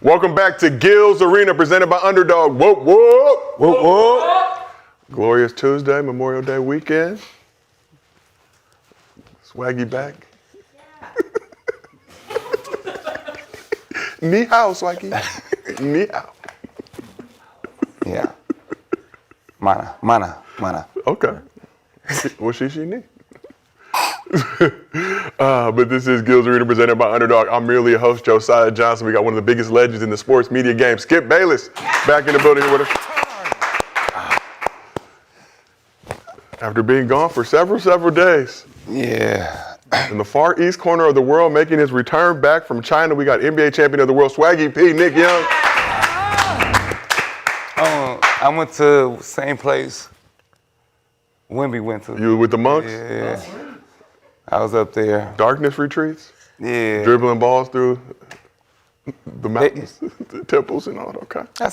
Welcome back to Gil's Arena, presented by Underdog. Whoop, whoop. Whoop, whoop. Glorious Tuesday, Memorial Day weekend. Swaggy back. Ni hao, Swaggy. Ni hao. Yeah. Mana. Okay. What she need? But this is Gil's Arena, presented by Underdog. I'm merely a host, Josiah Johnson. We got one of the biggest legends in the sports media game, Skip Bayless, back in the building here with us. After being gone for several days. Yeah. In the far east corner of the world, making his return back from China, we got NBA champion of the world, Swaggy P, Nick Young. I went to the same place Wemby went to. You were with the monks? Yeah. I was up there. Darkness retreats? Yeah. Dribbling balls through the mountains, the temples and all that, okay. I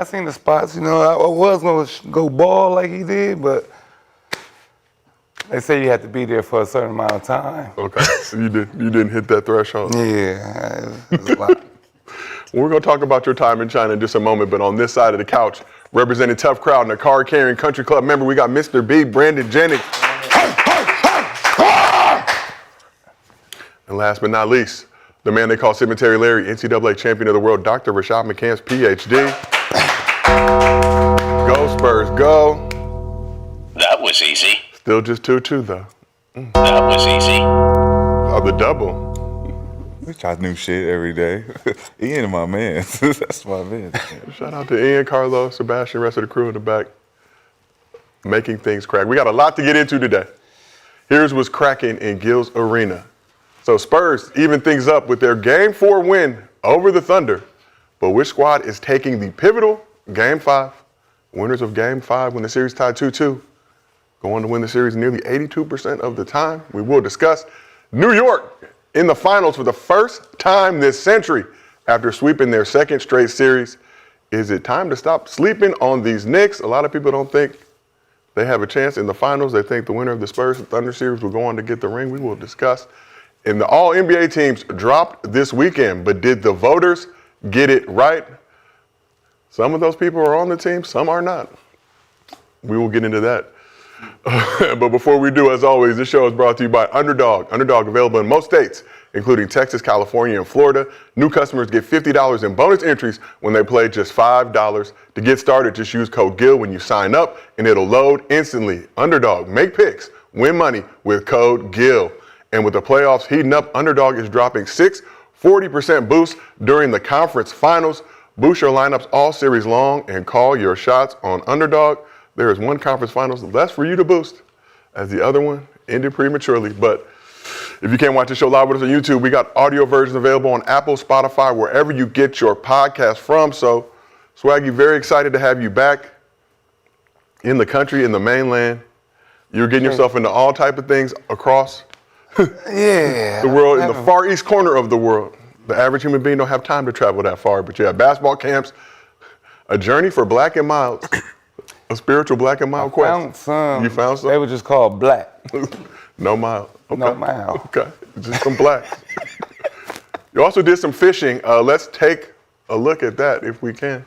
seen the spots, you know. I was going to go ball like he did, but they say you have to be there for a certain amount of time. Okay, so you didn't hit that threshold. Yeah, it was a lot. We're going to talk about your time in China in just a moment, but on this side of the couch, representing Tough Crowd and a card-carrying country club member, we got Mr. B, Brandon Jennings. And last but not least, the man they call Cemetery Larry, NCAA champion of the world, Dr. Rashad McCants, PhD. Go Spurs, go. That was easy. Still just 2-2 though. That was easy. Oh, the double. We try new shit every day. Ian and my man. That's my man. Shout out to Ian, Carlos, Sebastian, rest of the crew in the back, making things crack. We got a lot to get into today. Here's what's cracking in Gil's Arena. So Spurs even things up with their Game 4 win over the Thunder. But which squad is taking the pivotal Game 5? Winners of Game 5 when the series tied 2-2. Go on to win the series nearly 82% of the time. We will discuss New York in the finals for the first time this century after sweeping their second straight series. Is it time to stop sleeping on these Knicks? A lot of people don't think they have a chance in the finals. They think the winner of the Spurs and Thunder series will go on to get the ring. We will discuss. And the All-NBA teams dropped this weekend, but did the voters get it right? Some of those people are on the team, some are not. We will get into that. But before we do, as always, this show is brought to you by Underdog. Underdog available in most states, including Texas, California, and Florida. New customers get $50 in bonus entries when they play just $5. To get started, just use code GIL when you sign up, and it'll load instantly. Underdog, make picks, win money with code GIL. And with the playoffs heating up, Underdog is dropping 6 40% boosts during the conference finals. Boost your lineups all series long and call your shots on Underdog. There is one conference finals less for you to boost, as the other one ended prematurely. But if you can't watch the show live with us on YouTube, we got audio versions available on Apple, Spotify, wherever you get your podcast from. So, Swaggy, very excited to have you back in the country, in the mainland. You're getting yourself into all type of things across the world, in the far east corner of the world. The average human being don't have time to travel that far, but you have basketball camps, a journey for black and mild. A spiritual black and mild quest. Found some. You found some? They were just called black. No mild. Okay. No mild. Okay, just some blacks. You also did some fishing. Let's take a look at that if we can.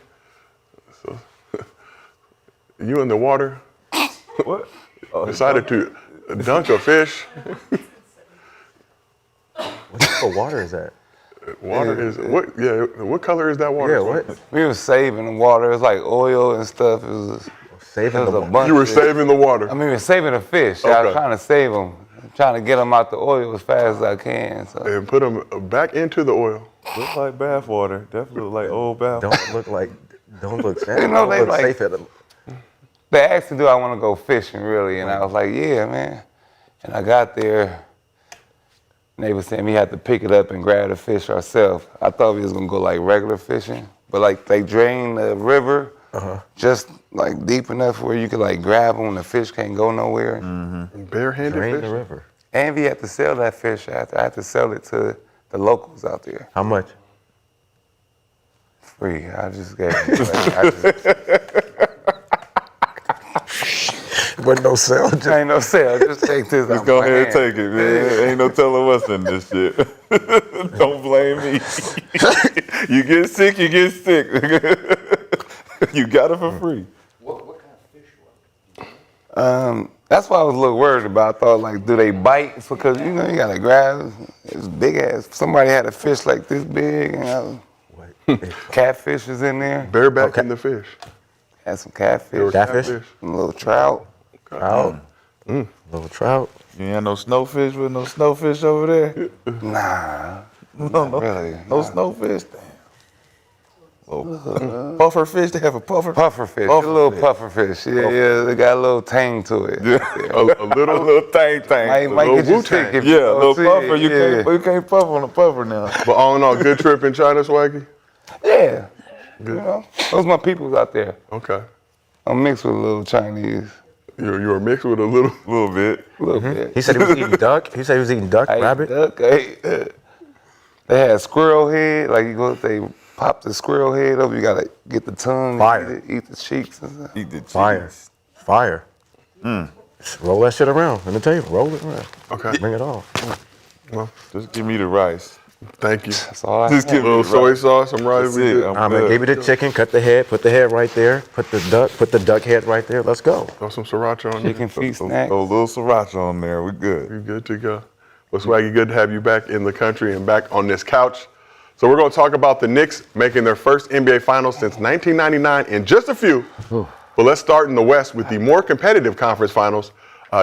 So, you in the water. What? Decided to dunk a fish. What type of water is that? Water is, what? Yeah, what color is that water? Yeah, what? We were saving the water. It was like oil and stuff. It was Saving the a water. bunch. You were saving the water. I mean, we were saving the fish. I Okay. was trying to save them. Trying to get them out the oil as fast as I can. So. And put them back into the oil. Look like bath water. Definitely look like old bath water. Don't look safe. You know, Don't they look like- safe at them. They asked me, do I want to go fishing, really? And I was like, yeah, man. And I got there, and they were saying we had to pick it up and grab the fish ourselves. I thought we was going to go like regular fishing, but like they drain the river just like deep enough where you could like grab them and the fish can't go nowhere. Barehanded Drain fish. the river. And we had to sell that fish. I had to sell it to the locals out there. How much? Free. I just gave it. Wasn't no sale. Just Ain't no sale. Just take this. Just go ahead and take it, man. Ain't no telling what's in this shit. Don't blame me. You get sick, you get sick. You got it for free. What kind of fish was it? That's why I was a little worried about. I thought, like, do they bite? Because, you know, you got to grab this big ass. Somebody had a fish like this big, and catfish is in there. Bareback in the fish. Had some catfish. Catfish? Some little trout. Trout. Little trout. You ain't had no snowfish with no snowfish over there? Nah. No, really. No snowfish? Damn. Little puffer fish? They have a puffer? Pufferfish. Puffer A little fish. pufferfish. Yeah, they got a little tang to it. A little. tang. Might get you Wu-Tang. sick if Yeah, you a don't little see puffer. it. You can't puff on a puffer now. But all in all, good trip in China, Swaggy? Yeah. You know, those my peoples out there. Okay. I'm mixed with a little Chinese. You were mixed with a little. A little bit. A little bit. He said he was eating duck. He said he was eating duck, I ate rabbit. duck. They had squirrel head. Like, they pop the squirrel head up. You gotta get the tongue. Fire. Eat the cheeks and stuff. Eat the cheese. Fire. Just roll that shit around on the table. Roll it around. Okay. Bring it off. Well, Just give me the rice. thank you. That's all I Just had. give A me little the soy rice. sauce, some rice. That's We it. good. I'm All right, good. gave you the chicken, cut the head right there, put the duck head right there. Let's go. Throw some sriracha on there. Chicken feet Throw snack. a little sriracha on there. We good. You're good to go. Well, Swaggy, good to have you back in the country and back on this couch. So we're going to talk about the Knicks making their first NBA Finals since 1999 in just a few. But let's start in the West with the more competitive conference finals.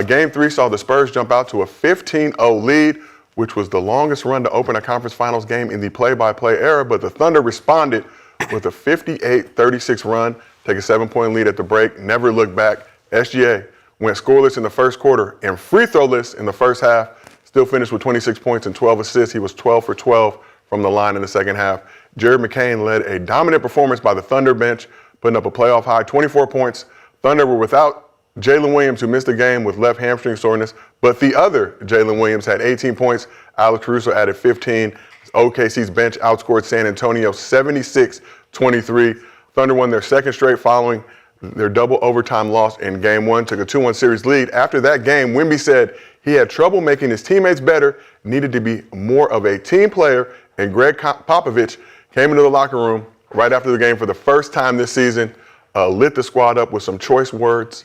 Game 3 saw the Spurs jump out to a 15-0 lead, which was the longest run to open a conference finals game in the play-by-play era. But the Thunder responded with a 58-36 run, take a 7-point lead at the break, never looked back. SGA went scoreless in the first quarter and free throw-less in the first half. Still finished with 26 points and 12 assists. He was 12 for 12 from the line in the second half. Jared McCain led a dominant performance by the Thunder bench, putting up a playoff high 24 points. Thunder were without Jalen Williams, who missed the game with left hamstring soreness, but the other Jalen Williams had 18 points. Alex Caruso added 15. OKC's bench outscored San Antonio 76-23. Thunder won their second straight following their double overtime loss in Game 1, took a 2-1 series lead. After that game, Wemby said he had trouble making his teammates better, needed to be more of a team player, and Greg Popovich came into the locker room right after the game for the first time this season, lit the squad up with some choice words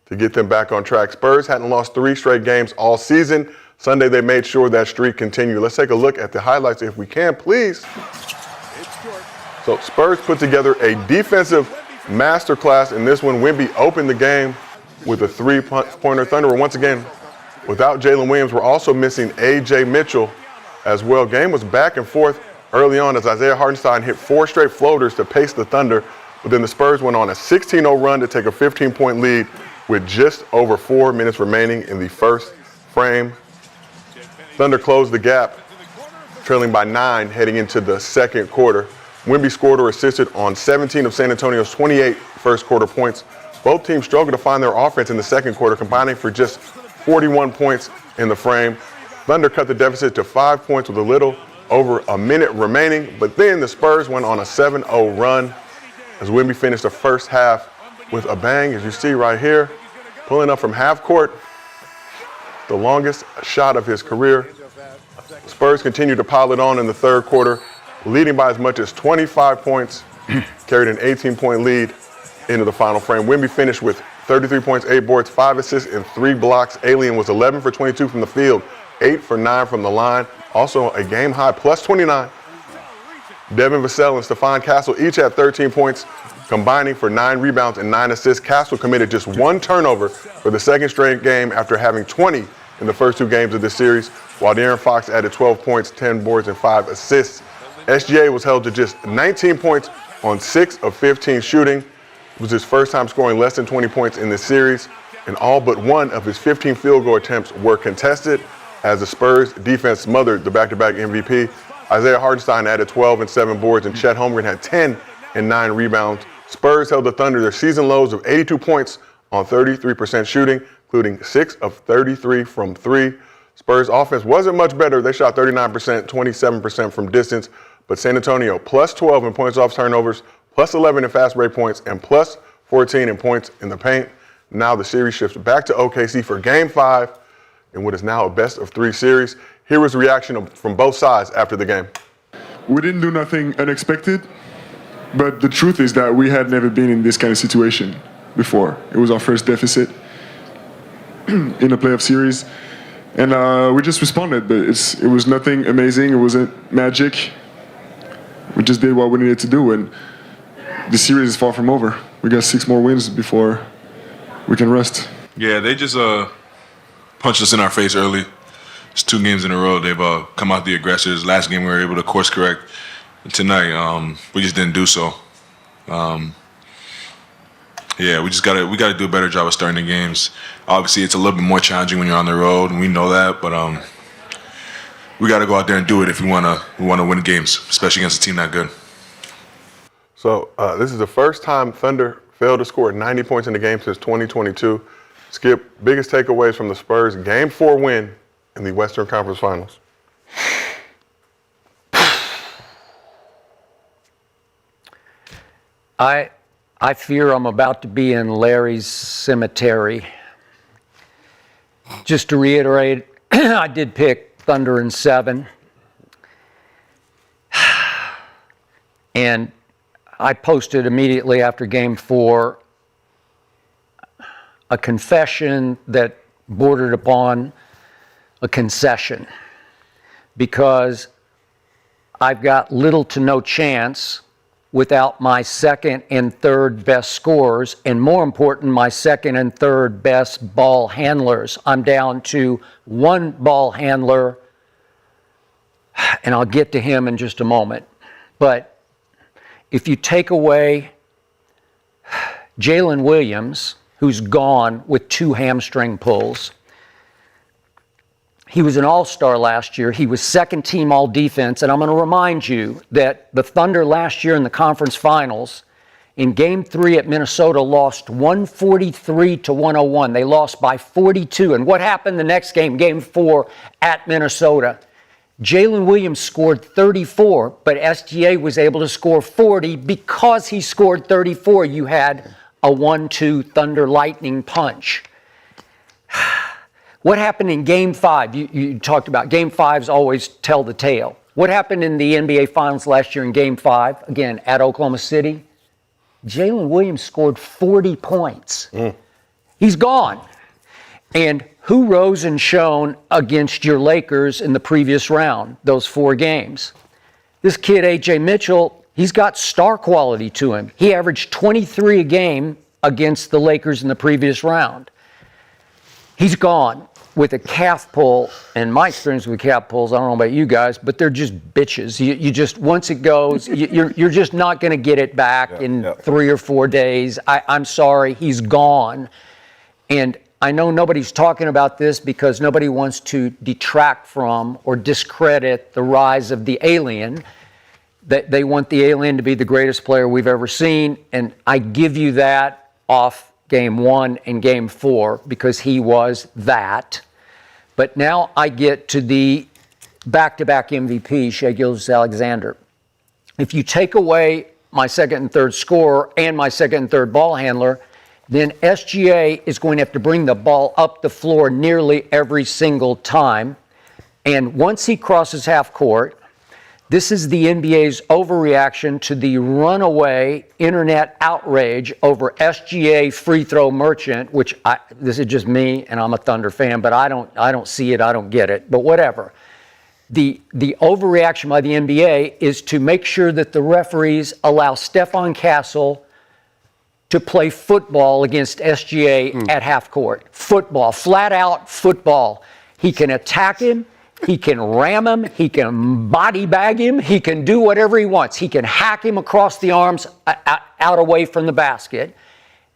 to get them back on track. Spurs hadn't lost 3 straight games all season. Sunday, they made sure that streak continued. Let's take a look at the highlights if we can, please. So Spurs put together a defensive masterclass in this one. Wemby opened the game with a 3-pointer. Thunder were once again without Jalen Williams. We're also missing A.J. Mitchell as well. Game was back and forth early on as Isaiah Hartenstein hit 4 straight floaters to pace the Thunder. But then the Spurs went on a 16-0 run to take a 15-point lead with just over 4 minutes remaining in the first frame. Thunder closed the gap, trailing by 9 heading into the second quarter. Wemby scored or assisted on 17 of San Antonio's 28 first quarter points. Both teams struggled to find their offense in the second quarter, combining for just 41 points in the frame. Thunder cut the deficit to 5 points with a little over a minute remaining, but then the Spurs went on a 7-0 run as Wemby finished the first half with a bang, as you see right here, pulling up from half court, the longest shot of his career. Spurs continued to pile it on in the third quarter, leading by as much as 25 points, carried an 18-point lead into the final frame. Wemby finished with 33 points, 8 boards, 5 assists, and 3 blocks. Alien was 11 for 22 from the field, 8 for 9 from the line. Also a game high, plus 29. Devin Vassell and Stephon Castle each had 13 points, combining for 9 rebounds and 9 assists. Castle committed just 1 turnover for the second straight game after having 20 in the first 2 games of this series, while De'Aaron Fox added 12 points, 10 boards, and 5 assists. SGA was held to just 19 points on 6 of 15 shooting. It was his first time scoring less than 20 points in this series, and all but 1 of his 15 field goal attempts were contested as the Spurs defense smothered the back-to-back MVP. Isaiah Hartenstein added 12 and 7 boards, and Chet Holmgren had 10 and 9 rebounds. Spurs held the Thunder their season lows of 82 points on 33% shooting, including 6 of 33 from 3. Spurs offense wasn't much better. They shot 39%, 27% from distance, but San Antonio plus 12 in points off turnovers, plus 11 in fast break points, and plus 14 in points in the paint. Now the series shifts back to OKC for Game 5 in what is now a best-of-3 series. Here was reaction from both sides after the game. we didn't do nothing unexpected, but the truth is that we had never been in this kind of situation before. It was our first deficit in a playoff series, and we just responded, but it was nothing amazing. It wasn't magic. We just did what we needed to do, and the series is far from over. We got 6 more wins before we can rest. Yeah, they just punched us in our face early. It's 2 games in a row. They've come out the aggressors. Last game we were able to course correct. Tonight, we just didn't do so. Yeah, we gotta do a better job of starting the games. Obviously, it's a little bit more challenging when you're on the road, and we know that. But we gotta go out there and do it if we wanna win games, especially against a team that good. So this is the first time Thunder failed to score 90 points in the game since 2022. Skip, biggest takeaways from the Spurs Game 4 win in the Western Conference Finals. I fear I'm about to be in Larry's cemetery. Just to reiterate, I did pick Thunder in 7. And I posted immediately after Game 4 a confession that bordered upon a concession, because I've got little to no chance without my second and third best scorers, and more important, my second and third best ball handlers. I'm down to 1 ball handler, and I'll get to him in just a moment. But if you take away Jalen Williams, who's gone with 2 hamstring pulls, he was an all-star last year. He was second-team all-defense. And I'm going to remind you that the Thunder last year in the conference finals, in Game 3 at Minnesota, lost 143-101. They lost by 42. And what happened the next game, Game 4 at Minnesota? Jalen Williams scored 34, but SGA was able to score 40 because he scored 34. You had a 1-2 Thunder Lightning punch. What happened in Game 5? You talked about Game 5s always tell the tale. What happened in the NBA Finals last year in Game 5, again, at Oklahoma City? Jalen Williams scored 40 points. He's gone. And who rose and shone against your Lakers in the previous round, those 4 games? This kid, A.J. Mitchell, he's got star quality to him. He averaged 23 a game against the Lakers in the previous round. He's gone with a calf pull, and my experience with calf pulls, I don't know about you guys, but they're just bitches. You just, once it goes, you're just not going to get it back in 3 or 4 days. I'm sorry, he's gone. And I know nobody's talking about this because nobody wants to detract from or discredit the rise of the alien. They want the alien to be the greatest player we've ever seen, and I give you that off Game 1 and Game 4 because he was that. But now I get to the back-to-back MVP, Shai Gilgeous-Alexander. If you take away my second and third scorer and my second and third ball handler, then SGA is going to have to bring the ball up the floor nearly every single time. And once he crosses half court, this is the NBA's overreaction to the runaway internet outrage over SGA free throw merchant, which this is just me, and I'm a Thunder fan, but I don't see it, I don't get it, but whatever. The overreaction by the NBA is to make sure that the referees allow Stephon Castle to play football against SGA at half court. Football, flat out football. He can attack him. He can ram him, he can body bag him, he can do whatever he wants. He can hack him across the arms out away from the basket.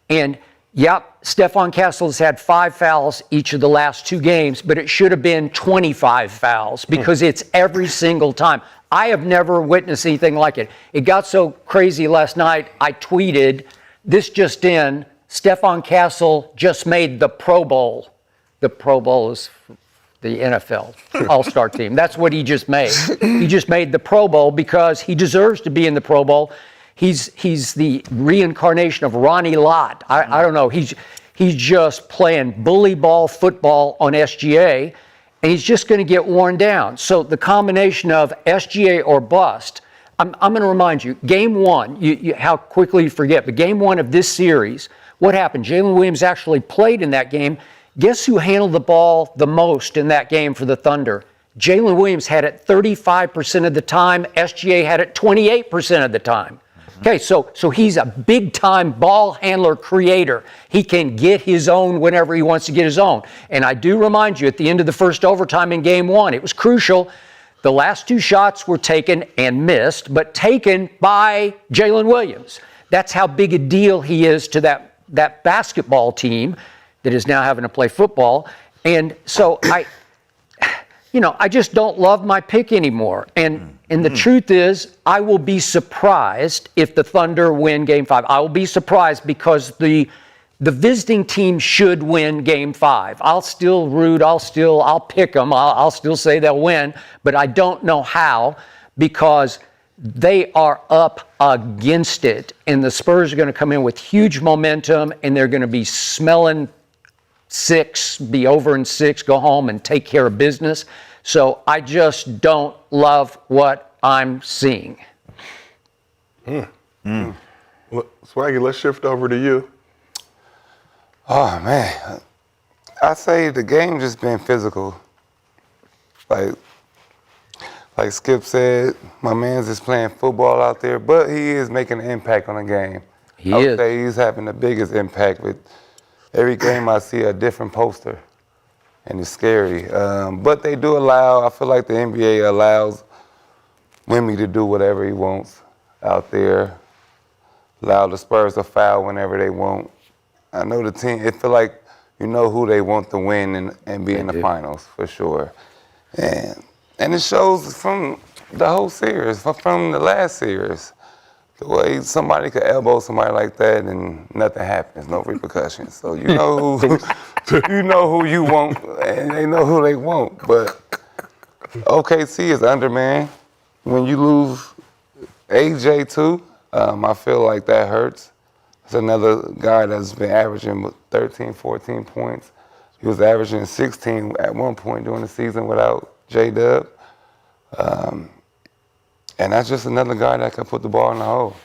And yep, Stephon Castle has had 5 fouls each of the last 2 games, but it should have been 25 fouls because it's every single time. I have never witnessed anything like it. It got so crazy last night, I tweeted, this just in, Stephon Castle just made the Pro Bowl. The Pro Bowl is the NFL All-Star team. That's what he just made. He just made the Pro Bowl because he deserves to be in the Pro Bowl. He's the reincarnation of Ronnie Lott. I don't know. He's just playing bully ball football on SGA. and he's just going to get worn down. So the combination of SGA or bust, I'm going to remind you, game one, how quickly you forget, but game one of this series, what happened? Jalen Williams actually played in that game. Guess who handled the ball the most in that game for the Thunder? Jalen Williams had it 35% of the time. SGA had it 28% of the time. Okay, so he's a big-time ball handler creator. He can get his own whenever he wants to get his own. And I do remind you, at the end of the first overtime in game one, it was crucial. The last 2 shots were taken and missed, but taken by Jalen Williams. That's how big a deal he is to that basketball team that is now having to play football. And so I just don't love my pick anymore. And the truth is, I will be surprised if the Thunder win Game 5. I will be surprised because the visiting team should win Game 5. I'll still root. I'll pick them. I'll still say they'll win, but I don't know how because they are up against it. And the Spurs are going to come in with huge momentum, and they're going to be smelling 6, be over in 6, go home and take care of business. So I just don't love what I'm seeing. Well, Swaggy, let's shift over to you. Oh, man. I say the game just been physical. Like Skip said, my man's just playing football out there, but he is making an impact on the game. He I would is. say he's having the biggest impact with every game I see a different poster, and it's scary. But they do allow, I feel like the NBA allows Wemby to do whatever he wants out there, allow the Spurs to foul whenever they want. I know the team, it feel like you know who they want to win and be in the finals for sure. And it shows from the whole series, from the last series. The way somebody could elbow somebody like that and nothing happens, no repercussions. So you know who you want, and they know who they want. But OKC is undermanned. When you lose AJ too, I feel like that hurts. It's another guy that's been averaging 13, 14 points. He was averaging 16 at one point during the season without J-Dub. And that's just another guy that can put the ball in the hole.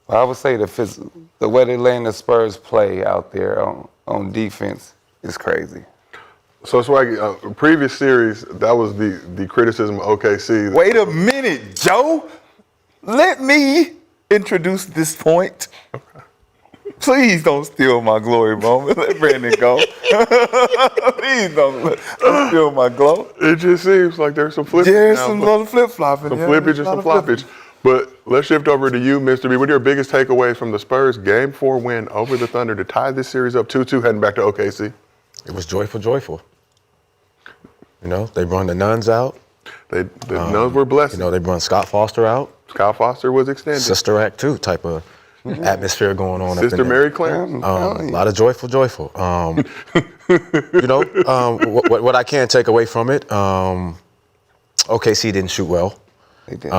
But I would say the way they letting the Spurs play out there on defense is crazy. So Swaggy, previous series, that was the criticism of OKC. Wait a minute, Joe. Let me introduce this point. Please don't steal my glory moment. Let Brandon go. Please don't steal my glow. It just seems like there's some flippage. There's now. some little flip-flopping. Some flippage and some floppage. But let's shift over to you, Mr. B. What are your biggest takeaways from the Spurs Game 4 win over the Thunder to tie this series up 2-2, heading back to OKC? It was joyful. You know, they run the nuns out. The nuns were blessed. You know, they run Scott Foster out. Scott Foster was extended. Sister Act 2 type of atmosphere going on. Sister up in Mary there. Clarence. A lot of joyful. You know, what I can take away from it, OKC didn't shoot well. They did.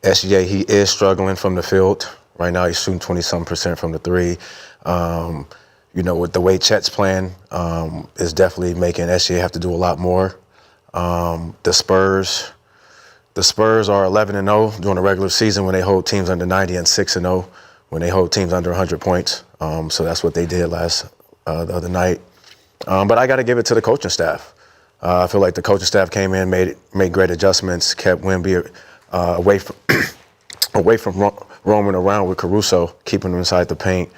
SGA, he is struggling from the field. Right now, he's shooting 20-some% from the 3. You know, with the way Chet's playing, is definitely making SGA have to do a lot more. The Spurs are 11-0 during the regular season when they hold teams under 90 and 6-0 when they hold teams under 100 points. So that's what they did the other night. But I got to give it to the coaching staff. I feel like the coaching staff came in, made great adjustments, kept Wemby away from roaming around with Caruso, keeping him inside the paint.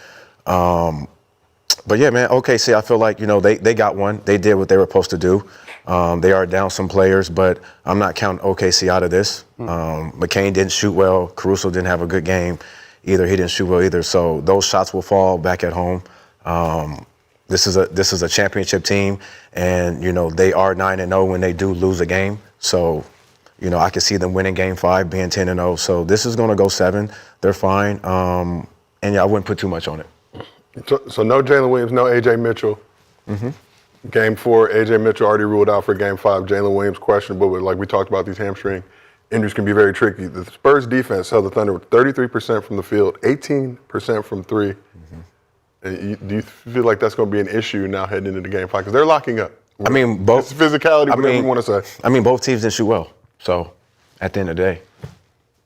But yeah, man, OKC, I feel like, you know, they got one. They did what they were supposed to do. They are down some players, but I'm not counting OKC out of this. McCain didn't shoot well. Caruso didn't have a good game either. He didn't shoot well either. So those shots will fall back at home. This is a championship team, and you know they are 9-0 when they do lose a game. So, you know, I can see them winning Game 5, being 10-0. So this is going to go 7. They're fine, and yeah, I wouldn't put too much on it. So no Jalen Williams, no A.J. Mitchell. Game 4, A.J. Mitchell already ruled out for Game 5. Jalen Williams questionable, but like we talked about, these hamstring injuries can be very tricky. The Spurs defense held the Thunder with 33% from the field, 18% from 3. And do you feel like that's going to be an issue now heading into Game 5? Because they're locking up. I mean, both. It's physicality, whatever you want to say. I mean, both teams didn't shoot well. So, at the end of the day.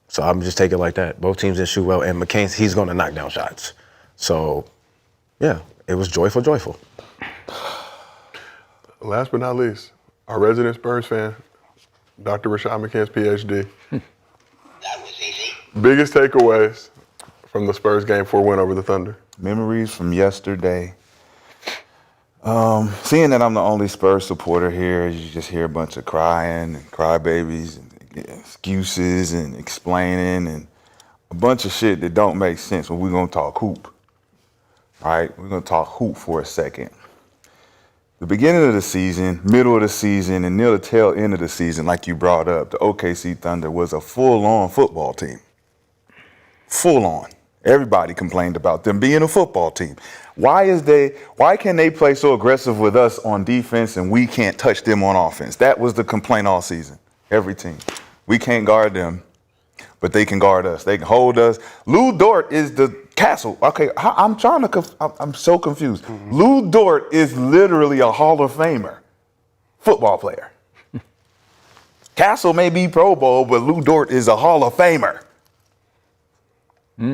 So, I'm just taking it like that. Both teams didn't shoot well. And McCants, he's going to knock down shots. So, yeah, it was joyful. Last but not least, our resident Spurs fan, Dr. Rashad McCants, PhD. That was easy. Biggest takeaways from the Spurs game 4 win over the Thunder. Memories from yesterday. Seeing that I'm the only Spurs supporter here, you just hear a bunch of crying and crybabies and excuses and explaining and a bunch of shit that don't make sense when we're going to talk hoop. All right, we're going to talk hoop for a second. The beginning of the season, middle of the season, and near the tail end of the season, like you brought up, the OKC Thunder was a full-on football team. Full on. Everybody complained about them being a football team. Why can they play so aggressive with us on defense and we can't touch them on offense? That was the complaint all season. Every team. We can't guard them, but they can guard us. They can hold us. Lou Dort is the castle. Okay, I'm so confused. Mm-hmm. Lou Dort is literally a Hall of Famer football player. Castle may be Pro Bowl, but Lou Dort is a Hall of Famer.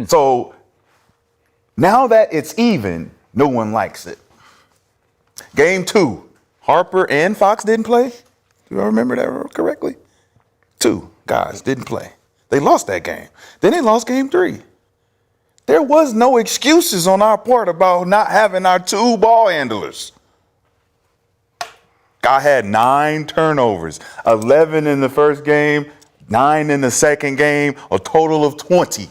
So now that it's even, no one likes it. Game 2, Harper and Fox didn't play. Do I remember that correctly? 2 guys didn't play. They lost that game. Then they lost game 3. There was no excuses on our part about not having our 2 ball handlers. Guy had 9 turnovers, 11 in the first game, 9 in the second game, a total of 20.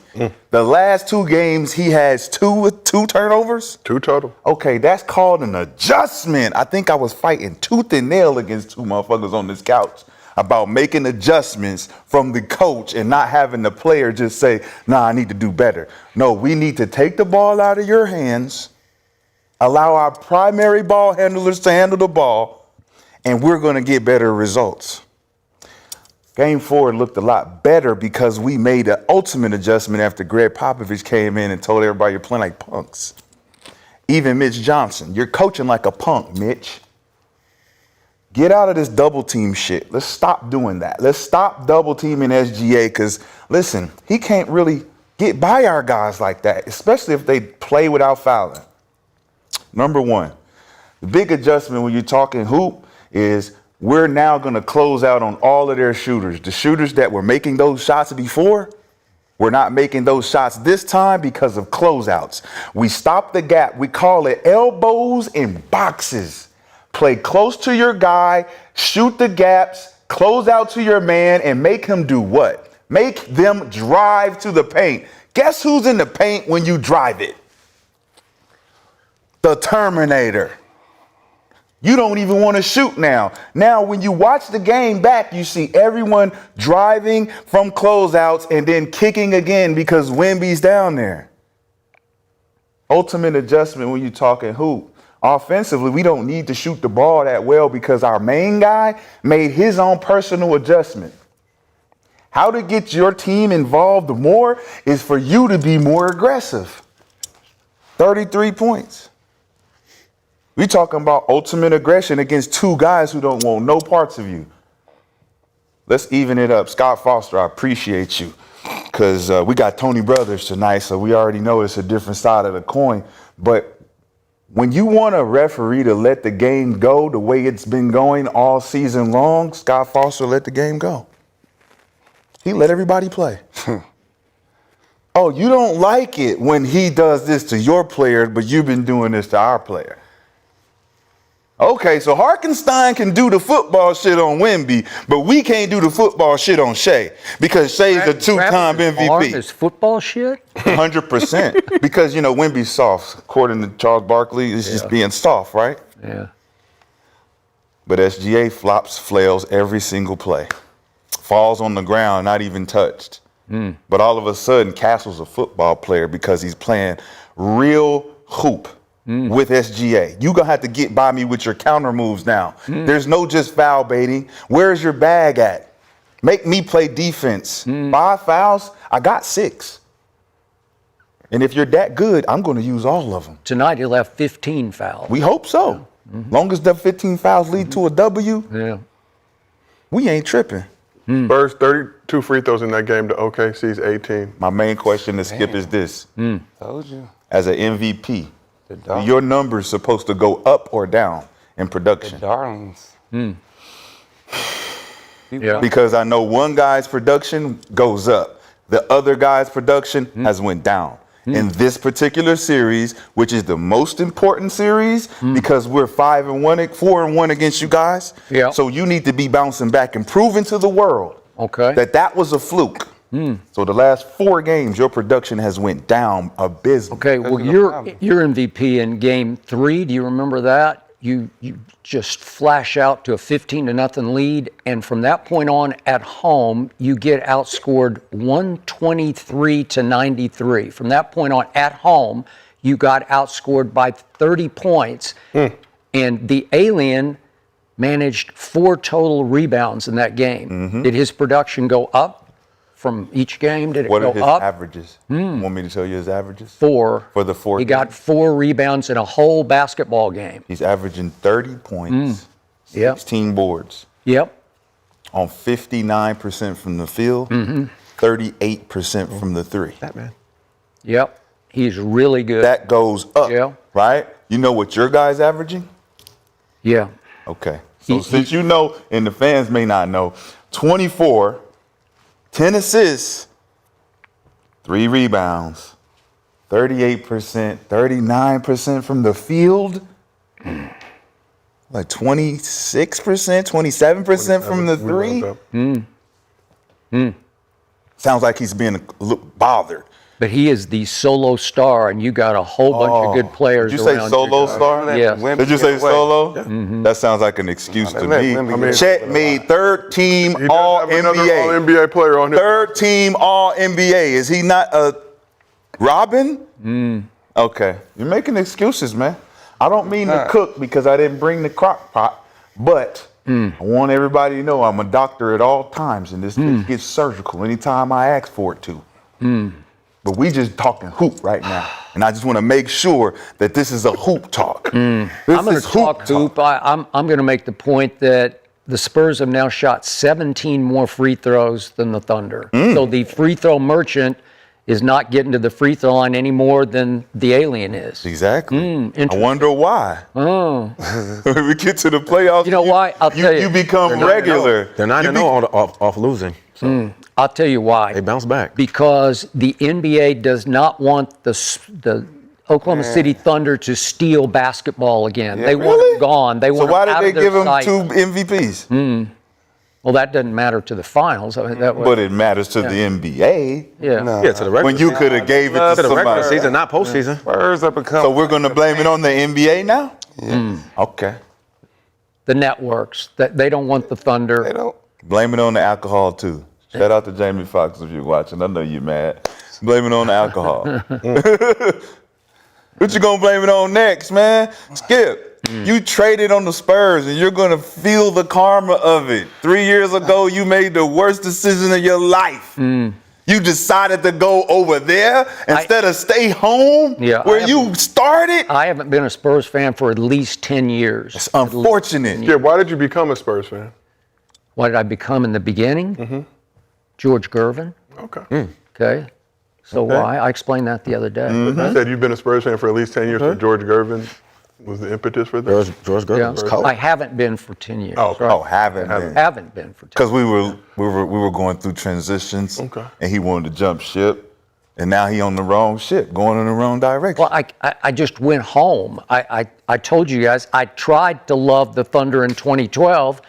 The last 2 games, he has 2 turnovers? 2 total. Okay, that's called an adjustment. I think I was fighting tooth and nail against 2 motherfuckers on this couch about making adjustments from the coach and not having the player just say, nah, I need to do better. No, we need to take the ball out of your hands, allow our primary ball handlers to handle the ball, and we're going to get better results. Game 4 looked a lot better because we made an ultimate adjustment after Greg Popovich came in and told everybody you're playing like punks. Even Mitch Johnson, you're coaching like a punk, Mitch. Get out of this double team shit. Let's stop doing that. Let's stop double teaming SGA because, listen, he can't really get by our guys like that, especially if they play without fouling. Number 1, the big adjustment when you're talking hoop is we're now going to close out on all of their shooters. The shooters that were making those shots before, we're not making those shots this time because of closeouts. We stop the gap. We call it elbows and boxes. Play close to your guy, shoot the gaps, close out to your man, and make him do what? Make them drive to the paint. Guess who's in the paint when you drive it? The Terminator. You don't even want to shoot now. Now, when you watch the game back, you see everyone driving from closeouts and then kicking again because Wemby's down there. Ultimate adjustment when you're talking hoop. Offensively, we don't need to shoot the ball that well because our main guy made his own personal adjustment. How to get your team involved more is for you to be more aggressive. 33 points. We talking about ultimate aggression against 2 guys who don't want no parts of you. Let's even it up. Scott Foster, I appreciate you because we got Tony Brothers tonight, so we already know it's a different side of the coin. But when you want a referee to let the game go the way it's been going all season long, Scott Foster let the game go. He let everybody play. Oh, you don't like it when he does this to your player, but you've been doing this to our player. Okay, so Harkenstein can do the football shit on Wemby, but we can't do the football shit on Shai because Shai's a 2-time MVP. Arm is football shit? 100%. Because, Wemby's soft. According to Charles Barkley, it's just being soft, right? Yeah. But SGA flops, flails every single play. Falls on the ground, not even touched. But all of a sudden, Castle's a football player because he's playing real hoop. With SGA. You're going to have to get by me with your counter moves now. There's no just foul baiting. Where's your bag at? Make me play defense. 5 fouls, I got 6. And if you're that good, I'm going to use all of them. Tonight he'll have 15 fouls. We hope so. Long as the 15 fouls lead to a W, Yeah. we ain't tripping. Spurs 32 free throws in that game to OKC's 18. My main question to Skip is this. Told you. As an MVP, The Dar- your numbers supposed to go up or down in production? Darlings. Yeah. Because I know one guy's production goes up. The other guy's production has went down. In this particular series, which is the most important series, because we're 4-1 against you guys. Yeah. So you need to be bouncing back and proving to the world Okay. that was a fluke. So the last 4 games, your production has went down abysmally. Okay, well, no you're problem. MVP in game 3. Do you remember that? You just flash out to a 15-0 lead, and from that point on at home, you get outscored 123-93. From that point on at home, you got outscored by 30 points, and the alien managed 4 total rebounds in that game. Did his production go up from each game? Did it What go are his up? averages? Want me to tell you his averages? 4. For the 4 He got 4 rebounds in a whole basketball game. He's averaging 30 points, Yep. 16 boards, Yep. on 59% from the field, 38% from the 3. That man. Yep. He's really good. That goes up, Yeah. right? You know what your guy's averaging? Yeah. Okay. So He- since you know, and the fans may not know, 24, 10 assists, 3 rebounds, 38%, 39% from the field, like 26%, 27% from the 3. Sounds like he's being bothered. But he is the solo star, and you got a whole bunch of good players Did you say around solo you. star? Yes. Wemby Did you say get away. solo? That sounds like an excuse to Let me. Wemby get Chet made third team He does All have another NBA. All-NBA player on his Third team All NBA. Is he not a Robin? Okay. You're making excuses, man. I don't mean to cook because I didn't bring the crock pot, but I want everybody to know I'm a doctor at all times, and this bitch gets surgical anytime I ask for it to. But we just talking hoop right now. And I just want to make sure that this is a hoop talk. This I'm going is to talk hoop. I'm going to make the point that the Spurs have now shot 17 more free throws than the Thunder. So the free throw merchant is not getting to the free throw line any more than the alien is. Exactly. I interesting. wonder why. When we get to the playoffs, You know why? I'll tell you. You become regular. They're 9-0 off losing. So I'll tell you why. they bounce back. Because the NBA does not want the Oklahoma City Thunder to steal basketball again. They want Really? them gone. They So want why them out did of they their give him sight. 2 MVPs? Well, that doesn't matter to the finals. I mean, that was, But it matters to the NBA. yeah. Yeah, to the regular When you could have gave it to to the regular somebody. season, not postseason. Spurs have become. So we're going to blame it on the NBA now? Okay. The networks that they don't want the Thunder. They don't. Blame it on the alcohol too. Shout out to Jamie Foxx if you're watching. I know you're mad. Blame it on the alcohol. What you gonna blame it on next, man? Skip. You traded on the Spurs and you're gonna feel the karma of it. 3 years ago, you made the worst decision of your life. You decided to go over there instead of stay home where you started. I haven't been a Spurs fan for at least 10 years. It's unfortunate. Yeah, why did you become a Spurs fan? What did I become in the beginning? George Gervin. Okay. Okay. So why? I explained that the other day. You said you've been a Spurs fan for at least 10 years, so George Gervin was the impetus for that? George Gervin was cold. I haven't been for 10 years. Oh, okay. right? Haven't been. Haven't been for 10 Because we were going through transitions, Okay. and he wanted to jump ship, and now he on the wrong ship, going in the wrong direction. Well, I just went home. I told you guys, I tried to love the Thunder in 2012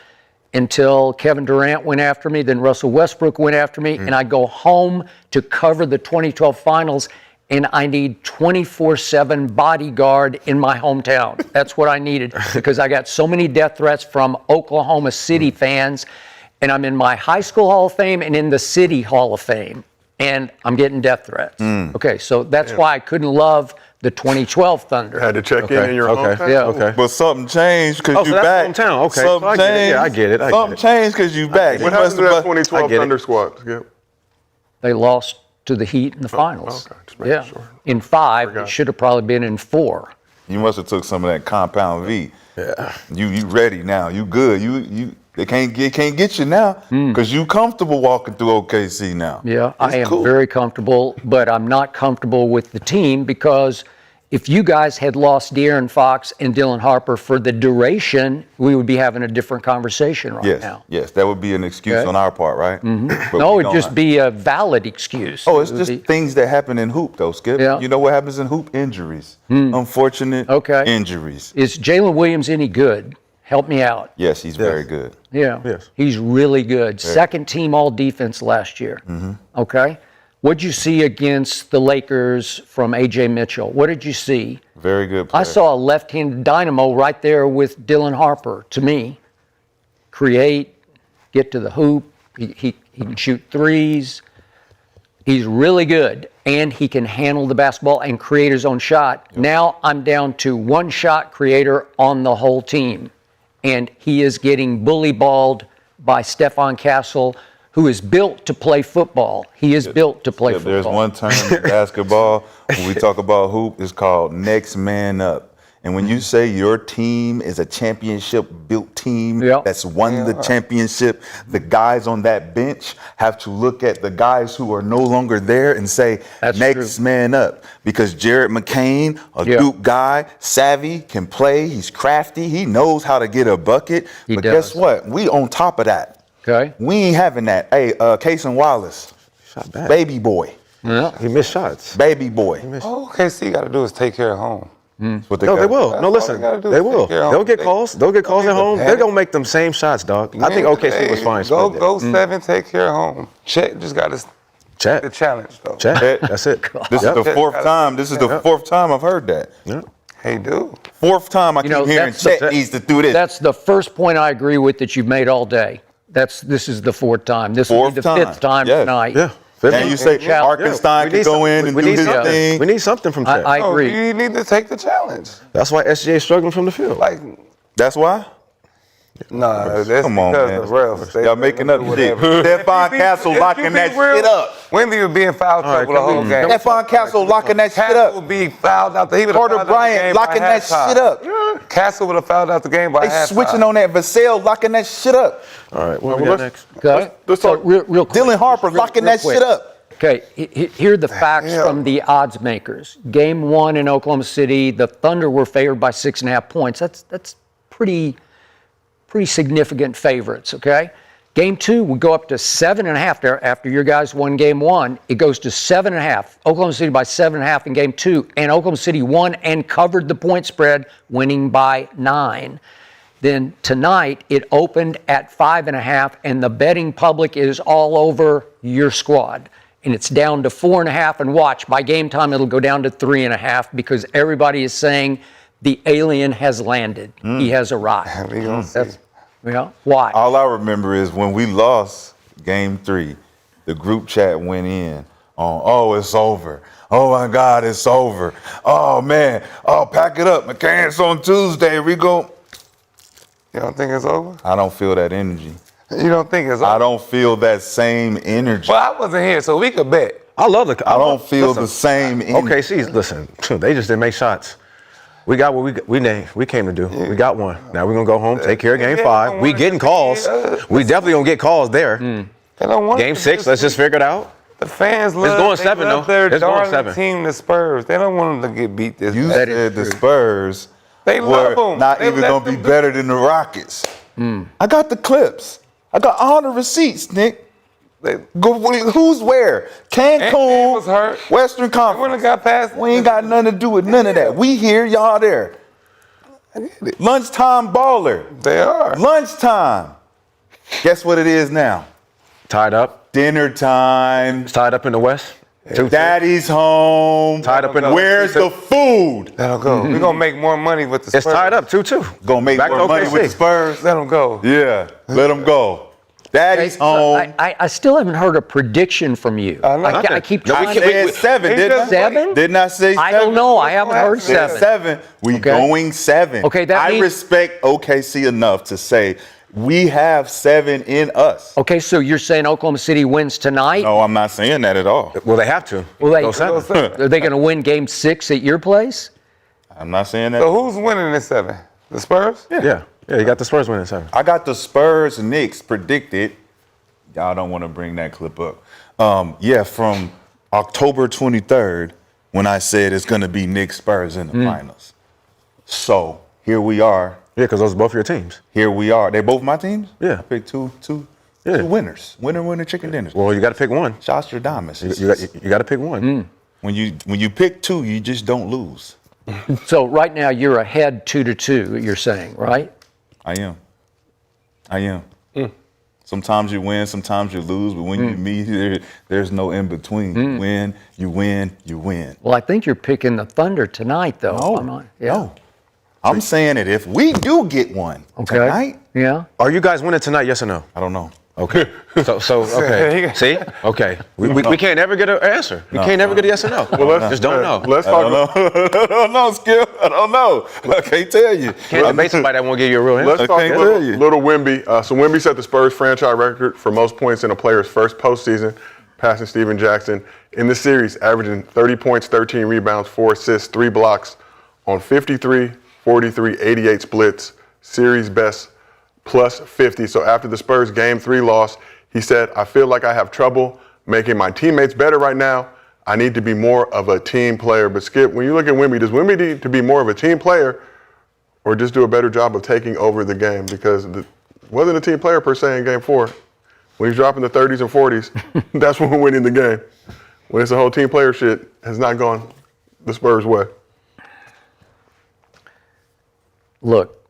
until Kevin Durant went after me, then Russell Westbrook went after me, and I go home to cover the 2012 finals, and I need 24/7 bodyguard in my hometown. That's what I needed because I got so many death threats from Oklahoma City fans, and I'm in my high school Hall of Fame and in the City Hall of Fame, and I'm getting death threats. Okay, so that's why I couldn't love the 2012 Thunder. Had to check in your Okay. hometown? Yeah. Okay. But something changed because Oh, you so that's back. hometown. Okay. Something So I get it. Yeah, I get it. I get Something it. changed because you back. What You happened must to that have- 2012 I get it. Thunder squad? Skip? They lost to the Heat in the finals. okay. Just making Yeah. sure. In 5, Forgot. it should have probably been in 4. You must have took some of that compound V. Yeah. You ready now? You good? They can't get you now because you comfortable walking through OKC now. Yeah, I am cool. very comfortable, but I'm not comfortable with the team because if you guys had lost De'Aaron Fox and Dylan Harper for the duration, we would be having a different conversation right now. Yes, that would be an excuse Okay. on our part, right? Mm-hmm. No, it would just be a valid excuse. Oh, it's It would just be- things that happen in hoop, though, Skip. Yeah. You know what happens in hoop? Injuries. Unfortunate injuries. Is Jalen Williams any good? Help me out. Yes, he's very good. Yeah. Yes. He's really good. Second team all defense last year. Okay. What'd you see against the Lakers from A.J. Mitchell? What did you see? Very good player. I saw a left-handed dynamo right there with Dylan Harper, to me. Create, get to the hoop. He can shoot threes. He's really good, and he can handle the basketball and create his own shot. Yep. Now I'm down to one shot creator on the whole team, and he is getting bully-balled by Stephon Castle, who is built to play football. He is built to play football. There's one term in basketball when we talk about hoop, it's called next man up. And when you say your team is a championship-built team that's won the championship, the guys on that bench have to look at the guys who are no longer there and say, next man up. Because Jared McCain, a Duke guy, savvy, can play, he's crafty, he knows how to get a bucket. But guess what? We on top of that. Okay. We ain't having that. Hey, Cason Wallace, Shot back. baby boy. Yeah. He missed shots. Baby boy. All OKC got to do is take care of home. That's what they No, got. they will. No, listen, they will. They'll get calls. They'll get calls at home. They're gonna make them same shots, dog. I think OKC was fine. Go 7, take care of home. Chet just got to Chat. the challenge, though. Chat. That's it. This is the fourth time. This is the fourth time I've heard that. Yeah. Hey, dude. Fourth time I keep hearing Chet needs to do this. That's the first point I agree with that you've made all day. This is the fourth time. This will be the fifth time tonight. Yeah. And you say Arkenstein can go in and do his thing. We need something from Chet. I agree. You need to take the challenge. That's why SGA is struggling from the field. Like, That's why? nah, that's Come on, because man. of refs. Y'all making up shit. Stephon Castle locking that shit up. Wemby was being foul trouble the whole game. Stephon Castle locking that shit Castle up. would be fouled out. He would have Carter fouled out the Bryant game by locking that halftime. shit up. Castle would have fouled out the game by They halftime. switching on that Vassell locking that shit up. All right, what we got next? Okay. Let's So talk. real quick. Dylan Harper locking that shit up. Okay, here are the facts from the odds makers. Game 1 in Oklahoma City, the Thunder were favored by 6.5 points. That's pretty significant favorites, okay? Game 2 would go up to 7.5 after your guys won Game 1. It goes to 7.5. Oklahoma City by 7.5 in Game 2, and Oklahoma City won and covered the point spread, winning by 9. Then tonight, it opened at 5.5, and the betting public is all over your squad. And it's down to 4.5, and watch, by game time, it'll go down to 3.5 because everybody is saying the alien has landed. He has arrived. We gonna see. Why? All I remember is when we lost Game 3, the group chat went in on, oh, it's over. Oh, my God, it's over. Oh, man. Oh, pack it up. McCants on Tuesday. We go. You don't think it's over? I don't feel that energy. You don't think it's over? I don't feel that same energy. Well, I wasn't here, so we could bet. I love the. I don't feel the same energy. Okay, see, listen, they just didn't make shots. We got what we came to do. We got one. Now we're gonna go home, take care of Game 5. We getting calls. We definitely gonna get calls there. They don't want Game 6, let's just figure it out. The fans love, going 7 love though. their It's going darling 7. team, the Spurs. They don't want them to get beat this You bad. said the Spurs They love were them. not They even let gonna be them do- better than the Rockets. I got the clips. I got all the receipts, Nick. Who's where? Cancun was hurt. Western They wouldn't Conference. have got past. We ain't got nothing to do with none of that. We here, y'all there. Lunchtime baller. They are. Lunchtime. Guess what it is now? Tied up. Dinner time. It's tied up in the West. 2-2. Daddy's home. Tied up in the Where's the food? Let them go. We're gonna make more money with the Spurs. It's tied up 2-2. Gonna make Back to more money OKC. with the Spurs. Let them go. Yeah, let them go. Daddy's home. I still haven't heard a prediction from you. I keep No, we trying can't- to. I said 7, didn't I? 7? Didn't I say 7? I don't know. I haven't heard Said 7. 7. We Okay. going 7. Okay, that I means- respect OKC enough to say we have 7 in us. Okay, so you're saying Oklahoma City wins tonight? No, I'm not saying that at all. Well, they have to. Well, Go 7. are they going to win Game 6 at your place? I'm not saying that. So who's winning this 7? The Spurs? Yeah, you got the Spurs winning 7. I got the Spurs Knicks predicted. Y'all don't want to bring that clip up. From October 23rd, when I said it's going to be Knicks Spurs in the finals. So here we are. Yeah, because those are both your teams. Here we are. They both my teams? Yeah. I picked two Yeah. winners. Winner, chicken dinners. Well, you got to pick one. Shostradamus. You got to pick one. When you pick two, you just don't lose. So right now you're ahead 2-2, you're saying, right? I am. Sometimes you win, sometimes you lose, but when you meet, there's no in between. You win, you win, you win. Well, I think you're picking the Thunder tonight, though. No. I'm saying that if we do get one tonight, Yeah. Are you guys winning tonight, yes or no? I don't know. Okay. Okay. See? Okay. We can't ever get an answer. We can't ever get a yes or no. Well, just don't know. Let's talk. I don't know, Skip. I don't know. I can't tell you. Can't debate somebody that won't give you a real answer. Let's talk can't little, tell you. little Wemby. So Wemby set the Spurs franchise record for most points in a player's first postseason, passing Steven Jackson in the series, averaging 30 points, 13 rebounds, 4 assists, 3 blocks on 53, 43, 88 splits, series best plus 50. So after the Spurs Game 3 loss, he said, I feel like I have trouble making my teammates better right now. I need to be more of a team player. But Skip, when you look at Wemby, does Wemby need to be more of a team player or just do a better job of taking over the game? Because wasn't a team player per se in Game 4. When he's dropping the 30s and 40s, that's when we're winning the game. When it's a whole team player shit, has not gone the Spurs' way. Look,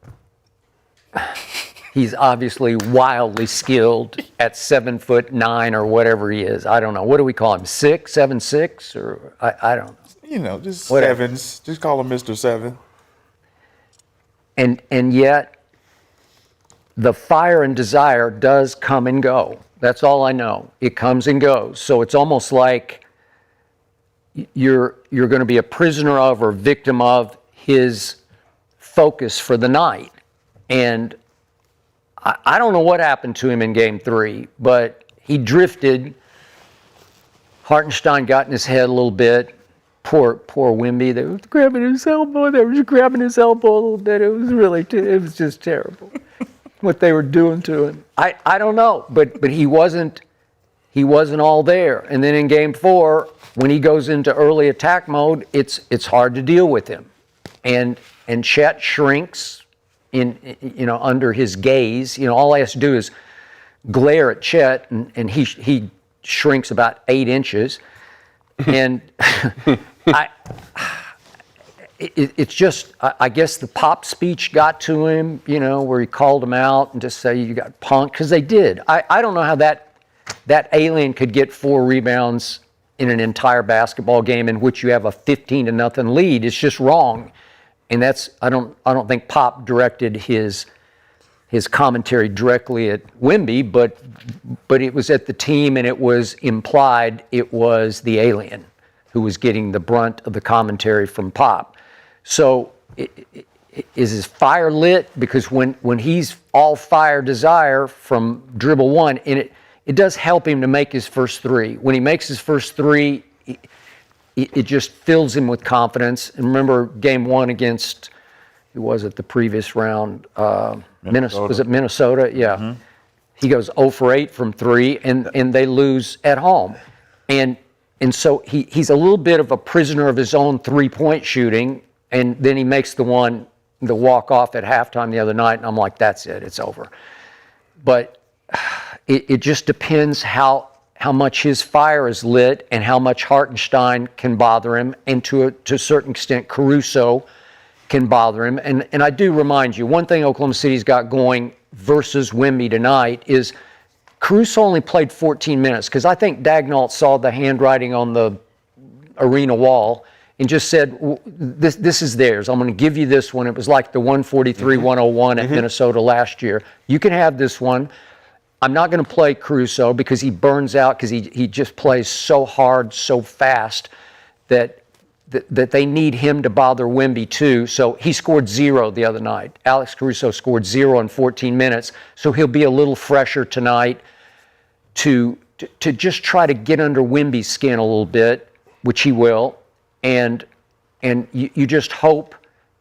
he's obviously wildly skilled at 7'9" or whatever he is. I don't know. What do we call him? 7'6" or I don't know. You know, just Whatever. sevens. Just call him Mr. Seven. And yet, the fire and desire does come and go. That's all I know. It comes and goes. So it's almost like you're going to be a prisoner of or victim of his focus for the night. And I don't know what happened to him in Game 3, but he drifted. Hartenstein got in his head a little bit. Poor Wemby. They were grabbing his elbow. They were just grabbing his elbow a little bit. It was really, it was just terrible what they were doing to him. I don't know, but he wasn't all there. And then in Game 4, when he goes into early attack mode, it's hard to deal with him. And Chet shrinks under his gaze. All he has to do is glare at Chet, and he shrinks about 8 inches. And it's just, I guess the Pop speech got to him, where he called him out and just say, you got punked, because they did. I don't know how that alien could get 4 rebounds in an entire basketball game in which you have a 15-0 lead. It's just wrong. And I don't think Pop directed his commentary directly at Wemby, but it was at the team, and it was implied it was the alien who was getting the brunt of the commentary from Pop. So is his fire lit? Because when he's all fire desire from dribble one, and it does help him to make his first 3. When he makes his first 3, it just fills him with confidence. And remember Game 1 against, who was it, the previous round? Minnesota. Was it Minnesota? Yeah. Mm-hmm. He goes 0 for 8 from 3, and they lose at home. And so he's a little bit of a prisoner of his own 3-point shooting, and then he makes the walk-off at halftime the other night, and I'm like, that's it, it's over. But it just depends how much his fire is lit and how much Hartenstein can bother him, and to a certain extent Caruso can bother him. And I do remind you, one thing Oklahoma City's got going versus Wemby tonight is Caruso only played 14 minutes, because I think Dagnall saw the handwriting on the arena wall and just said, this is theirs. I'm going to give you this one. It was like the 143-101 at Minnesota last year. You can have this one. I'm not going to play Caruso because he burns out, because he just plays so hard, so fast that they need him to bother Wemby too. So he scored 0 the other night. Alex Caruso scored 0 in 14 minutes. So he'll be a little fresher tonight to just try to get under Wemby's skin a little bit, which he will. And you just hope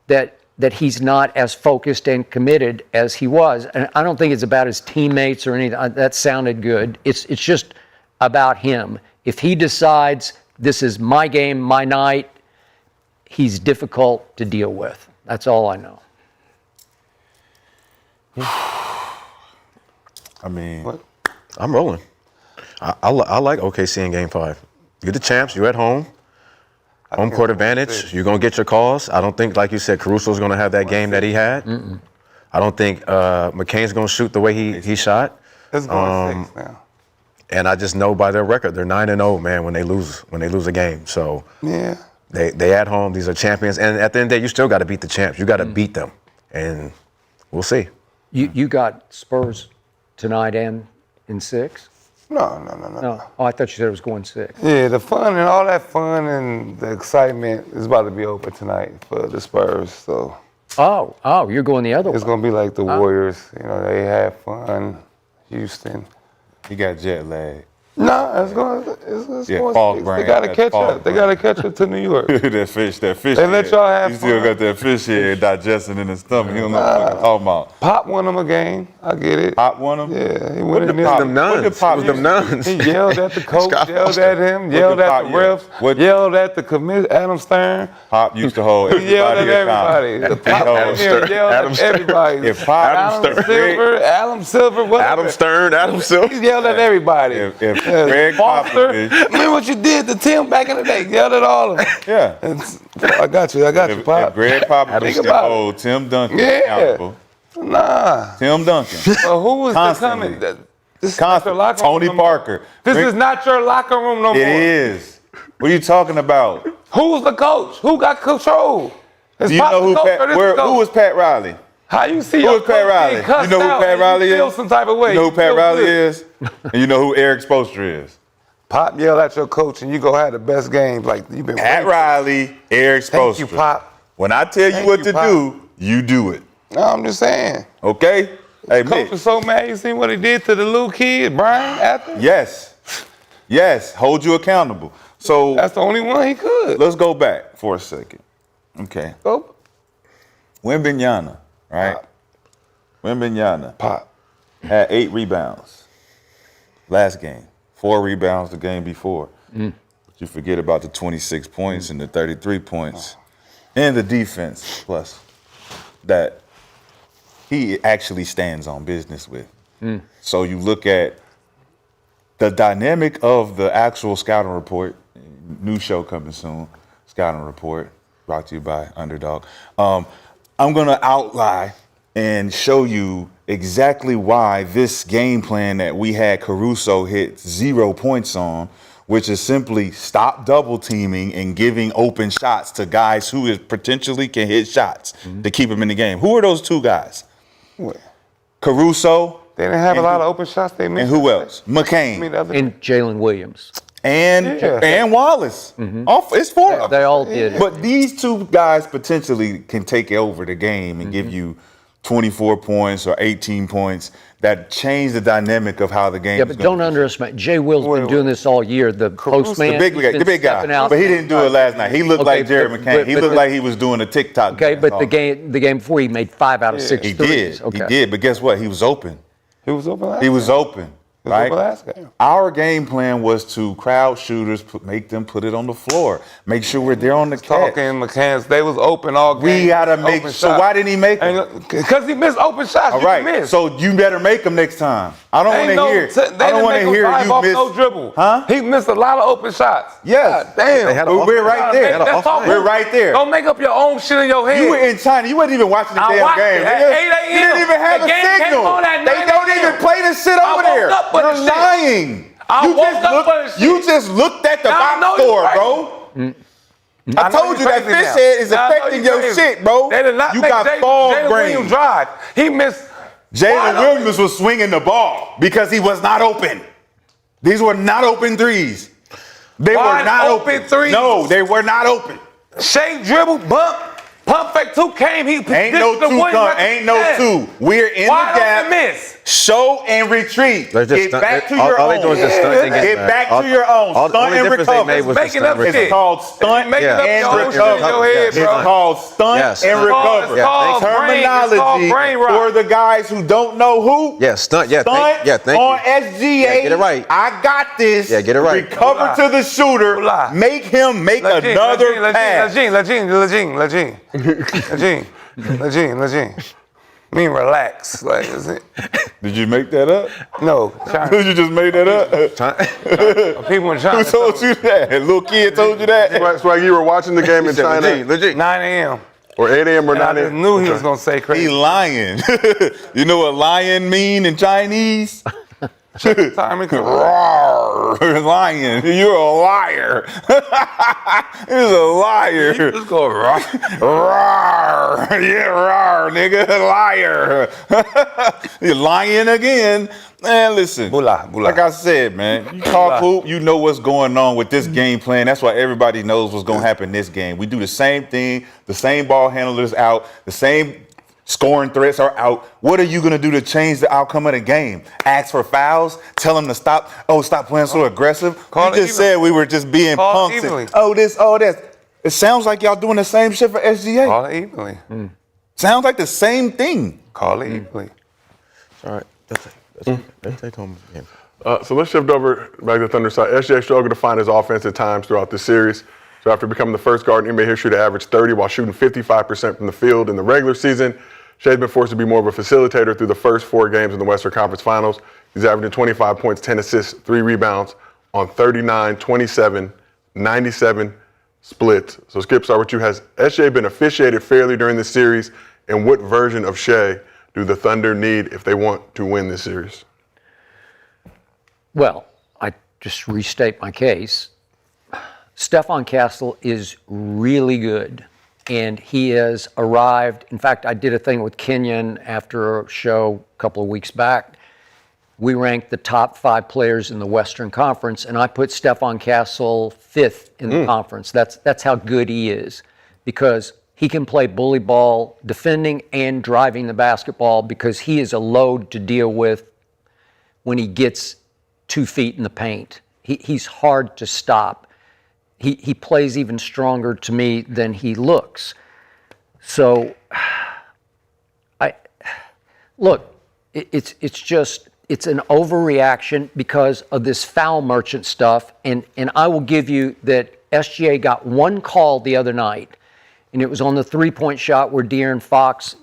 that he's not as focused and committed as he was. And I don't think it's about his teammates or anything. That sounded good. It's just about him. If he decides this is my game, my night, he's difficult to deal with. That's all I know. I mean, What? I'm rolling. I like OKC in Game 5. You're the champs. You're at home. Home court advantage. You're going to get your calls. I don't think, like you said, Caruso's going to have that game that he had. I don't think McCain's going to shoot the way he shot. It's going 6 now. And I just know by their record, they're 9-0, man, when they lose a game. So Yeah. they at home. These are champions. And at the end of the day, you still got to beat the champs. You got to beat them. And we'll see. You got Spurs tonight and in 6? No. No. Oh, I thought you said it was going 6. Yeah, the fun and all that fun and the excitement is about to be over tonight for the Spurs. So Oh, you're going the other way. it's going to be like the Warriors. You know, they have fun. Houston. he got jet lag. No, it's going. Yeah, going fog 6. brain. They got to That's catch fog up. They brain. got to catch up to New York. that fish. They let y'all have You still fun. got that fish head digesting in his stomach. You don't know what I'm talking about. Pop won them a game. I get it. Pop won him? Yeah, he What won did it. Pop- Them nuns. What did Pop It was them do? nuns. He yelled at the coach, Scott yelled Foster. at him, yelled did at Pop the yell? refs, What- yelled at the committee, Adam Stern. Pop used to hold He yelled at everybody. The Pop Adam in there Stern. yelled Adam at Stern. everybody. If Pop- Adam Silver, whatever. Adam Stern, Adam Silver. He yelled at everybody. If Greg Foster, Popovich- remember what you did to Tim back in the day? Yelled at all of them. Yeah. I got you, If Pop. Greg Popovich Think can about it. hold Tim Duncan Yeah. accountable. Nah. Tim Duncan. Well, who was Constantly. the coming? This is not your Constant. locker room Tony no more. Parker. This Greg- is not your locker room no more. It is. What are you talking about? Who's the coach? Who got control? Is Do you Pop know the who coach Pat, or this where, the coach? who was Pat Riley? How you see Who your is Pat coach Riley? getting cussed You know who out Pat and Riley you feel is? some type of way. You know who Pat feel Riley good. is? And you know who Eric Spoelstra is? Pop yell at your coach and you go have the best game like you've been Pat waiting. Riley, Eric Spoelstra. Thank you, Pop. When I tell you Thank what you, to Pop. do, you do it. No, I'm just saying. Okay? Hey, Coach Mitch. was so mad. You seen what he did to the little kid, Brian, after? Yes. Yes. Hold you accountable. So That's the only one he could. let's go back for a second. Okay. Go. Wembenyama, right? Wembenyama Pop. had 8 rebounds last game, 4 rebounds the game before. But you forget about the 26 points and the 33 points and the defense plus that he actually stands on business with. So you look at the dynamic of the actual scouting report, new show coming soon, scouting report, brought to you by Underdog. I'm gonna outline and show you exactly why this game plan that we had Caruso hit 0 points on, which is simply stop double teaming and giving open shots to guys who is potentially can hit shots to keep them in the game. Who are those 2 guys? What? Caruso They didn't have And a lot who- of open shots they missed. and who else? McCain I mean, the other And Jalen Williams. and Wallace. It's 4 of them. They all did. But these 2 guys potentially can take over the game and give you 24 points or 18 points that change the dynamic of how the game Yeah, is but gonna don't be. underestimate. Jay Will's been Wait. doing this all year. The postman. The big he's guy, been the big guy. stepping out. But he didn't do it last night. He looked Okay, like Jared but- McCants. He but- looked like he was doing a TikTok. Okay, dance but off. the game before he made 5 out of 6 He threes. did. Okay. He did. But guess what? He was open. He was open last He was game. open. He was Right? open last game. Our game plan was to crowd shooters, make them put it on the floor, make sure we're there on the catch. Talking McCants, they was open all game. We gotta make. Open So shots. why didn't he make them? Because he missed open shots. All You right. missed. So you better make them next time. I don't want Ain't to no- hear. they I didn't don't want make to him hear drive you off miss. no dribble. Huh? He missed a lot of open shots. Yes. God damn. They had a- We're right there. That's all- We're right there. Don't make up your own shit in your head. You were in China. You wasn't even watching the I damn watched game. it at nigga. 8 a.m. You didn't even have The a game came signal. on at They 9 don't a.m. even play this shit I over woke there. up for You're the shit. lying. I You woke just up looked- for the shit. You just looked at the Now I box know you score, right. bro. I know told you that crazy fish now. head is Now I know affecting you your crazy. shit, bro. They did not You make got Jalen fog Williams brain. drive. He missed. Jalen wide Williams was swinging the ball because he was not open. These were not open threes. They were Wide not open open. threes. No, they were not open. Shake dribble, bump. Pump fake 2 came. He Ain't no two come. Ain't no two. We're in the gap. Miss? Show and retreat. They're just Get back to all, your all own. they doing is just stunt. They Get back to your own. All, the Stunt only and difference they made recover. was the Making stunt up recover. shit. It's called stunt Making up and your own shit in recover. your head, It's bro. called stunt Yes. and recover. It's called Terminology brain rot. for the guys who don't know who. Yeah, stunt. Yeah, Stunt thank on you. SGA. Yeah, get it right. I got this. Yeah, get it right. Recover Hola. to the shooter. Hola. Make him make another pass. Lejean. I mean, relax. Like, is it? Did you make that up? No. Did you just make that up? People in China. Who told you that? Little kid told you that? Swaggy, you were watching the game in China, Legit. 9 a.m. or 8 a.m. or And I 9 just a.m.? knew he was going to say He crazy. lying. You know what lion mean in Chinese? Time Roar, lion. You're a liar. He's a liar. Let's go. Roar. Yeah, roar, nigga. Liar. You're lying again. Man, listen. Bula. Like I said, man, you talk hoop, you know what's going on with this game plan. That's why everybody knows what's going to happen this game. We do the same thing. The same ball handlers out. The same scoring threats are out. What are you going to do to change the outcome of the game? Ask for fouls? Tell them to stop? Oh, stop playing so aggressive? Call You it just said we were just being Call it punks. evenly. And, oh, this, oh, that. It sounds like y'all doing the same shit for SGA. Call it evenly. Sounds like the same thing. Call it evenly. All right. That's take home again. So let's shift over back to the Thunder side. SGA struggled to find his offense at times throughout this series. So after becoming the first guard in NBA history to average 30 while shooting 55% from the field in the regular season, Shai's been forced to be more of a facilitator through the first 4 games in the Western Conference Finals. He's averaging 25 points, 10 assists, 3 rebounds on 39, 27, 97 splits. So Skip, start with you. Has SGA been officiated fairly during this series? And what version of Shai do the Thunder need if they want to win this series? Well, I just restate my case. Stephon Castle is really good, and he has arrived. In fact, I did a thing with Kenyon after a show a couple of weeks back. We ranked the top 5 players in the Western Conference, and I put Stephon Castle 5th in the conference. That's how good he is, because he can play bully ball, defending and driving the basketball, because he is a load to deal with when he gets 2 feet in the paint. He's hard to stop. He plays even stronger to me than he looks. So, it's an overreaction because of this foul merchant stuff. And I will give you that SGA got 1 call the other night, and it was on the 3-point shot where De'Aaron Fox,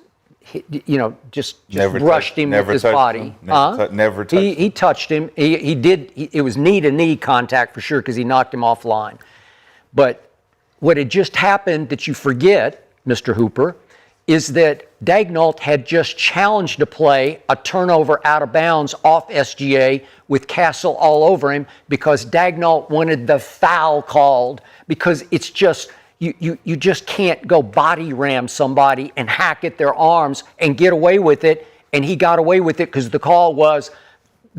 just brushed him with his body. Never touched him. He touched him. He did. It was knee-to-knee contact for sure because he knocked him offline. But what had just happened that you forget, Mr. Hooper, is that Daigneault had just challenged a play, a turnover out of bounds off SGA with Castle all over him because Daigneault wanted the foul called, because it's just, you just can't go body ram somebody and hack at their arms and get away with it. And he got away with it because the call was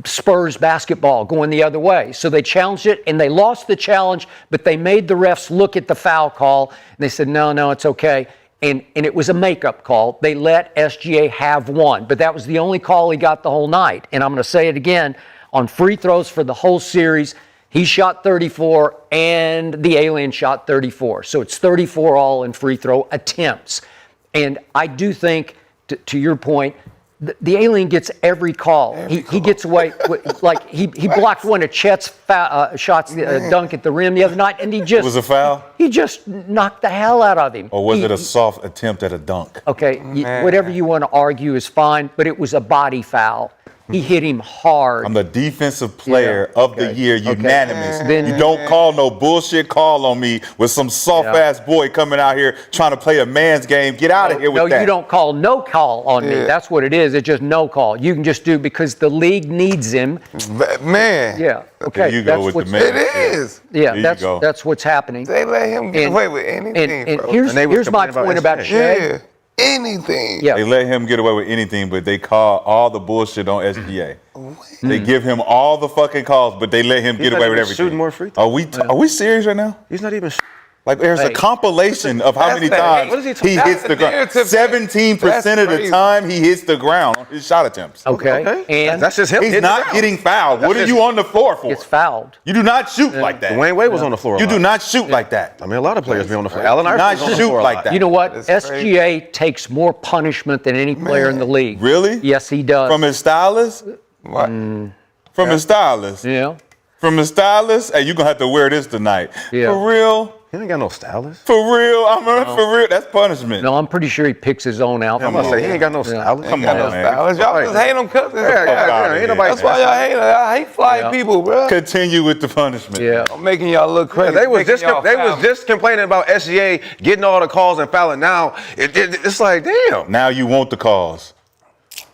Spurs basketball going the other way. So they challenged it and they lost the challenge, but they made the refs look at the foul call and they said, no, it's okay. And it was a makeup call. They let SGA have 1, but that was the only call he got the whole night. And I'm going to say it again, on free throws for the whole series, he shot 34 and the alien shot 34. So it's 34 all in free throw attempts. And I do think, to your point, the alien gets every call. He gets away, like he blocked one of Chet's shots, dunk at the rim the other night, and he just... It was a foul? He just knocked the hell out of him. Or was it a soft attempt at a dunk? Okay, whatever you want to argue is fine, but it was a body foul. He hit him hard. I'm the defensive player of the year, unanimous. Then- you don't call no bullshit call on me with some soft-ass boy coming out here trying to play a man's game. Get out of here with that. No, you don't call no call on me. That's what it is. It's just no call. You can just do because the league needs him. Man. Yeah. Okay. There you go with the man. It is. Yeah, There you go. that's what's happening. They let him get away with anything, And bro. here's my point about Shai. Yeah. Anything. Yeah. They let him get away with anything, but they call all the bullshit on SGA. They give him all the fucking calls, but they let him get not away with even everything. shooting more free throws. Are we serious right now? He's not even. Like there's a compilation of how That's many the- times what is he he talking- hits that's the the ground. narrative. 17% of the That's time he hits the ground on his shot attempts. Okay. And That's just him. He's hitting the not ground. getting fouled. What are just- you on the floor for? gets fouled. You do not shoot like that. Dwayne Wade was on the floor. You do not shoot like that. I mean, a lot of players be on the floor. Allen Do Iverson not was on the shoot floor a like lot. that. You know what? That's SGA takes more punishment than any player in the league. Really? Yes, he does. From his stylist? What? From his stylist? Yeah. From his stylist? Hey, you're going to have to wear this tonight. Yeah. For real? He ain't got no stylist. For real? I mean, for real? That's punishment. No, I'm pretty sure he picks his own outfit. I'm gonna say he ain't got no stylist. Come Got on, no man. stylist. Y'all just hate them cousins. Yeah, ain't nobody. That's why y'all hate. I hate flying people, bro. Continue with the punishment. Yeah. I'm making y'all look crazy. They was making just y'all they was foul. just complaining about SGA getting all the calls and fouling. Now it's like, damn. Now you want the cause.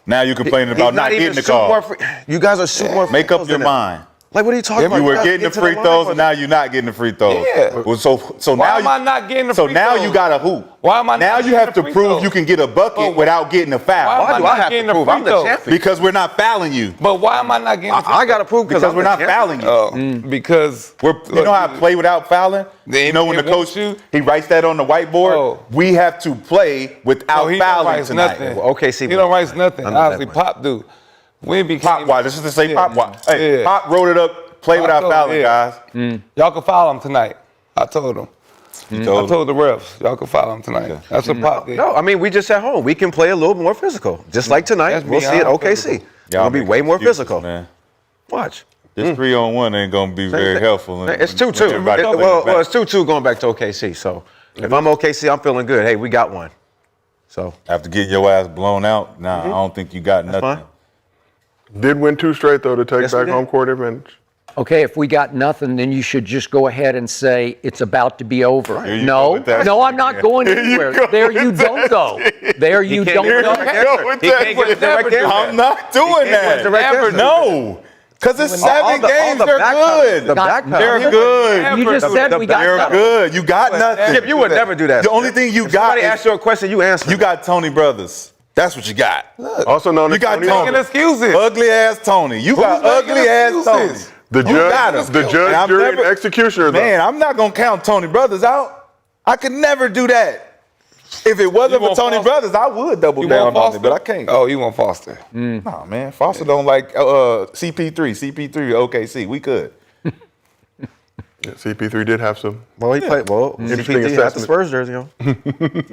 Now you're complaining He's about not even getting the shooting more call. you guys are shooting more. Make free up throws your than them. mind. Like, what are you talking about? You were guys getting get the to free line throws, for- and now you're not getting the free throws. Yeah. Well, so Why now am I not getting the So free now throws? you got to hoop. Why am I not Now you getting have the to free prove throws? you can get a bucket But without getting a Why foul. am Why I do not I have getting to the prove? free I'm the throws? champion. Because we're not fouling you. But why am I not getting the free I got to prove Because we're not fouling you. Because You know how I play without fouling? The You know when the NBA wants coach you? he writes that on the whiteboard? Oh. We have to play without Oh, he don't fouling write tonight. nothing. Well, OKC He don't write nothing. I know that Obviously, much. Pop do. Wemby Pop came- why? This is to say Yeah. Pop why. Hey, Yeah. Pop wrote it up, play without told- fouling, yeah. guys. Y'all can foul him tonight. I told him. You I told him. told the refs. Y'all can foul him tonight. That's what Pop did. No, I mean, we just at home. We can play a little more physical. Just like tonight, That's we'll see it beyond OKC. physical. It'll be making way more excuses, physical. man. Watch. This 3-on-1 ain't gonna be very helpful. It's 2-2. Everybody plays Well, back. it's 2-2 going back to OKC. So if I'm OKC, I'm feeling good. Hey, we got one. So After getting your ass blown out, nah, I don't think you got nothing. fine. Did win 2 straight, though, to take Yes, we back did. home court advantage. Okay, if we got nothing, then you should just go ahead and say it's about to be over. Here you go No, with that no, shit I'm not again. going Here you anywhere. go There with you that don't go. There you can't don't get go. it right there. Go with He that. can't get it direct answer. I'm not doing can't get that. it direct Never answer. No, because it's All 7 the games. back They're pedal- good. The back pedal. They're good. You just said we got They're nothing. good. You got nothing. Skip, you would never do that. The only thing you If got somebody is asks you a question, you answer. you got Tony Brothers. That's what you got. Also known You as got Tony Tony. Allen. Making excuses. Ugly ass Tony. You got Who's making ugly ass Tony. excuses? The You got judge, him. the And judge, I'm jury, and never- executioner, though. Man, I'm not gonna count Tony Brothers out. I could never do that. If it wasn't You for want Tony Foster? Brothers, I would double You down want on Foster? it, but I can't. Oh, you want Foster? Nah, man, Foster don't like CP3 OKC. We could. Yeah, CP3 did have some. Well, he played. Well, Interesting CP3 had the assessment. Spurs jersey on.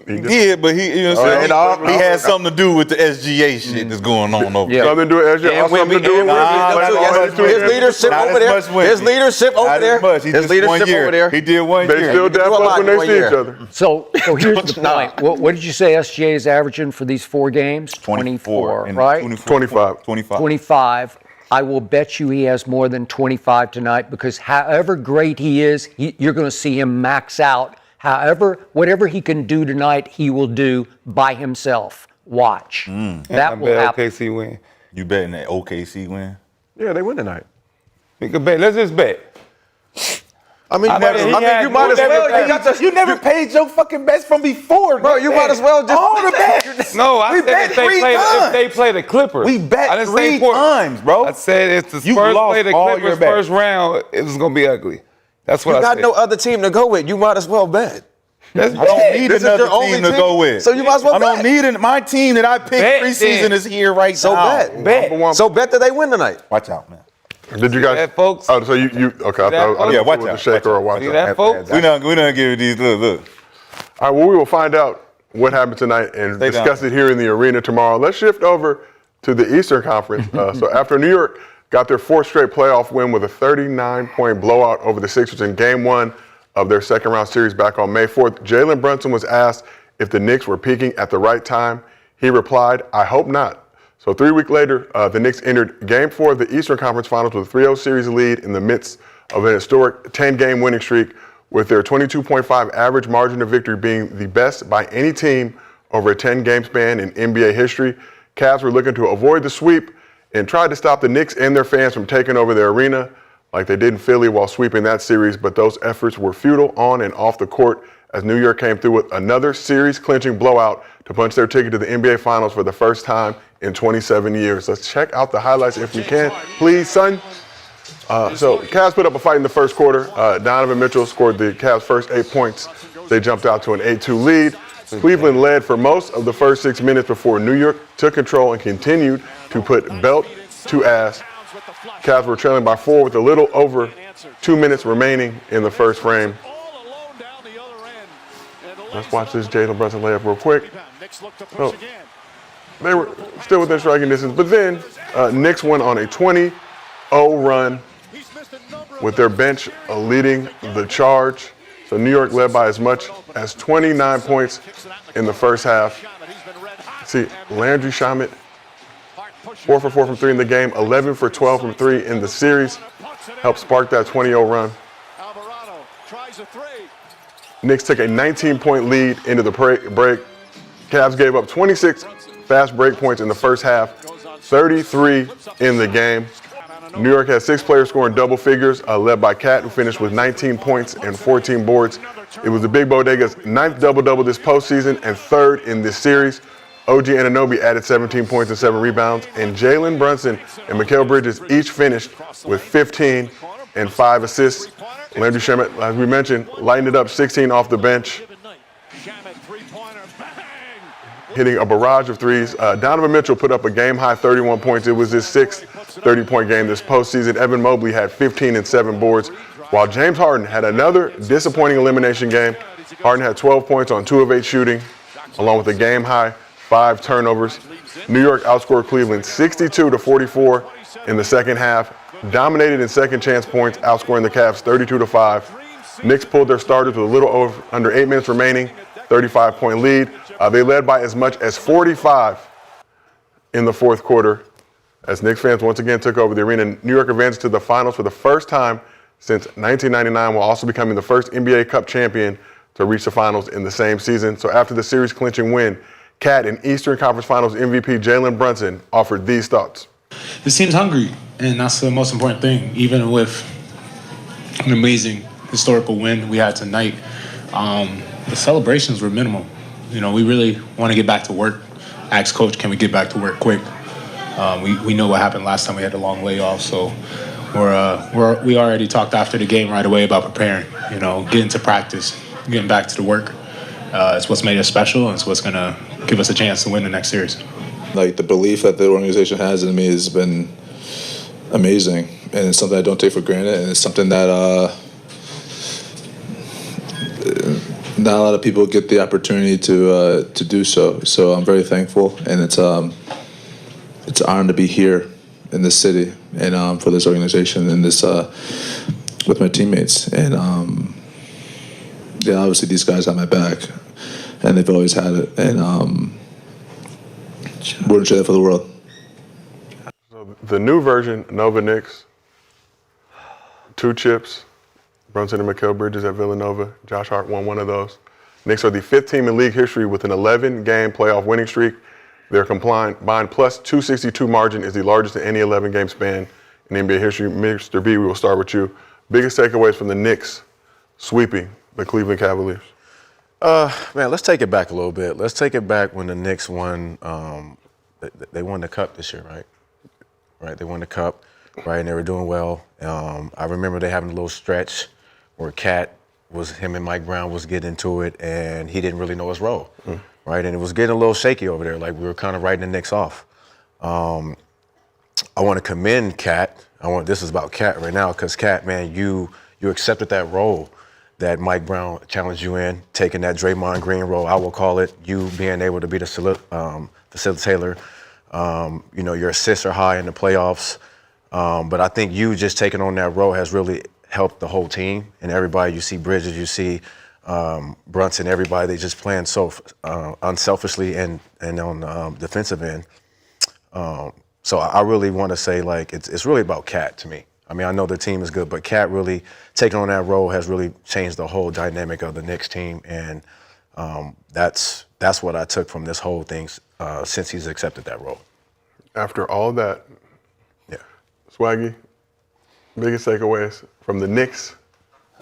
Yeah, but he, you know what I'm saying? and He had something to do with the SGA shit that's going on over Yeah. there. Something to do with SJ. And Also something to do with Nah, Wemby. that's Like, all all his these His two leadership Not over as there. much Wemby. His leadership over Not there. as much. He His just leadership one year. over there. He did one They year. still You can dap do a up lot when in they one see year. each other. So here's the point. What did you say SGA is averaging for these 4 games? 24, and right? 25. 25. I will bet you he has more than 25 tonight because however great he is, you're going to see him max out. However, whatever he can do tonight, he will do by himself. Watch. That will happen. OKC win. You betting that OKC win? Yeah, they win tonight. We could bet. Let's just bet. I mean, I bet he had you might as more well. than You got the, You never paid your fucking bets from before, bro. You might as well just all the bets. No, I We said bet if they 3 play times. if they play the Clippers. We bet I didn't say 3 Port- times, bro. I said if the You Spurs lost play the all your Clippers bets. first round, it was gonna be ugly. That's what You I got said. no other team to go with. You might as well bet. Let's I don't bet. need This is another your only team to team? go with. So you might as well I don't bet. need my team that I picked Bet preseason then. is here right So now. bet. Bet. So bet that they win tonight. Watch out, man. Did you guys? that, folks? Oh, so you okay. I that, thought folks? Yeah, it watch was a out, shake watch or a out. watch See out. that, folks? We don't give you these look. All right, well, we will find out what happened tonight and Stay discuss down. it here in the arena tomorrow. Let's shift over to the Eastern Conference. So after New York got their 4th straight playoff win with a 39-point blowout over the Sixers in Game 1 of their second-round series back on May 4th, Jalen Brunson was asked if the Knicks were peaking at the right time. He replied, "I hope not." So 3 weeks later, the Knicks entered Game 4 of the Eastern Conference Finals with a 3-0 series lead in the midst of an historic 10-game winning streak, with their 22.5 average margin of victory being the best by any team over a 10-game span in NBA history. Cavs were looking to avoid the sweep and tried to stop the Knicks and their fans from taking over their arena like they did in Philly while sweeping that series, but those efforts were futile on and off the court as New York came through with another series-clinching blowout to punch their ticket to the NBA Finals for the first time in 27 years. Let's check out the highlights if we can. Please, son. So Cavs put up a fight in the first quarter. Donovan Mitchell scored the Cavs' first 8 points. They jumped out to an 8-2 lead. Cleveland led for most of the first 6 minutes before New York took control and continued to put belt to ass. Cavs were trailing by 4 with a little over 2 minutes remaining in the first frame. Let's watch this Jalen Brunson layup real quick. So, they were still within striking distance, but then Knicks went on a 20-0 run with their bench leading the charge. So New York led by as much as 29 points in the first half. See, Landry Shamet, 4 for 4 from 3 in the game, 11 for 12 from 3 in the series, helped spark that 20-0 run. Knicks took a 19-point lead into the break. Cavs gave up 26 fast break points in the first half, 33 in the game. New York had 6 players scoring double figures, led by Cat, who finished with 19 points and 14 boards. It was the Big Bodega's 9th double-double this postseason and 3rd in this series. OG Anunoby added 17 points and 7 rebounds, and Jalen Brunson and Mikal Bridges each finished with 15 and 5 assists. Landry Shamet, as we mentioned, lightened it up, 16 off the bench, hitting a barrage of threes. Donovan Mitchell put up a game-high 31 points. It was his 6th 30-point game this postseason. Evan Mobley had 15 and 7 boards, while James Harden had another disappointing elimination game. Harden had 12 points on 2 of 8 shooting, along with a game-high 5 turnovers. New York outscored Cleveland 62-44 in the second half, dominated in second chance points, outscoring the Cavs 32-5. Knicks pulled their starters with a little under 8 minutes remaining, 35-point lead. They led by as much as 45 in the fourth quarter as Knicks fans once again took over the arena. New York advanced to the finals for the first time since 1999, while also becoming the first NBA Cup champion to reach the finals in the same season. So after the series clinching win, Cat and Eastern Conference Finals MVP Jalen Brunson offered these thoughts. This team's hungry, and that's the most important thing. Even with an amazing historical win we had tonight, the celebrations were minimal. You know, we really want to get back to work. Ask coach, can we get back to work quick? We know what happened last time we had a long layoff, so we already talked after the game right away about preparing. You know, getting to practice, getting back to the work. It's what's made us special, and it's what's going to give us a chance to win the next series. Like, the belief that the organization has in me has been amazing, and it's something I don't take for granted, and it's something that not a lot of people get the opportunity to do so. So I'm very thankful, and it's an honor to be here in this city and for this organization and this with my teammates. And yeah, obviously these guys have my back, and they've always had it, and wouldn't trade that for the world. So the new version, Nova Knicks, 2 chips. Brunson and Mikal Bridges at Villanova. Josh Hart won one of those. Knicks are the 5th team in league history with an 11-game playoff winning streak. Their combined plus 262 margin is the largest in any 11-game span in NBA history. Mr. B, we will start with you. Biggest takeaways from the Knicks sweeping the Cleveland Cavaliers? Man, let's take it back a little bit. Let's take it back when the Knicks won. They won the Cup this year, right? Right, they won the Cup, right, and they were doing well. I remember they having a little stretch where him and Mike Brown was getting into it, and he didn't really know his role, right? And it was getting a little shaky over there, like we were kind of writing the Knicks off. I want to commend Cat. This is about Cat right now, because Cat, man, you accepted that role that Mike Brown challenged you in, taking that Draymond Green role, I will call it, you being able to be the facilitator. You know, your assists are high in the playoffs, but I think you just taking on that role has really helped the whole team and everybody. You see Bridges, you see Brunson, everybody, they just playing so unselfishly and on defensive end. So I really want to say, like, it's really about Cat to me. I mean, I know the team is good, but Cat really taking on that role has really changed the whole dynamic of the Knicks team, and that's what I took from this whole thing since he's accepted that role. After all that, yeah, Swaggy, biggest takeaways from the Knicks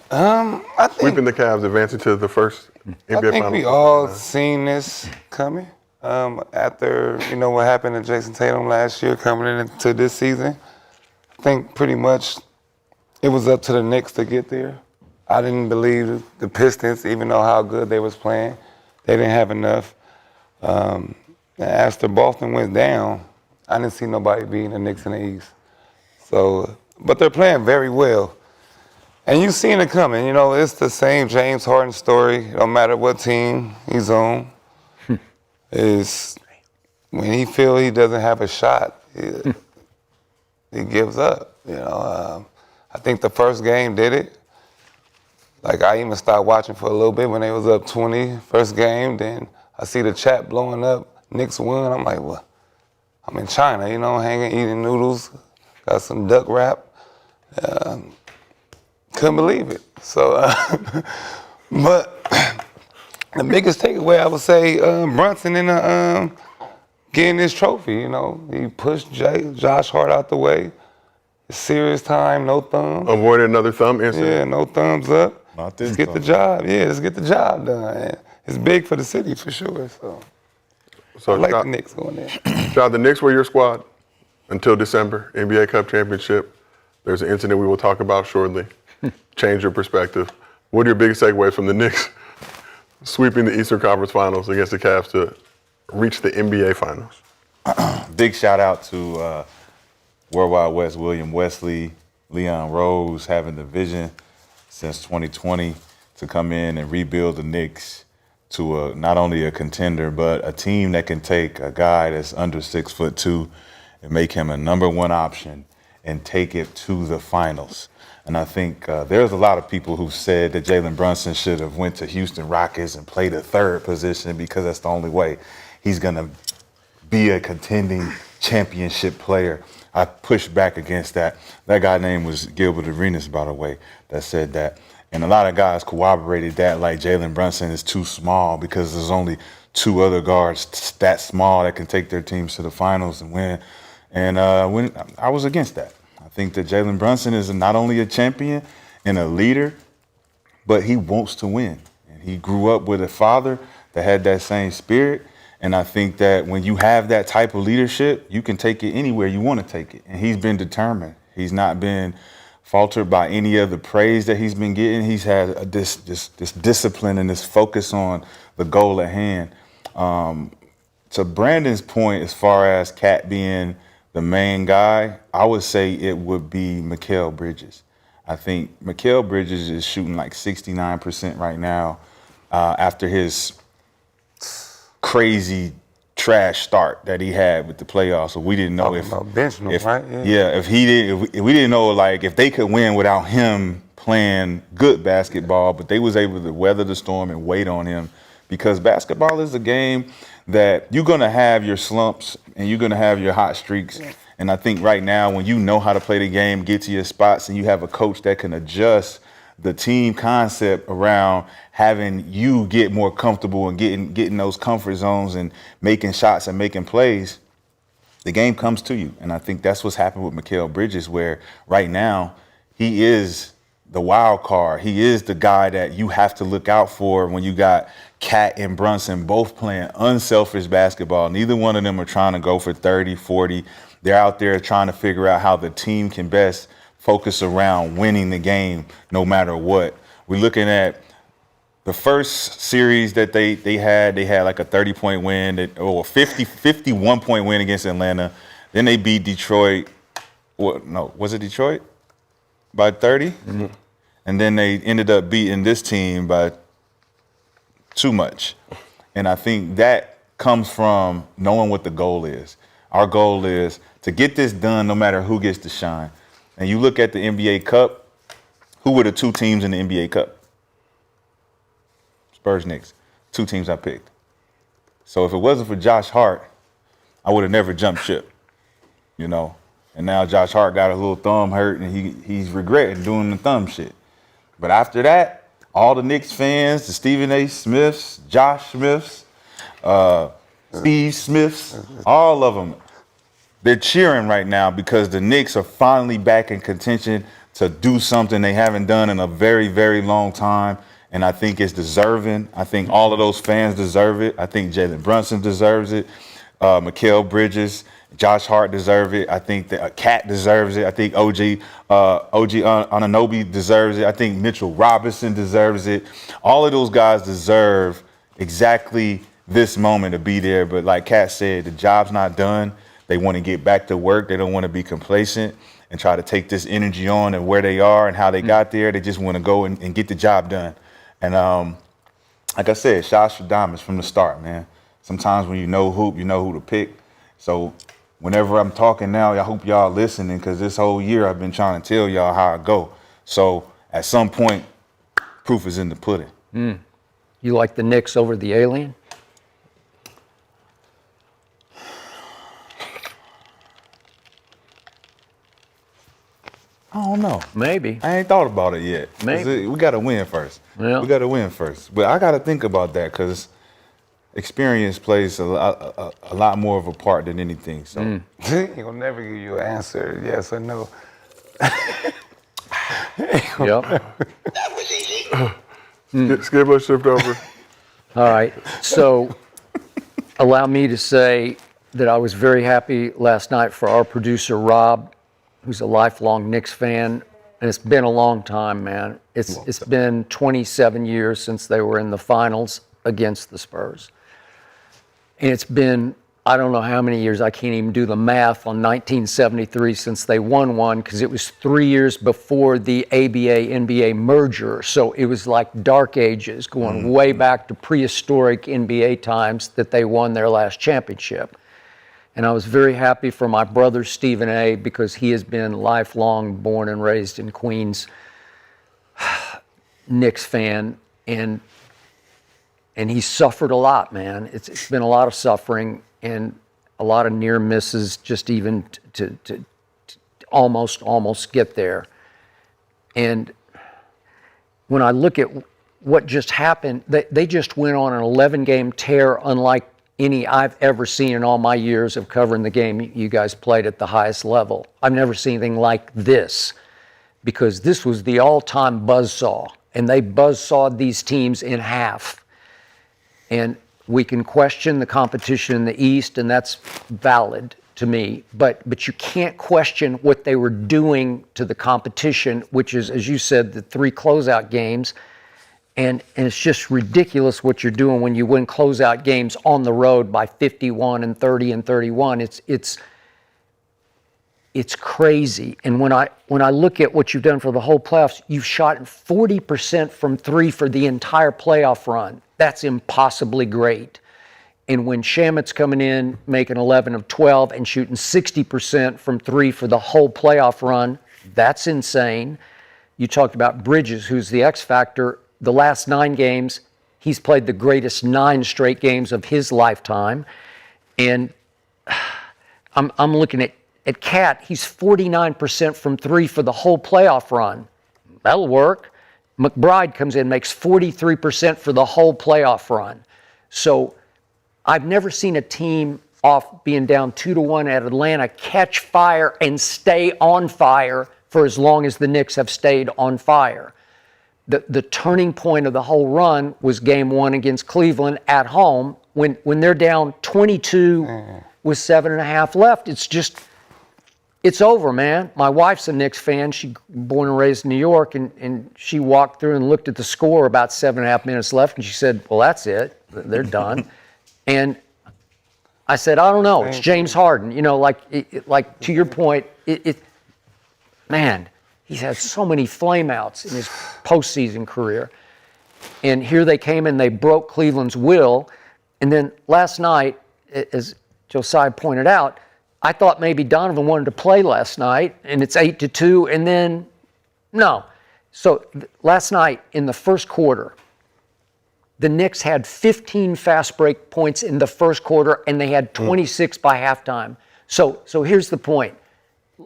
I think sweeping the Cavs, advancing to the first NBA Finals. I think we all seen this coming after, you know, what happened to Jason Tatum last year coming into this season. I think pretty much it was up to the Knicks to get there. I didn't believe the Pistons, even though how good they was playing, they didn't have enough. After Boston went down, I didn't see nobody beating the Knicks in the East. So, but they're playing very well. And you've seen it coming. You know, it's the same James Harden story. No matter what team he's on, is when he feels he doesn't have a shot, he gives up. You know, I think the first game did it. Like, I even stopped watching for a little bit when they was up 20, first game. Then I see the chat blowing up, Knicks won. I'm like, well, I'm in China, you know, hanging, eating noodles, got some duck wrap. Couldn't believe it. So, but the biggest takeaway, I would say, Brunson in the getting this trophy. You know, he pushed Josh Hart out the way. Serious time, no thumb. Avoided another thumb incident. Yeah, no thumbs up. Not this Let's get the job. Yeah, let's get the job done. And it's big for the city for sure. So I like the Knicks going there. Shai, the Knicks were your squad until December, NBA Cup championship. There's an incident we will talk about shortly. Change your perspective. What are your biggest takeaways from the Knicks sweeping the Eastern Conference Finals against the Cavs to reach the NBA Finals? Big shout out to Worldwide West, William Wesley, Leon Rose, having the vision since 2020 to come in and rebuild the Knicks to not only a contender, but a team that can take a guy that's under 6'2" and make him a number one option and take it to the finals. And I think there's a lot of people who said that Jalen Brunson should have went to Houston Rockets and played a third position because that's the only way he's going to be a contending championship player. I pushed back against that. That guy name was Gilbert Arenas, by the way, that said that. And a lot of guys corroborated that, like Jalen Brunson is too small because there's only two other guards that small that can take their teams to the finals and win. And when I was against that. I think that Jalen Brunson is not only a champion and a leader, but he wants to win. And he grew up with a father that had that same spirit. And I think that when you have that type of leadership, you can take it anywhere you want to take it. And he's been determined. He's not been faltered by any of the praise that he's been getting. He's had this discipline and this focus on the goal at hand. To Brandon's point, as far as Cat being the main guy, I would say it would be Mikal Bridges. I think Mikal Bridges is shooting like 69% right now after his crazy trash start that he had with the playoffs. So we didn't know if we didn't know, like, if they could win without him playing good basketball, but they was able to weather the storm and wait on him, because basketball is a game that you're going to have your slumps and you're going to have your hot streaks. Yeah. And I think right now, when you know how to play the game, get to your spots, and you have a coach that can adjust the team concept around having you get more comfortable and getting those comfort zones and making shots and making plays, the game comes to you. And I think that's what's happened with Mikal Bridges, where right now he is the wild card. He is the guy that you have to look out for when you got Cat and Brunson both playing unselfish basketball. Neither one of them are trying to go for 30, 40. They're out there trying to figure out how the team can best focus around winning the game no matter what. We're looking at the first series that they had like a 30-point win, or a 51-point win against Atlanta. Then they beat Detroit. Was it Detroit? By 30? Mm-hmm. And then they ended up beating this team by too much. And I think that comes from knowing what the goal is. Our goal is to get this done no matter who gets to shine. And you look at the NBA Cup, who were the two teams in the NBA Cup? Spurs, Knicks. Two teams I picked. So if it wasn't for Josh Hart, I would have never jumped ship, you know. And now Josh Hart got a little thumb hurt, and he's regretting doing the thumb shit. But after that, all the Knicks fans, the Stephen A. Smiths, Josh Smiths, Steve Smiths, all of them, they're cheering right now because the Knicks are finally back in contention to do something they haven't done in a very, very long time. And I think it's deserving. I think all of those fans deserve it. I think Jalen Brunson deserves it. Mikal Bridges, Josh Hart deserve it. I think that Cat deserves it. I think OG Anunoby deserves it. I think Mitchell Robinson deserves it. All of those guys deserve exactly this moment to be there. But like Cat said, the job's not done. They want to get back to work. They don't want to be complacent and try to take this energy on and where they are and how they got there. They just want to go and get the job done. And like I said, shots for diamonds from the start, man. Sometimes when you know hoop, you know who to pick. So whenever I'm talking now, I hope y'all listening, because this whole year I've been trying to tell y'all how I go. So at some point, proof is in the pudding. You like the Knicks over the alien? I don't know. Maybe. I ain't thought about it yet. Maybe. We got to win first. Yeah. We got to win first. But I got to think about that, because experience plays a lot more of a part than anything. So He'll never give you an answer, yes or no. Yep. That was easy. Skip, let's shift over. All right. So allow me to say that I was very happy last night for our producer, Rob, who's a lifelong Knicks fan. And it's been a long time, man. It's been 27 years since they were in the finals against the Spurs. And it's been, I don't know how many years, I can't even do the math on 1973 since they won one, because it was 3 years before the ABA-NBA merger. So it was like dark ages, going way back to prehistoric NBA times that they won their last championship. And I was very happy for my brother, Stephen A., because he has been lifelong born and raised in Queens, Knicks fan, and he suffered a lot, man. It's been a lot of suffering and a lot of near misses, just even to almost get there. And when I look at what just happened, they just went on an 11-game tear unlike any I've ever seen in all my years of covering the game you guys played at the highest level. I've never seen anything like this, because this was the all-time buzzsaw, and they buzzsawed these teams in half. And we can question the competition in the East, and that's valid to me. But you can't question what they were doing to the competition, which is, as you said, the 3 closeout games. And it's just ridiculous what you're doing when you win closeout games on the road by 51 and 30 and 31. It's crazy. And when I look at what you've done for the whole playoffs, you've shot 40% from 3 for the entire playoff run. That's impossibly great. And when Shamit's coming in, making 11 of 12 and shooting 60% from 3 for the whole playoff run, that's insane. You talked about Bridges, who's the X factor. The last 9 games, he's played the greatest 9 straight games of his lifetime. And I'm looking at Cat, he's 49% from 3 for the whole playoff run. That'll work. McBride comes in, makes 43% for the whole playoff run. So I've never seen a team off being down 2-1 at Atlanta catch fire and stay on fire for as long as the Knicks have stayed on fire. The turning point of the whole run was game 1 against Cleveland at home when they're down 22 with 7.5 left. It's over, man. My wife's a Knicks fan. She born and raised in New York, and she walked through and looked at the score about 7.5 minutes left, and she said, well, that's it. They're done. And I said, I don't know. It's James Harden. You know, like to your point, man, he's had so many flameouts in his postseason career. And here they came and they broke Cleveland's will. And then last night, as Josiah pointed out, I thought maybe Donovan wanted to play last night, and it's 8-2, and then no. So last night in the first quarter, the Knicks had 15 fast break points in the first quarter, and they had 26 by halftime. So here's the point.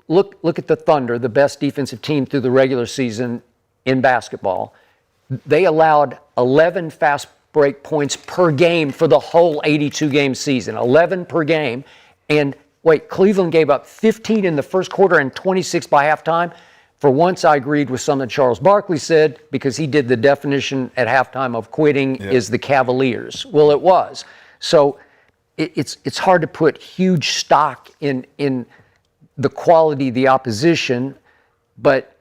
Look at the Thunder, the best defensive team through the regular season in basketball. They allowed 11 fast break points per game for the whole 82-game season, 11 per game. And wait, Cleveland gave up 15 in the first quarter and 26 by halftime. For once, I agreed with something Charles Barkley said, because he did the definition at halftime of quitting is the Cavaliers. Well, it was. So it's hard to put huge stock in the quality of the opposition, but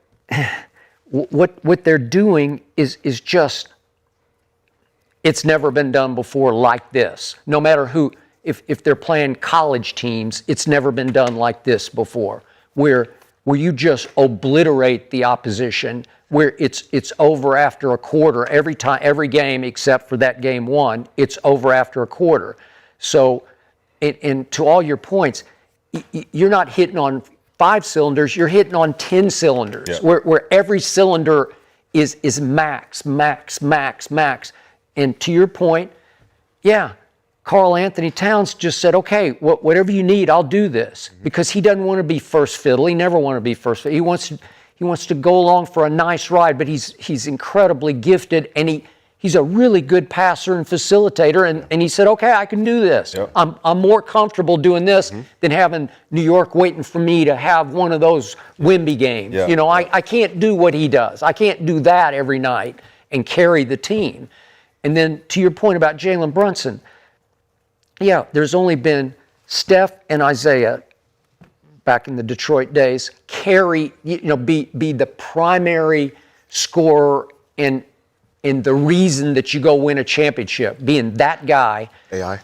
what they're doing is just, it's never been done before like this. No matter who, if they're playing college teams, it's never been done like this before, where you just obliterate the opposition, where it's over after a quarter every game except for that game one, it's over after a quarter. So, and to all your points, you're not hitting on 5 cylinders, you're hitting on 10 cylinders, Yeah. where every cylinder is max. And to your point, yeah, Karl Anthony Towns just said, okay, whatever you need, I'll do this. Because he doesn't want to be first fiddle. He never wanted to be first fiddle. He wants to go along for a nice ride, but he's incredibly gifted, and he's a really good passer and facilitator, and he said, okay, I can do this. Yep. I'm more comfortable doing this than having New York waiting for me to have one of those Wemby games. Yeah. You know, I can't do what he does. I can't do that every night and carry the team. And then to your point about Jalen Brunson, yeah, there's only been Steph and Isaiah back in the Detroit days carry, be the primary scorer in the reason that you go win a championship, being that guy. AI.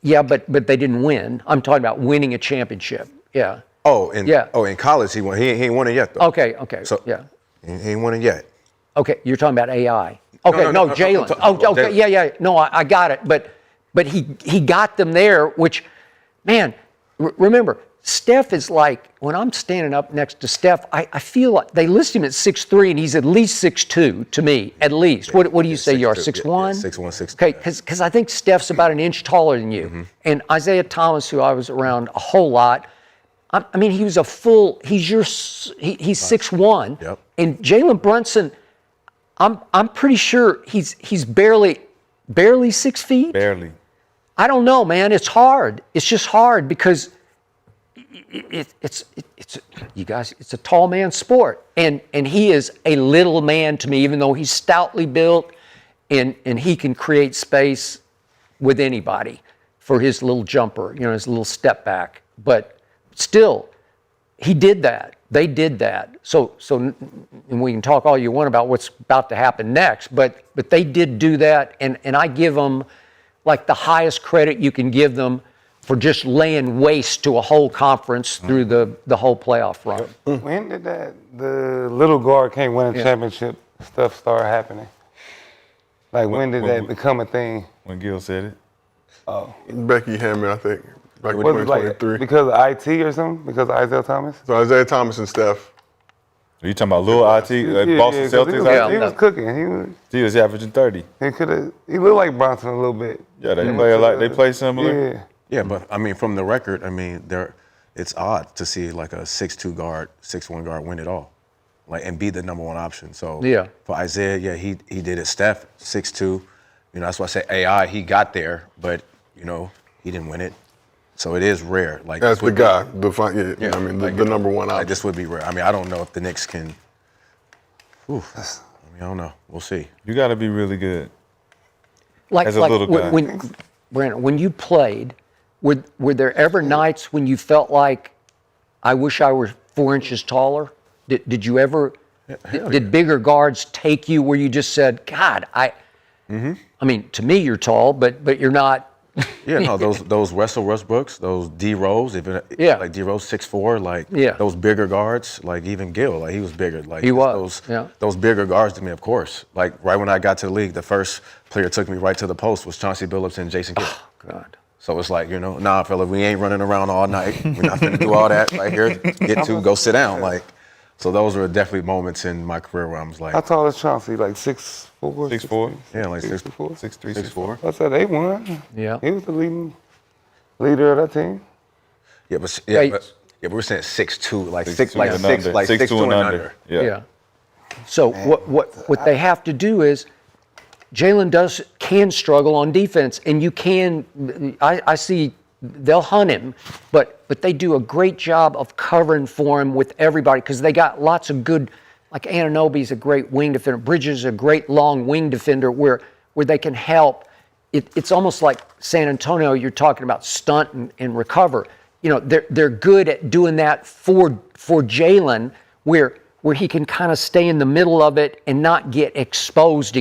Yeah, but they didn't win. I'm talking about winning a championship. Yeah. In college he won. He ain't won it yet though. Okay. So Yeah. he ain't won it yet. Okay, you're talking about AI. Okay, no, Jalen. Okay, Jalen. yeah. No, I got it. But he got them there, which, man, remember, Steph is like, when I'm standing up next to Steph, I feel like they list him at 6'3", and he's at least 6'2", to me, at least. What do you say you are, 6'1"? 6'1", 6'2". Okay, because I think Steph's about an inch taller than you. And Isaiah Thomas, who I was around a whole lot, I mean, he was he's 6'1". Yep. And Jalen Brunson, I'm pretty sure he's barely 6 feet. Barely. I don't know, man. It's hard. It's just hard because it's you guys. It's a tall man sport, and he is a little man to me, even though he's stoutly built, and he can create space with anybody for his little jumper, his little step back. But still, he did that. They did that. So, and we can talk all you want about what's about to happen next, but they did do that, and I give them like the highest credit you can give them for just laying waste to a whole conference through the whole playoff run. When did the little guard can't win a championship stuff start happening? Like when did that become a thing? When Gil said it. Oh. Becky Hammond, I think, back in Was it like 2023. because of IT or something? Because of Isaiah Thomas? So Isaiah Thomas and Steph. Are you talking about Lil IT, like Boston 'cause Celtics? he was cooking. He was averaging 30. He looked like Brunson a little bit. Yeah, they play similar. Yeah. Yeah, but I mean, from the record, it's odd to see like a 6'2" guard, 6'1" guard win it all, like and be the number one option. So Yeah. for Isaiah, yeah, he did it. Steph, 6'2", that's why I say AI. He got there, but he didn't win it. So it is rare. Like That's the guy. The number one like option. this would be rare. I mean, I don't know if the Knicks can. I don't know. We'll see. You got to be really good. Like, As a little guy. Brandon, when you played, were there ever nights when you felt like, I wish I were 4 inches taller? Did you ever? Did bigger guards take you where you just said, God, I mean, to me you're tall, but you're not. Yeah, no, those Russell Westbrooks, those D Rose, like D Rose 6'4", those bigger guards, like even Gil, like he was bigger. Like he was. Those bigger guards to me, of course. Like right when I got to the league, the first player took me right to the post was Chauncey Billups and Jason Kidd. Oh, God. So it's like, nah, fella, we ain't running around all night. We're not finna do all that right here. Go sit down. Like, so those were definitely moments in my career where I was like, How tall is Chauncey? Like 6'4"? 6'4". Yeah, like 6'3", 6'4". I said they won. Yeah. He was the leader of that team. but we're saying 6'2", like 6'2" and under. Yeah. So what they have to do is, Jalen can struggle on defense, and you can. I see they'll hunt him, but they do a great job of covering for him with everybody because they got lots of good. Like Anunoby's a great wing defender. Bridges is a great long wing defender where they can help it's almost like San Antonio. You're talking about stunt and recover. You know, they're good at doing that for Jalen, where he can kind of stay in the middle of it and not get exposed.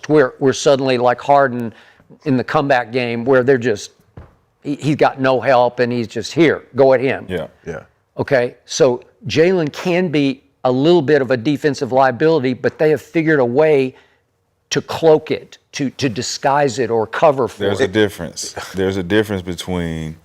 Where suddenly like Harden in the comeback game, where they're just he's got no help and he's just here, go at him. Yeah. Okay, so Jalen can be a little bit of a defensive liability, but they have figured a way to cloak it, to disguise it or cover for There's it. a difference. There's a difference between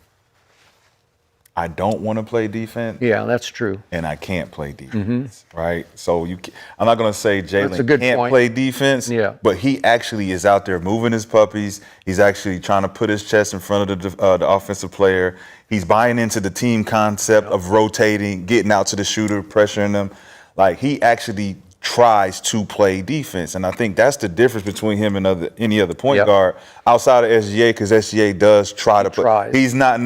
I don't want to play defense. Yeah, that's true. And I can't play defense, right? So I'm not going to say That's a Jalen good can't point. play defense, but he actually is out there moving his puppies. He's actually trying to put his chest in front of the offensive player. He's buying into the team concept of rotating, getting out to the shooter, pressuring them. Like, he actually tries to play defense, and I think that's the difference between him and any other point guard outside of SGA, because SGA does try to play. He's not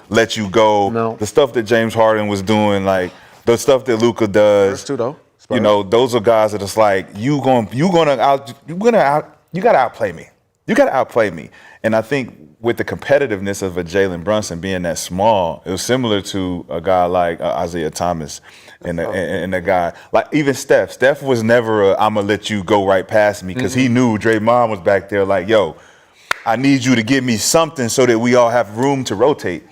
let you go. No. The stuff that James Harden was doing, like the stuff that Luka does. Spurs too, though. You know, those are guys that it's like you gotta outplay me. You gotta outplay me. And I think with the competitiveness of a Jalen Brunson being that small, it was similar to a guy like Isaiah Thomas and a guy like even Steph. Steph was never I'm going to let you go right past me, because he knew Draymond was back there like, yo, I need you to give me something so that we all have room to rotate.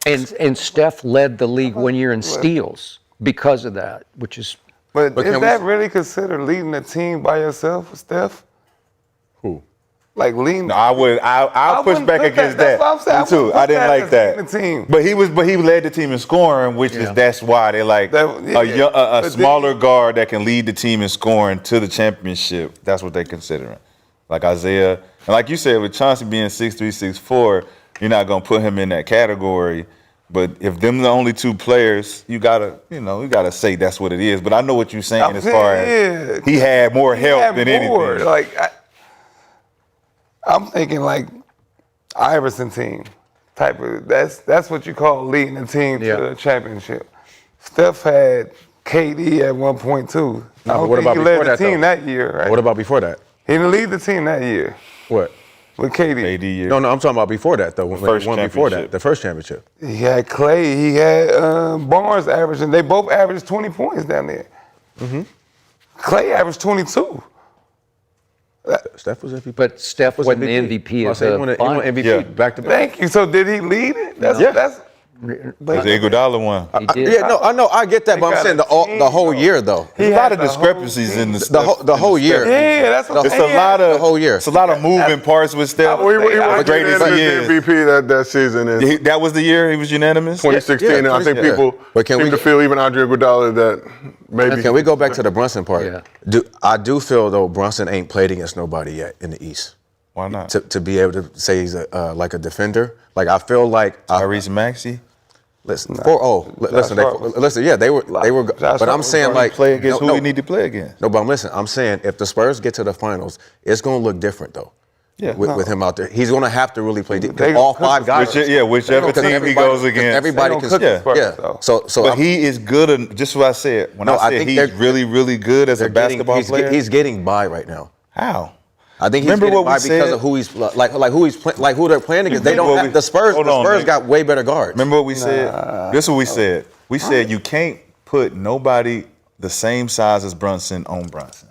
And Steph led the league one year in steals because of that, which is. But is that really considered leading a team by yourself, Steph? Who? Like leading. No, I'll push back against that. That's what I'm saying. Me too. I didn't like that. The team. But he led the team in scoring, which is that's why they like a smaller guard that can lead the team in scoring to the championship. That's what they're considering. Like Isaiah, and like you said, with Chauncey being 6'3", 6'4", you're not gonna put him in that category. But if them the only two players, you gotta say that's what it is. But I know what you're saying as far as he had more help than anything. Like I'm thinking like Iverson team type of. That's what you call leading a team to a championship. Steph had KD at one point too. I don't think he led the team that year. Right? What about before that? He didn't lead the team that year. What? With KD. KD year. No, I'm talking about before that though. When first he won before that, the first championship. He had Clay. He had Barnes averaging. They both averaged 20 points down there. Clay averaged 22. Steph was MVP. But Steph wasn't the MVP of the he won MVP back to back. Thank you. So did he lead it? That's Jose Iguodala won. I get that, but I'm saying the whole year though. There's a lot of discrepancies in the whole year. Yeah, that's what it's a lot of the whole year. It's a lot of moving parts with Steph. He was great as he is. MVP that season. And That was the year he was unanimous. 2016, and I think people seem to feel even Andre Iguodala that maybe. Can we go back to the Brunson part? Yeah. I do feel though Brunson ain't played against nobody yet in the East. Why not? To be able to say he's like a defender. Like I feel like Tyrese Maxey. Listen, they were. But I'm saying like play against who we need to play against. No, but I'm saying if the Spurs get to the finals, it's gonna look different though. Yeah, with him out there, he's gonna have to really play all five guys. Whichever team he goes against, everybody can. So but he is good. Just what I said. I said he's really, really good as a basketball player. He's getting by right now. How? I think he's getting by because of who he's who they're playing against. They don't have the Spurs. The Spurs got way better guards. Remember what we said? This is what we said. We said you can't put nobody the same size as Brunson on Brunson.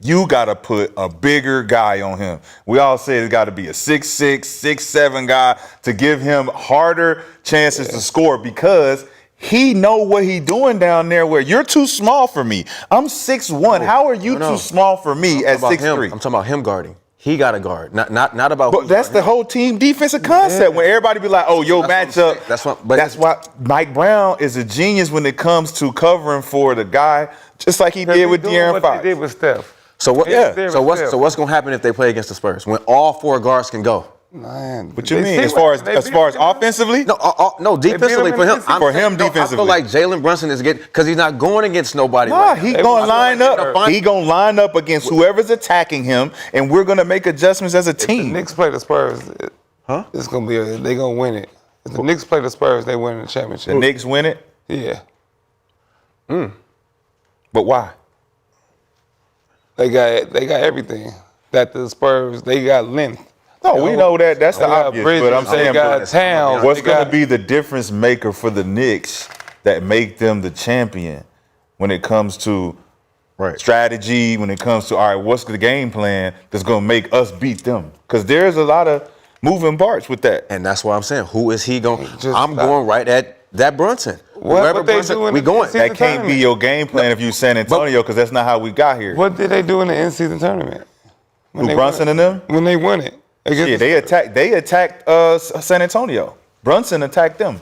You got to put a bigger guy on him. We all said it's got to be a 6'6", 6'7" guy to give him harder chances to score, because he know what he doing down there where you're too small for me. I'm 6'1". How are you too small for me at 6'3"? I'm talking about him guarding. He got a guard, not about. But that's the whole team defensive concept. When everybody be like, "Oh, yo, matchup." That's why Mike Brown is a genius when it comes to covering for the guy, just like he did with De'Aaron Fox. He did with Steph. So what's gonna happen if they play against the Spurs when all four guards can go? Man, what you mean? As far as offensively? No, defensively for him. Defensively. I feel like Jalen Brunson is getting, because he's not going against nobody. Nah, he gonna line up. He gonna line up against whoever's attacking him, and we're gonna make adjustments as a team. If the Knicks play the Spurs, it's gonna be they gonna win it. If the Knicks play the Spurs, they win the championship. The Knicks win it? Yeah. But why? They got everything that the Spurs. They got length. No, we know that. That's the They got obvious. Bridges, But I'm they saying, got Towns, what's they going got- to be the difference maker for the Knicks that make them the champion when it comes to strategy, when it comes to, all right, what's the game plan that's going to make us beat them? Because there's a lot of moving parts with that. And that's why I'm saying, who is he going? I'm going right at that Brunson. What they do in we the going. in-season That can't be tournament? your game plan if you San Antonio, because that's not how we got here. What did they do in the in-season tournament? When Who, they Brunson won and them? it? When they won it. Yeah, they attacked San Antonio. Brunson attacked them.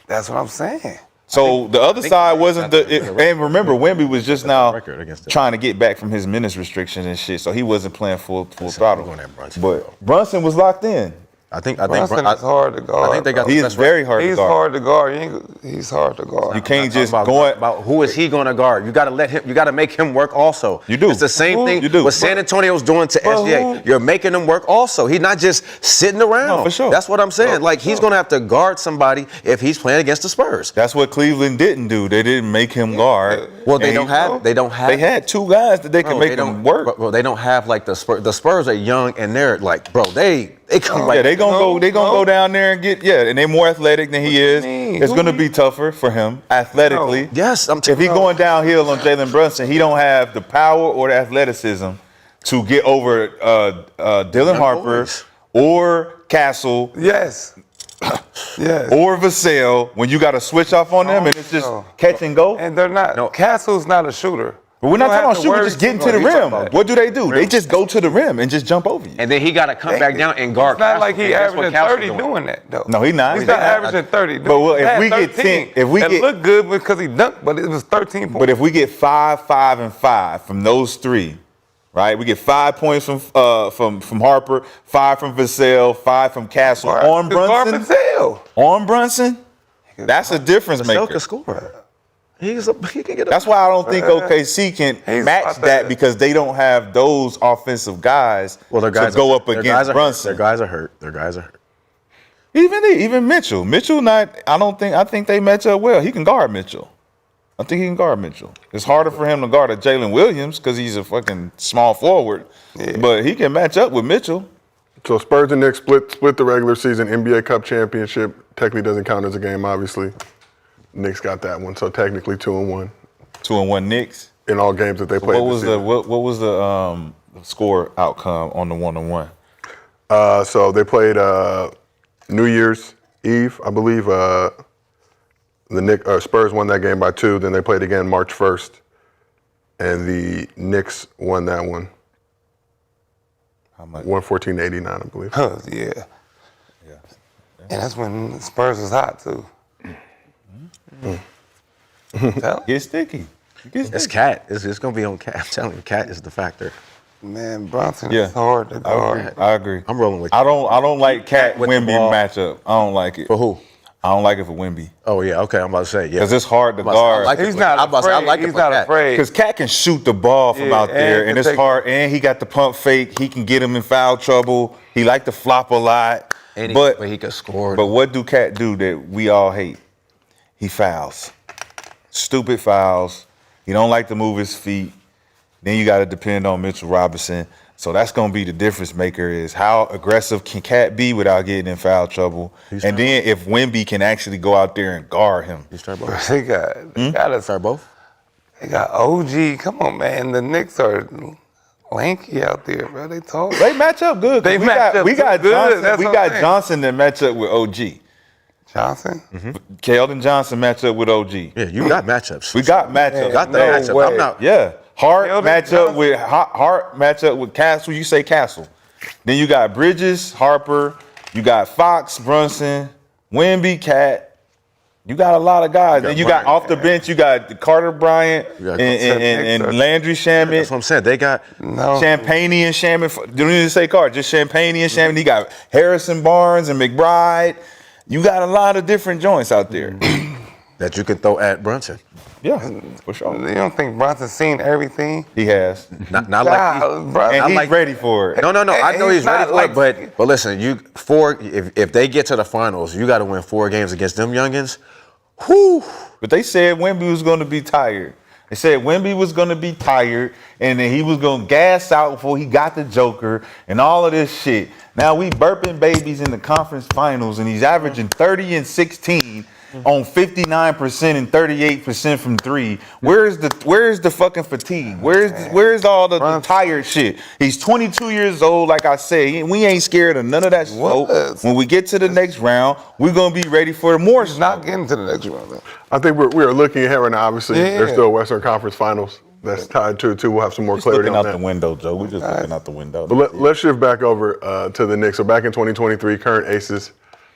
That's what I'm saying. So the other side wasn't and remember, Wemby was just now against them. trying to get back from his minutes restrictions and shit, so he wasn't playing full throttle. But Brunson was locked in. I think Brunson is hard to guard. I think they got. He the is best very hard to He's guard. hard to guard. He's hard to guard. You can't just about, go about who is he going to guard? You got to let him. You got to make him work also. You do. It's the same thing You do. what San Antonio's doing to SGA. You're making him work also. He's not just sitting around. No, for sure. That's what I'm saying. Like he's going to have to guard somebody if he's playing against the Spurs. That's what Cleveland didn't do. They didn't make him guard. Well, they And don't have. They don't have. They had two guys that they could make him work. Bro, they don't have like the Spurs. The Spurs are young and they're like, bro, they come right. Yeah, they gonna go down there and get and they're more athletic than he is. It's gonna be tougher for him athletically. Yes, I'm. If he's going downhill on Jalen Brunson, he don't have the power or the athleticism to get over Dylan Harper or Castle. Yes. Yes. Or Vassell when you got to switch off on them and it's just catch and go. And they're not. No. Castle's not a shooter. But we're not You don't talking about have to shooting, worry just getting too to the much. rim. What do? They just go to the rim and just jump over you. And then he got to come back down and guard. It's not like he That's what averaging Castle's 30 doing that though. No, he's not. He's not averaging 30. But well, He if had we get 13. 10, if we it get looked good because he dunked, but it was 13 points. But if we get 5, 5, and 5 from those three, right? We get 5 points from Harper, 5 from Vassell, 5 from Castle on Brunson. On Brunson, that's a difference maker. Can score. He can get. That's why I don't think OKC can match that because they don't have those offensive guys to go up against Brunson. Their guys are hurt. Their guys are hurt. Even Mitchell. I think they match up well. He can guard Mitchell. I think he can guard Mitchell. It's harder for him to guard a Jalen Williams because he's a fucking small forward. Yeah. But he can match up with Mitchell. So Spurs and Knicks split the regular season NBA Cup championship. Technically doesn't count as a game, obviously. Knicks got that one, so technically 2-1. 2-1 Knicks in all games that they played. What was the score outcome on the 1-1? So they played New Year's Eve, I believe. The Spurs won that game by 2. Then they played again March 1st, and the Knicks won that one. How much? 114-89, I believe. Huh, yeah. And that's when the Spurs was hot too. Get sticky. It's Cat. It's gonna be on Cat. I'm telling you, Cat is the factor. Man, Brunson is hard to guard. I agree. I'm rolling with you. I don't like Cat with the Wemby ball. matchup. I don't like it. For who? I don't like it for Wemby. Oh yeah, okay. I'm about to say yeah. Because it's hard to guard. He's not afraid. He's not afraid. Because Cat can shoot the ball from out there, and it's hard. And he got the pump fake. He can get him in foul trouble. He like to flop a lot. But he can score. But what do Cat do that we all hate? He fouls. Stupid fouls. He don't like to move his feet. Then you got to depend on Mitchell Robinson. So that's going to be the difference maker is how aggressive can Cat be without getting in foul trouble? And then if Wemby can actually go out there and guard him. You start both. They got start both. They got OG. Come on, man. The Knicks are lanky out there, bro. They tall. They match up good. They match up we got good. Johnson. That's We what got I'm saying. Johnson that match up with OG. Johnson? Keldon Johnson match up with OG. Yeah, you got matchups. We got matchups. Got the matchup. way. I'm not. Yeah. Hart Keldon match up with Hart match up with Castle. You say Castle. Then you got Bridges, Harper. You got Fox, Brunson, Wemby, Cat. You got a lot of guys. Then you got off the bench. You got Carter Bryant and Landry Shamet. That's what I'm saying. They got Champagne and Shaman. Don't even say Carter, just Champagne and Shaman. You got Harrison Barnes and McBride. You got a lot of different joints out there that you can throw at Brunson. Yeah, for sure. You don't think Brunson's seen everything? He has. Not like And he's ready for it. No. I know he's ready not for it, but listen, if they get to the finals, you got to win 4 games against them youngins. Whew. But they said Wemby was going to be tired. They said Wemby was going to be tired. and then he was gonna gas out before he got the Joker and all of this shit. Now we burping babies in the conference finals, and he's averaging 30 and 16 on 59% and 38% from three. Where's the fucking fatigue? Where's all the tired shit? He's 22 years old, like I said. We ain't scared of none of that shit. When we get to the next round, we're gonna be ready for more. He's not getting to the next round, though. I think we are looking ahead right now. Obviously, there's still Western Conference Finals that's tied to it too. We'll have some more clarity looking on out that. the window, Joe. We're just looking out the window. But let's shift back over to the Knicks. So back in 2023, current Aces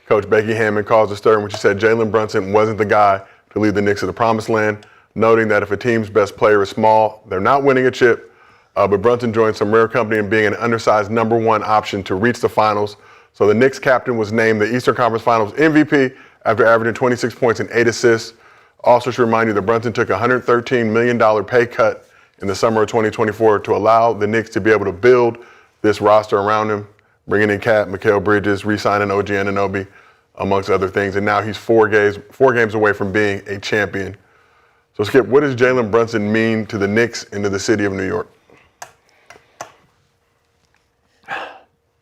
coach Becky Hammond caused a stir in which she said Jalen Brunson wasn't the guy to lead the Knicks to the promised land, noting that if a team's best player is small, they're not winning a chip. But Brunson joined some rare company in being an undersized number one option to reach the finals. So the Knicks captain was named the Eastern Conference Finals MVP after averaging 26 points and 8 assists. Also should remind you that Brunson took a $113 million pay cut in the summer of 2024 to allow the Knicks to be able to build this roster around him, bringing in Cat, Mikal Bridges, re-signing OG Anunoby, amongst other things. And now he's four games away from being a champion. So Skip, what does Jalen Brunson mean to the Knicks and to the city of New York?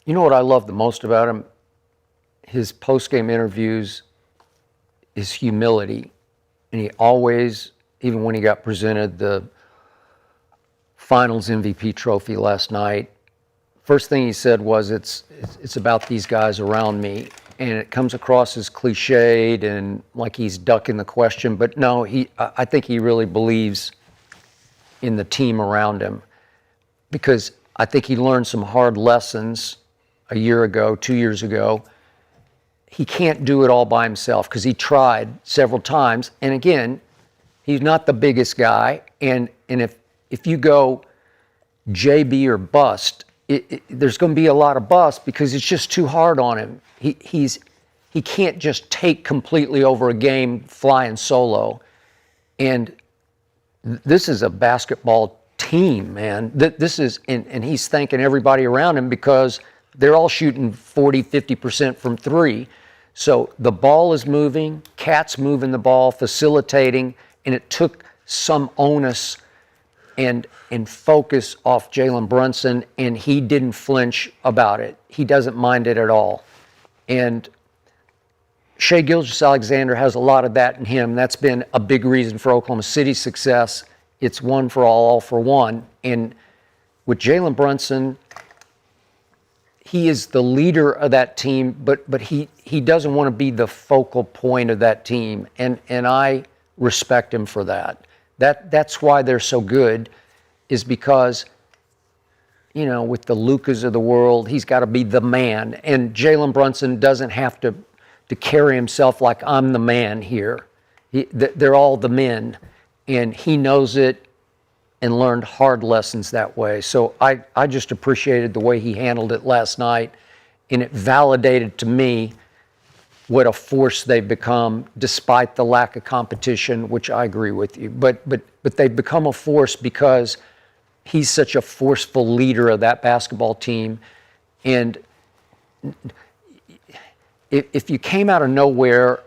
You know what I love the most about him? His post-game interviews, his humility. And he always, even when he got presented the Finals MVP trophy last night, first thing he said was, it's about these guys around me. And it comes across as cliched and like he's ducking the question. But no, I think he really believes in the team around him, because I think he learned some hard lessons a year ago, 2 years ago. He can't do it all by himself because he tried several times. And again, he's not the biggest guy. And if you go JB or bust, there's going to be a lot of bust because it's just too hard on him. He can't just take completely over a game flying solo. And this is a basketball team, man. This is, and he's thanking everybody around him because they're all shooting 40, 50% from three. So the ball is moving, Cat's moving the ball, facilitating, and it took some onus and focus off Jalen Brunson, and he didn't flinch about it. He doesn't mind it at all. And Shai Gilgeous-Alexander has a lot of that in him. That's been a big reason for Oklahoma City's success. It's one for all for one. And with Jalen Brunson, he is the leader of that team, but he doesn't want to be the focal point of that team. And I respect him for that. That's why they're so good, is because, you know, with the Lucas of the world, he's got to be the man. And Jalen Brunson doesn't have to carry himself like I'm the man here. They're all the men. And he knows it and learned hard lessons that way. So I just appreciated the way he handled it last night. And it validated to me what a force they've become despite the lack of competition, which I agree with you. But they've become a force because he's such a forceful leader of that basketball team. And if you came out of nowhere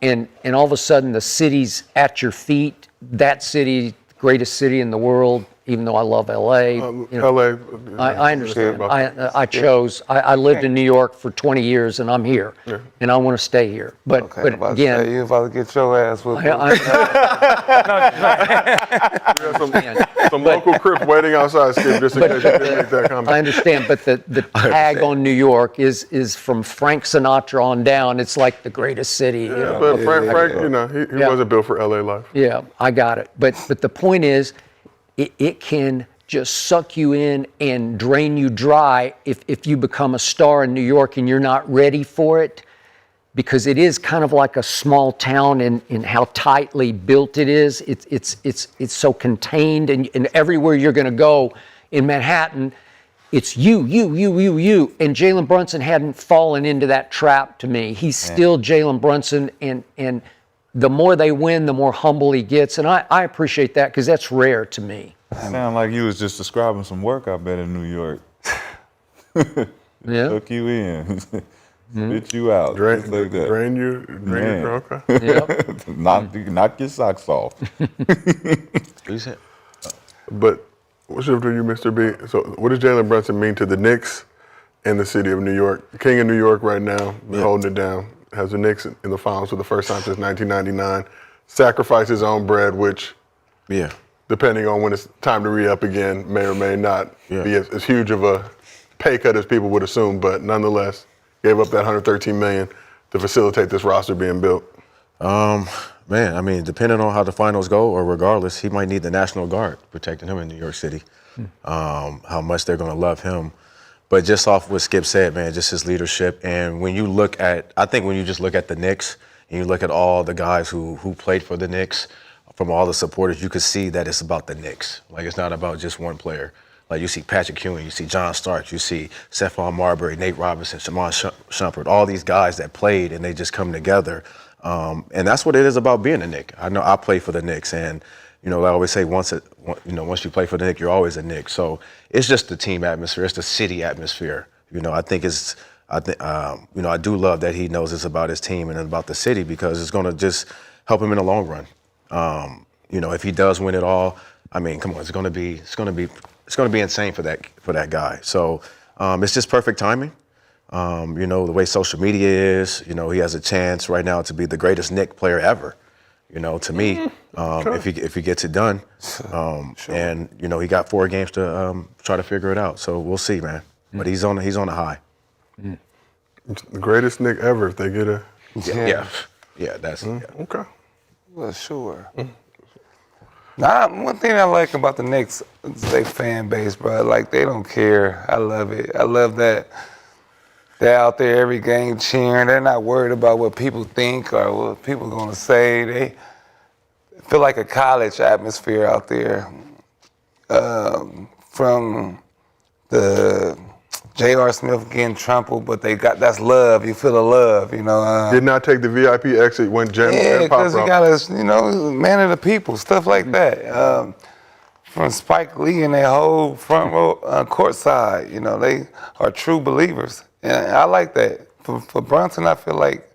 and all of a sudden the city's at your feet, that city, greatest city in the world, even though I love LA. LA. I understand. I lived in New York for 20 years and I'm here. Yeah. And I want to stay here. But again, you about to get your ass whooped. Some local Crips waiting outside, Skip, just in case you didn't make that comment. I understand, but the tag on New York is from Frank Sinatra on down. It's like the greatest city. Yeah, but Frank, you know, he wasn't built for LA life. Yeah, I got it. But the point is, it can just suck you in and drain you dry if you become a star in New York and you're not ready for it, because it is kind of like a small town in how tightly built it is. It's so contained, and everywhere you're going to go in Manhattan, it's you. And Jalen Brunson hadn't fallen into that trap to me. He's still Jalen Brunson, and the more they win, the more humble he gets. And I appreciate that because that's rare to me. Sound like you was just describing some work, I bet, in New York. Yeah. Took you in. Spit you out. Drain like that. Drain you. Okay. Yep. Knock your socks off. But We'll shift to you, Mr. B. So, what does Jalen Brunson mean to the Knicks and the city of New York? King of New York right now, holding it down. Has the Knicks in the finals for the first time since 1999. Sacrificed his own bread, which, depending on when it's time to re-up again, may or may not be as huge of a pay cut as people would assume. But nonetheless, gave up that $113 million to facilitate this roster being built. Man, I mean, depending on how the finals go, or regardless, he might need the National Guard protecting him in New York City. How much they're going to love him. But just off what Skip said, man, just his leadership. And when you look at, I think when you just look at the Knicks and you look at all the guys who played for the Knicks, from all the supporters, you could see that it's about the Knicks. Like, it's not about just one player. Like, you see Patrick Ewing, you see John Starks, you see Stephon Marbury, Nate Robinson, Shaman Shumpert, all these guys that played and they just come together. And that's what it is about being a Knick. I know I play for the Knicks, and I always say once you play for the Knicks, you're always a Knick. So it's just the team atmosphere, it's the city atmosphere. I think I do love that he knows it's about his team and about the city, because it's going to just help him in the long run. If he does win it all, I mean, come on, it's going to be insane for that guy. So it's just perfect timing. The way social media is, he has a chance right now to be the greatest Knick player ever. To me, if he gets it done. And he got 4 games to try to figure it out. So we'll see, man. But he's on a high. It's the greatest Knick ever if they get a. Yeah. That's okay. Well, sure. Nah, one thing I like about the Knicks is their fan base, bro. Like, they don't care. I love it. I love that they're out there every game cheering. They're not worried about what people think or what people are going to say. They feel like a college atmosphere out there. From the J.R. Smith getting trampled, but that's love. You feel the love, Did not take the VIP exit when Jennings and Pop because you got man of the people, stuff like that. From Spike Lee and their whole front row, court side, they are true believers. And I like that. For Brunson, I feel like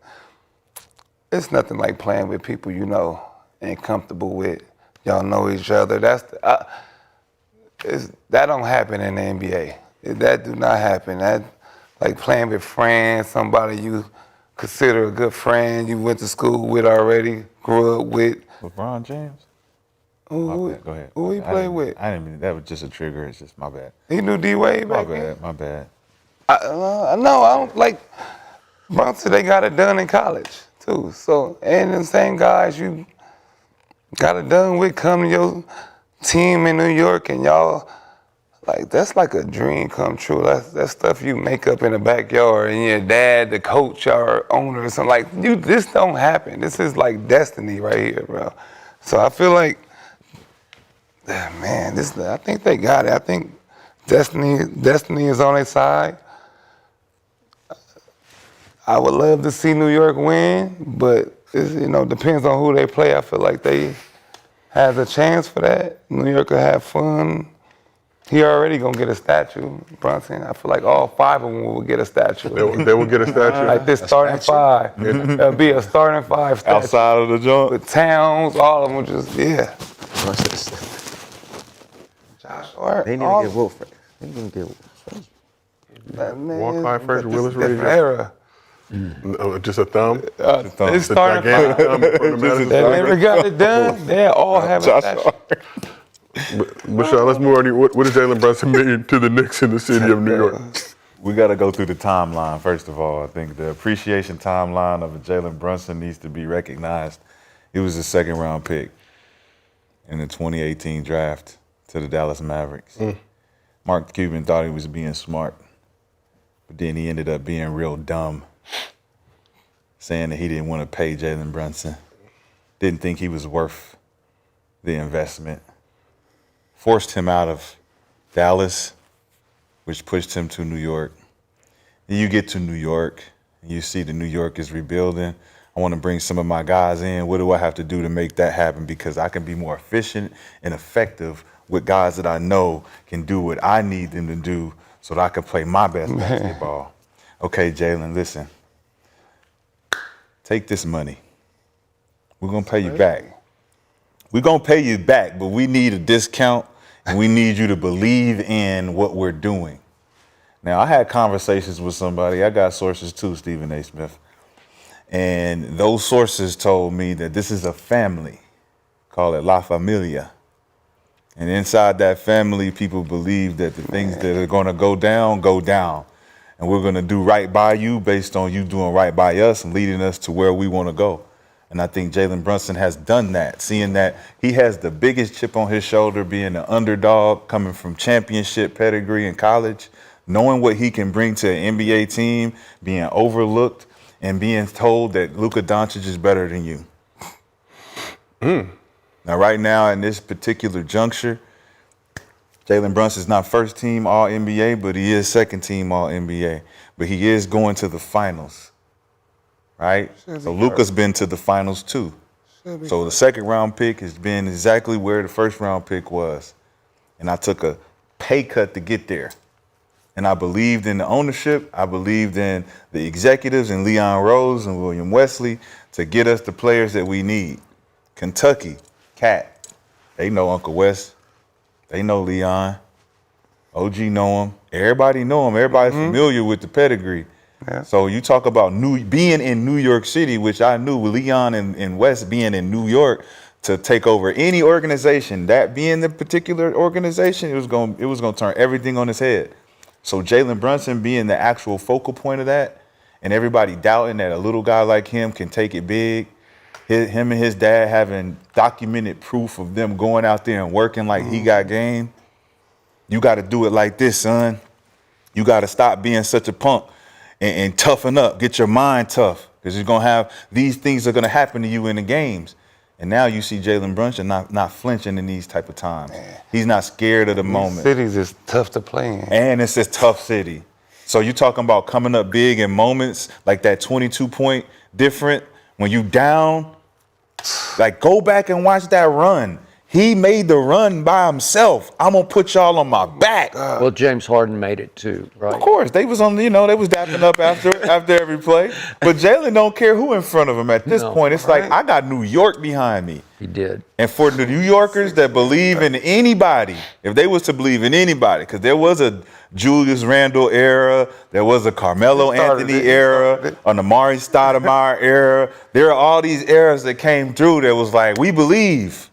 it's nothing like playing with people and comfortable with. Y'all know each other. That don't happen in the NBA. That do not happen. That, like playing with friends, somebody you consider a good friend, you went to school with already, grew up with. LeBron James? Go ahead. Who he played with? I didn't mean that was just a trigger. It's just my bad. He knew D-Wade back then? My bad. I don't like Brunson. They got it done in college too. So, and the same guys you got it done with come to your team in New York, and y'all. Like, that's like a dream come true. That's stuff you make up in the backyard, and your dad, the coach, or owner, or something. Like, this don't happen. This is like destiny right here, bro. So I feel like, man, I think they got it. I think destiny is on their side. I would love to see New York win, but it depends on who they play. I feel like they have a chance for that. New York will have fun. He already gonna get a statue, Brunson. I feel like all 5 of them will get a statue. They will get a statue. Like this starting 5. There'll be a starting 5 statue. Outside of the joint? With Towns, all of them just, Josh Hart. They need to get Wolf. They need to get Walk by first, Willis Reed. Reed. Era. Just a thumb? It's starting 5. They never got it done. They all have a statue. But Sean, let's move on. What does Jalen Brunson mean to the Knicks in the city of New York? We got to go through the timeline, first of all. I think the appreciation timeline of Jalen Brunson needs to be recognized. He was a second-round pick in the 2018 draft to the Dallas Mavericks. Mark Cuban thought he was being smart, but then he ended up being real dumb, saying that he didn't want to pay Jalen Brunson, didn't think he was worth the investment. Forced him out of Dallas, which pushed him to New York. Then you get to New York, and you see the New York is rebuilding. I want to bring some of my guys in. What do I have to do to make that happen? Because I can be more efficient and effective with guys that I know can do what I need them to do so that I can play my best basketball. Okay, Jalen, listen. Take this money. We're going to pay you back. We're going to pay you back, but we need a discount We need you to believe in what we're doing. Now, I had conversations with somebody. I got sources too, Stephen A. Smith. And those sources told me that this is a family. Call it La Familia. And inside that family, people believe that the things that are going to go down, go down. And we're going to do right by you based on you doing right by us and leading us to where we want to go. And I think Jalen Brunson has done that, seeing that he has the biggest chip on his shoulder, being an underdog, coming from championship pedigree in college, knowing what he can bring to an NBA team, being overlooked, and being told that Luka Doncic is better than you. Now, right now, in this particular juncture, Jalen Brunson is not first team All-NBA, but he is second team All-NBA. But he is going to the finals, right? So Luka's been to the finals too. So the second round pick has been exactly where the first round pick was. And I took a pay cut to get there. And I believed in the ownership. I believed in the executives and Leon Rose and William Wesley to get us the players that we need. Kentucky, Cat, they know Uncle Wes. They know Leon. OG know him. Everybody know him. Everybody's familiar with the pedigree. Yeah. So you talk about being in New York City, which I knew with Leon and Wes being in New York to take over any organization, that being the particular organization, it was going to turn everything on its head. So Jalen Brunson being the actual focal point of that, and everybody doubting that a little guy like him can take it big. Him and his dad having documented proof of them going out there and working like he got game. You got to do it like this, son. You got to stop being such a punk and toughen up. Get your mind tough, because you're going to have these things are going to happen to you in the games. And now you see Jalen Brunson not flinching in these type of times. He's not scared of the moment. Cities is tough to play in. And it's a tough city. So you're talking about coming up big in moments like that 22-point different. When you down, like go back and watch that run. He made the run by himself. I'm going to put y'all on my back. Well, James Harden made it too, right? Of course. They was on, they was dapping up after every play. But Jalen don't care who in front of him at this point. It's like, I got New York behind me. He did. And for the New Yorkers that believe in anybody, if they was to believe in anybody, because there was a Julius Randle era, there was a Carmelo Anthony era, an Amari Stoudemire era. There are all these eras that came through that was like, we believe.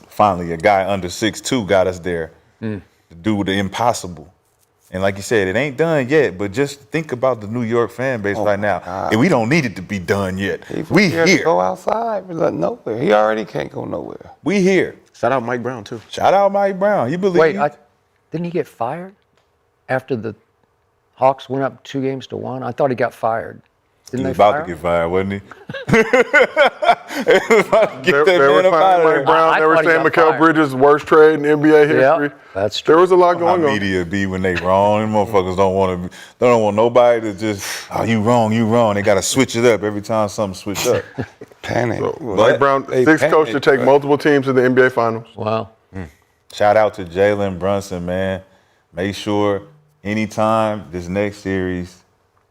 Finally, a guy under 6'2" got us there to do the impossible. And like you said, it ain't done yet, but just think about the New York fan base right now. And we don't need it to be done yet. We here. Go outside, but nowhere. He already can't go nowhere. We here. Shout out Mike Brown, too. Shout out Mike Brown. He believed. Wait, didn't he get fired after the Hawks went up 2-1? I thought he got fired. He was about to get fired, wasn't he? They were about to get They were firing Mike Brown. They were saying Mikal Bridges' worst trade in NBA history. That's true. There was a lot going on. Media be when they wrong. Them motherfuckers don't want nobody to just, you wrong. They got to switch it up every time something switch up. Panic. So, Mike Brown, sixth coach to take multiple teams to the NBA Finals. Wow. Shout out to Jalen Brunson, man. Make sure anytime this next series,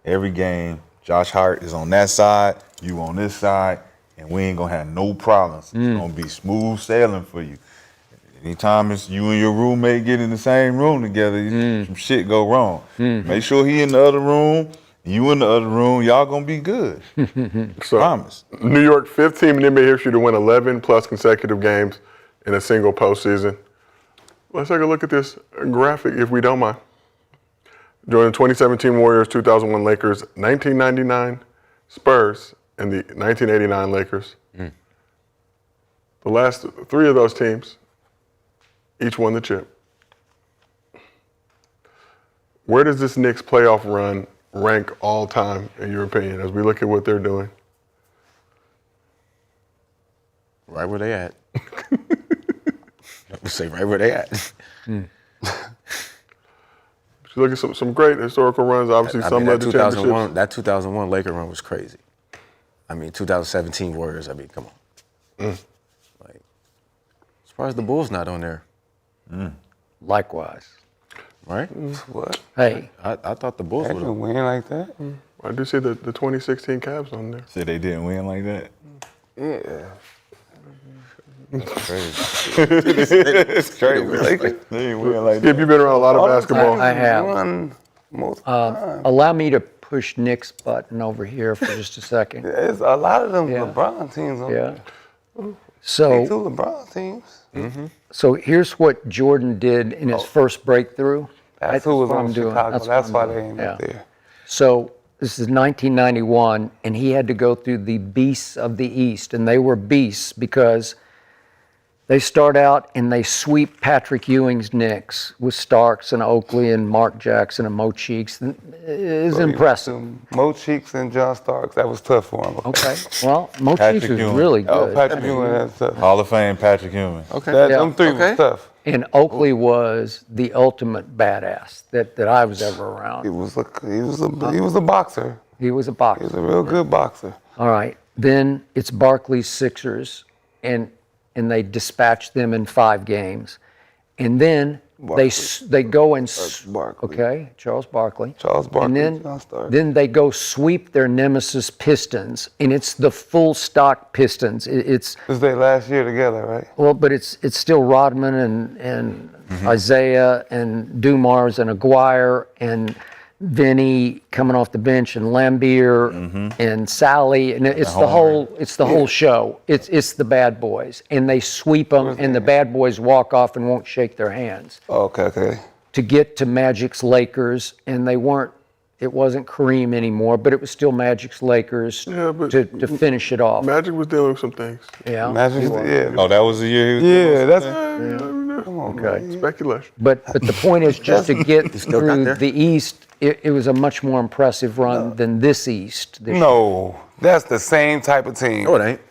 every game, Josh Hart is on that side, you on this side, and we ain't gonna have no problems. It's gonna be smooth sailing for you. Anytime it's you and your roommate get in the same room together, some shit go wrong. Make sure he in the other room, you in the other room, y'all gonna be good. So, promise. New York, 5th team in NBA history to win 11 plus consecutive games in a single postseason. Let's take a look at this graphic, if we don't mind. During the 2017 Warriors, 2001 Lakers, 1999 Spurs, and the 1989 Lakers. The last 3 of those teams, each won the chip. Where does this Knicks playoff run rank all time, in your opinion, as we look at what they're doing? Right where they at. I would say right where they at. You look at some great historical runs. Obviously, some led to championships. That 2001 Laker run was crazy. I mean, 2017 Warriors. I mean, come on. Like, surprised the Bulls not on there. Likewise. Right? What? Hey. I thought the Bulls They would didn't win like that. I do see the 2016 Cavs on there. Said they didn't win like that. Yeah. It's crazy. They ain't win like Skip, you've been around a lot of basketball. I have. Won multiple times. Allow me to push Nick's button over here for just a second. There's a lot of them Yeah. LeBron teams on Yeah. Two So, LeBron teams. so here's what Jordan did in his first breakthrough. That's who was what on I'm doing. Chicago. what That's I'm why doing. they ain't up there. So this is 1991, and he had to go through the beasts of the East, and they were beasts because they start out and they sweep Patrick Ewing's Knicks with Starks and Oakley and Mark Jackson and Mo Cheeks. It is impressive. Mo Cheeks and John Starks. That was tough for him. Okay, well, Mo Patrick Cheeks was Ewing. really Oh, good. Patrick Ewing, that's tough. Hall of Fame Patrick Ewing. Okay. That, Yeah. Them three was tough. And Oakley was the ultimate badass that I was ever He around. was a boxer. He was a He boxer. was a real good boxer. All right. Then it's Barkley's Sixers, and they dispatch them in 5 games. And then they go and Barkley. okay, Charles Barkley. Charles Barkley, And John Starks. then they go sweep their nemesis Pistons, and it's the full stock Pistons. It's This was their last year together, right? well, but it's still Rodman and Isaiah and Dumars and Aguirre and Vinny coming off the bench and Lambeer and Sally, and it's the whole show. It's the bad boys, and they sweep them, and the bad boys walk off and won't shake their hands Okay. to get to Magic's Lakers, and it wasn't Kareem anymore, but it was still Magic's Lakers Yeah, but to finish it off. Magic was dealing with some things. Yeah. Magic, yeah. Oh, that was the year he was Yeah, that's Okay. Speculation. But the point is just to get still got through there? the East, it was a much more impressive run than this East. This year. no. That's the same type of team. No, it ain't.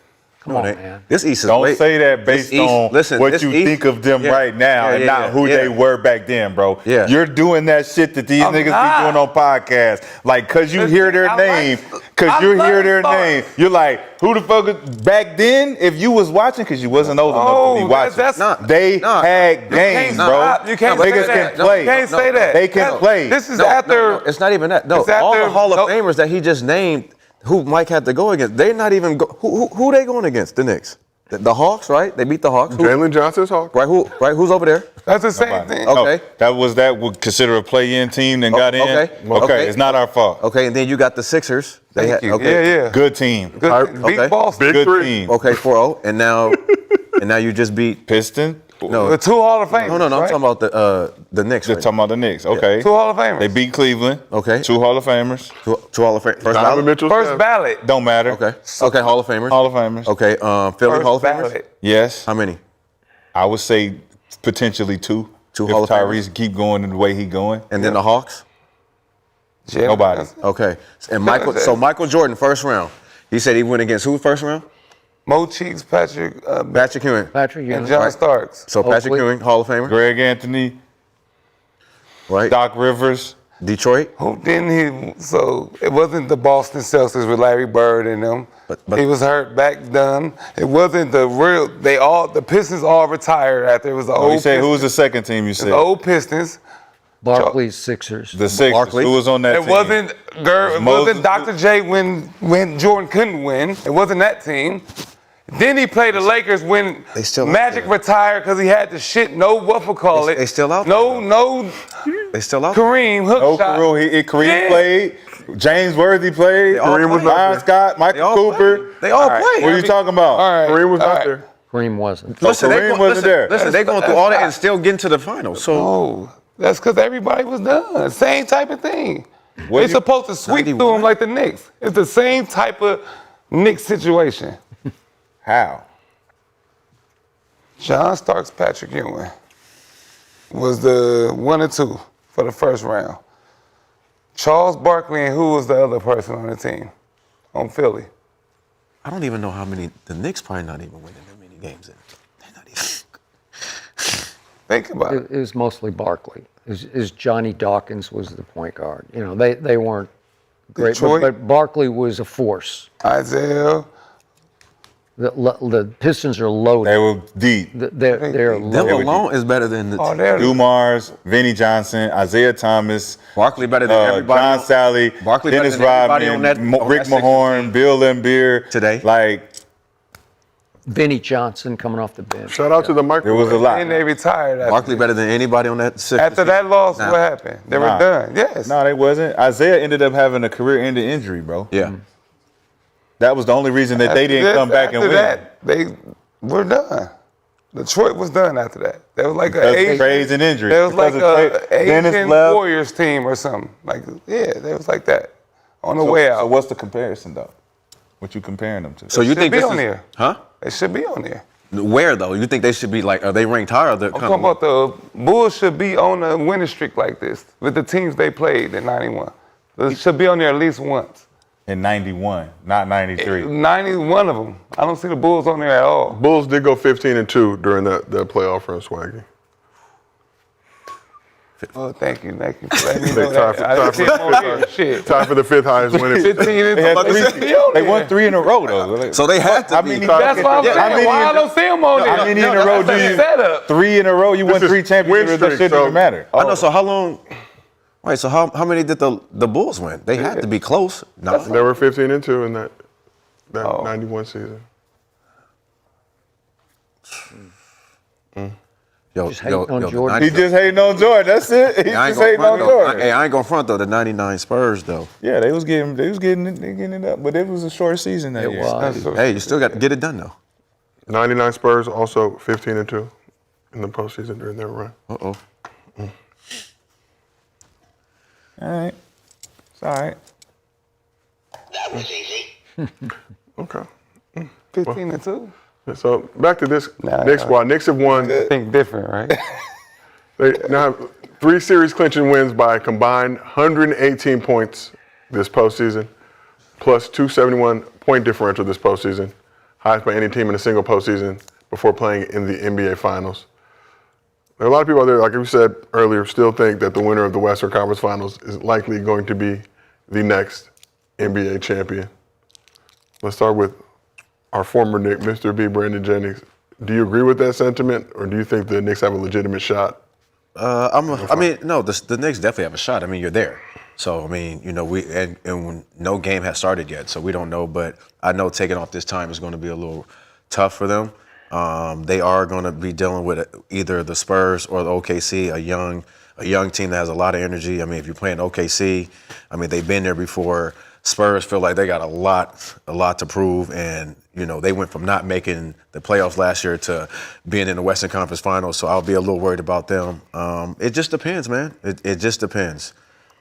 Come No, on, it ain't. man. This East is Don't way- say that this based East- on listen, what this you East- think of them yeah, right now yeah, and yeah, not who yeah. they were back then, bro. Yeah. You're doing that shit that these I'm niggas not. be doing on podcasts. Like, cause you Listen, hear their I name, like- cause I you love hear their Starks. name. You're like, who the fuck is back then? If you was watching, cause you wasn't old enough to be watching. they had games, can't bro. stop. You can't Niggas say that. can play. You can't say that. They can play. This is No, after. no, it's not even that. No, It's all after- the Hall of no. Famers that he just named, who Mike had to go against, they're not even who they going against? The Knicks, the Hawks, right? They beat the Hawks. Who- Jalen Johnson's Hawk. Right? Who's over there? That's the same thing. Okay. No, that would consider a play-in team that got in. Okay. It's not our fault. Okay, and then you got the Sixers. They Thank you. okay. Yeah. Good team. Good. Beat Okay. Boston. Big Good three. team. Okay, 4-0, and now you just beat. Piston. No, The 2 Hall of Famers. no. I'm right? talking about the Knicks. Just Right? talking about the Knicks. Okay. 2 Hall of Famers. They beat Cleveland. Okay. 2 Hall of Famers. Two Hall of Fame. First Donovan ballot. Mitchell. First ballot. Don't matter. Okay. Okay, Hall of Famers. Hall of Famers. Okay, Philly First Hall of Famers. ballot. Yes. How many? I would say potentially 2. Two if Hall of Famers? Tyrese keep going the way he going. And then the Hawks. Yeah, Nobody. Okay. And Michael Jordan, first round. He said he went against who first round? Mo Cheeks, Patrick, Patrick Ewing. Patrick and Ewing. John Starks. So Patrick Oakley. Ewing, Hall of Famer, Greg Anthony, right? Doc Rivers. Detroit. Who didn't he? So it wasn't the Boston Celtics with Larry Bird and them. But- he was hurt back done. It wasn't the real. The Pistons all retired after it was the Oh, old. you said who was Pistons. the second team? You said The old Pistons. Barkley's Sixers. the Sixers. Barkley. Who was on that It team? wasn't. It Moses- wasn't Dr. J when Jordan couldn't win. It wasn't that team. Then he played the Lakers when They still out Magic there. retired because he had the shit. No, what for call it? They still out No, there, no. They still out there. Kareem hook No, shot. Kareem Yeah. played. James Worthy played. all Kareem was played. Ryan Scott, Michael all Cooper. played. They all played. What are you talking about? All right. Kareem was all not right. there. Kareem wasn't. Listen, Kareem wasn't listen, there. Listen, they're going through all that and still getting to the finals. So Oh, that's because everybody was done. Same type of thing. What They're you- supposed to sweep through 91? them like the Knicks. It's the same type of Knicks situation. How? John Starks, Patrick Ewing was the 1 or 2 for the first round. Charles Barkley and who was the other person on the team on Philly? I don't even know how many. The Knicks probably not even winning that many games. They're not even. Think about it. It was mostly Barkley. It was Johnny Dawkins was the point guard. You know, they weren't great, Detroit. but Barkley was a force. Isaiah. The Pistons are loaded. They were deep. They're Them loaded. alone is better than the. Oh, there. Dumars, Vinnie Johnson, Isaiah Thomas, Barkley better than everybody. John Sally, Barkley better Dennis than everybody Rodman, on that- on Rick that Sixers Mahorn, team. Bill Laimbeer. Today. Like, Vinny Johnson coming off the bench. Shout out to the There microwave. was a lot. And they retired after, Barkley better than anybody on that Sixers after that loss. What happened? They were Nah. done. Yes. No, they wasn't. Isaiah ended up having a career-ending injury, bro. Yeah. That was the only reason that they didn't come back and After win. that, they were done. Detroit was done after that. They was like Because an of trades and injuries. They was like Because of a trade- Dennis Asian left. Warriors team or something. Like, yeah, they was like that on the way out. So what's the comparison, though? What you comparing them to? So you Should think be this on is, there. huh? They should be on there. Where though? You think they should be like? Are they ranked higher? Or they're I'm kind talking about the Bulls should be on a winning streak like this with the teams they played in '91. They should be on there at least once. In 91, not 93. 91 of them. I don't see the Bulls on there at all. Bulls did go 15-2 during that playoff run, Swaggy. Oh, thank you for letting me They know that. I didn't see them on here. Shit. Tied for the fifth highest winning. 15 and They, had they should be on they there. won 3 in a row, though. So they have to How be. many- That's what I'm Yeah, how saying. many Why in- I don't see them on there? How many in a row do That's you? a setup. 3 in a row. You won This is 3 championships. win That streak, shouldn't so- even matter. I know. So how long? Wait. So how many did the Bulls win? They had to be close. No. They were 15-2 in that Oh. 91 season. Yo, Just hating on Jordan. the He just hating on Jordan. That's it. He I ain't just gonna hating on front though. Jordan. Hey, I ain't gonna front though. The '99 Spurs though. Yeah, they was getting it up, but it was a short season that It year. was. Hey, you still got to get it done though. 99 Spurs also 15-2 in the postseason during their run. Uh-oh. All right, it's all right. That was easy. Okay. 15 and 2. So back to this Nah, Knicks squad. Knicks have won. Think different, right? They now have 3 series clinching wins by a combined 118 points this postseason, plus 271 point differential this postseason, highest by any team in a single postseason before playing in the NBA Finals. There are a lot of people out there, like we said earlier, still think that the winner of the Western Conference Finals is likely going to be the next NBA champion. Let's start with our former Knick, Mr. B, Brandon Jennings. Do you agree with that sentiment, or do you think the Knicks have a legitimate shot? I mean, no, the Knicks definitely have a shot. I mean, you're there. So, I mean, you know, and no game has started yet, so we don't know. But I know taking off this time is going to be a little tough for them. They are going to be dealing with either the Spurs or the OKC, a young team that has a lot of energy. I mean, if you're playing OKC, I mean, they've been there before. Spurs feel like they got a lot to prove, and you know they went from not making the playoffs last year to being in the Western Conference Finals. So I'll be a little worried about them. It just depends, man. It just depends.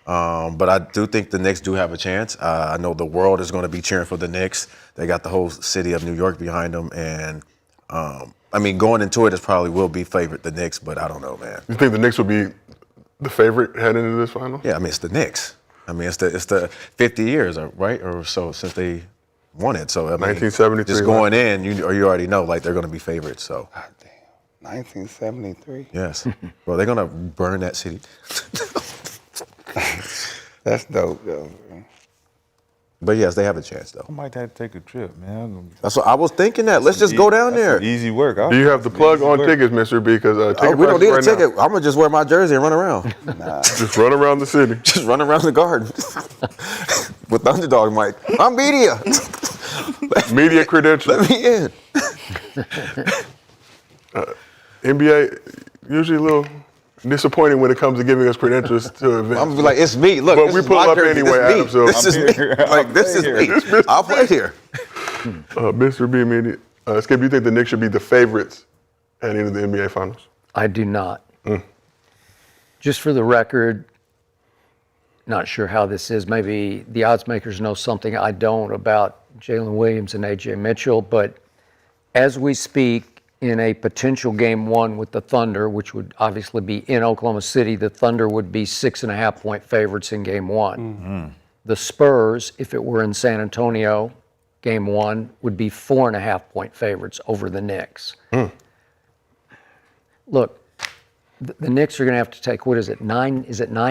But I do think the Knicks do have a chance. I know the world is going to be cheering for the Knicks. They got the whole city of New York behind them, and I mean going into it, probably will be favorite the Knicks, but I don't know, man. You think the Knicks will be the favorite heading into this final? Yeah, I mean it's the Knicks. I mean, it's the 50 years, right, or so since they won it. So I mean, 1973. just going in, you already know like they're going to be favorites. So God damn. 1973. yes, well they're going to burn that city. That's dope, though. Man. But yes, they have a chance though. I might have to take a trip, man. That's what I was thinking. That let's just go down That's there. some easy work. Do you have the plug on tickets, Mr. B? Because ticket We don't need a prices right ticket. I'm gonna just wear my jersey and run around. now, just run around the city. Just run around the garden with the underdog mic. I'm media. Media credentials. Let me in. NBA usually a little disappointing when it comes to giving us credentials to events. I'm gonna be like, it's me. Look, But this we is pull my up jersey. anyway, Adam, so This is me. Like this is me. I'll play here. Mr. B, Media. Skip, you think the Knicks should be the favorites heading into the NBA Finals? I do not. Just for the record, not sure how this is. Maybe the odds makers know something I don't about Jalen Williams and A.J. Mitchell, but as we speak, in a potential game 1 with the Thunder, which would obviously be in Oklahoma City, the Thunder would be 6.5-point favorites in game 1. Mm-hmm. The Spurs, if it were in San Antonio, game 1, would be 4.5-point favorites over the Knicks. Look, the Knicks are going to have to take, what is it, 9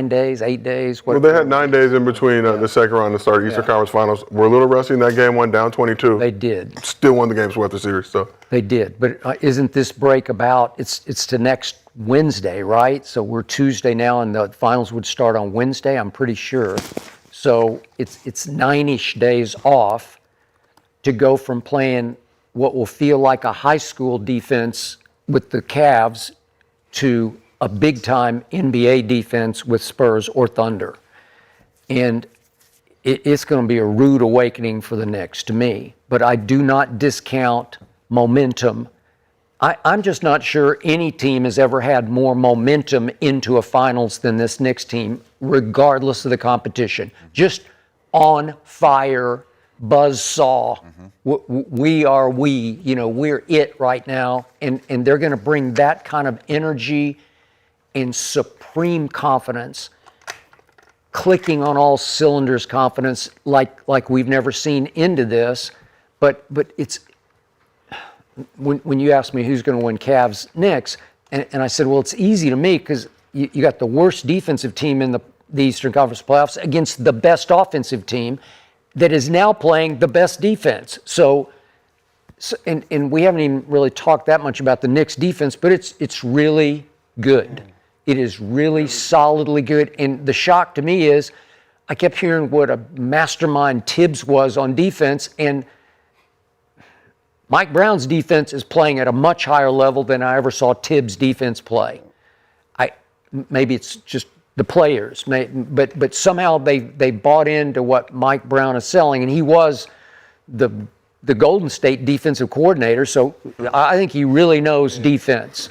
days, 8 days? Well, they had 9 days in between the second round and the start of the Eastern Conference Finals. We're a little rusty in that game 1, down 22. They did. Still won the game, swept the series. So They did, but isn't this break about, it's to next Wednesday, right? So we're Tuesday now, and the finals would start on Wednesday, I'm pretty sure. So it's 9-ish days off to go from playing what will feel like a high school defense with the Cavs to a big-time NBA defense with Spurs or Thunder. And it's going to be a rude awakening for the Knicks to me. But I do not discount momentum. I'm just not sure any team has ever had more momentum into a finals than this Knicks team, regardless of the competition. Just on fire, buzzsaw. We're it right now. And they're going to bring that kind of energy and supreme confidence, clicking on all cylinders confidence like we've never seen into this. But it's, when you asked me who's going to win Cavs Knicks, and I said, well, it's easy to me because you got the worst defensive team in the Eastern Conference playoffs against the best offensive team that is now playing the best defense. So and we haven't even really talked that much about the Knicks defense, but it's really good. It is really solidly good. And the shock to me is I kept hearing what a mastermind Tibbs was on defense, and Mike Brown's defense is playing at a much higher level than I ever saw Tibbs' defense play. Maybe it's just the players, but somehow they bought into what Mike Brown is selling, and he was the Golden State defensive coordinator, so I think he really knows defense.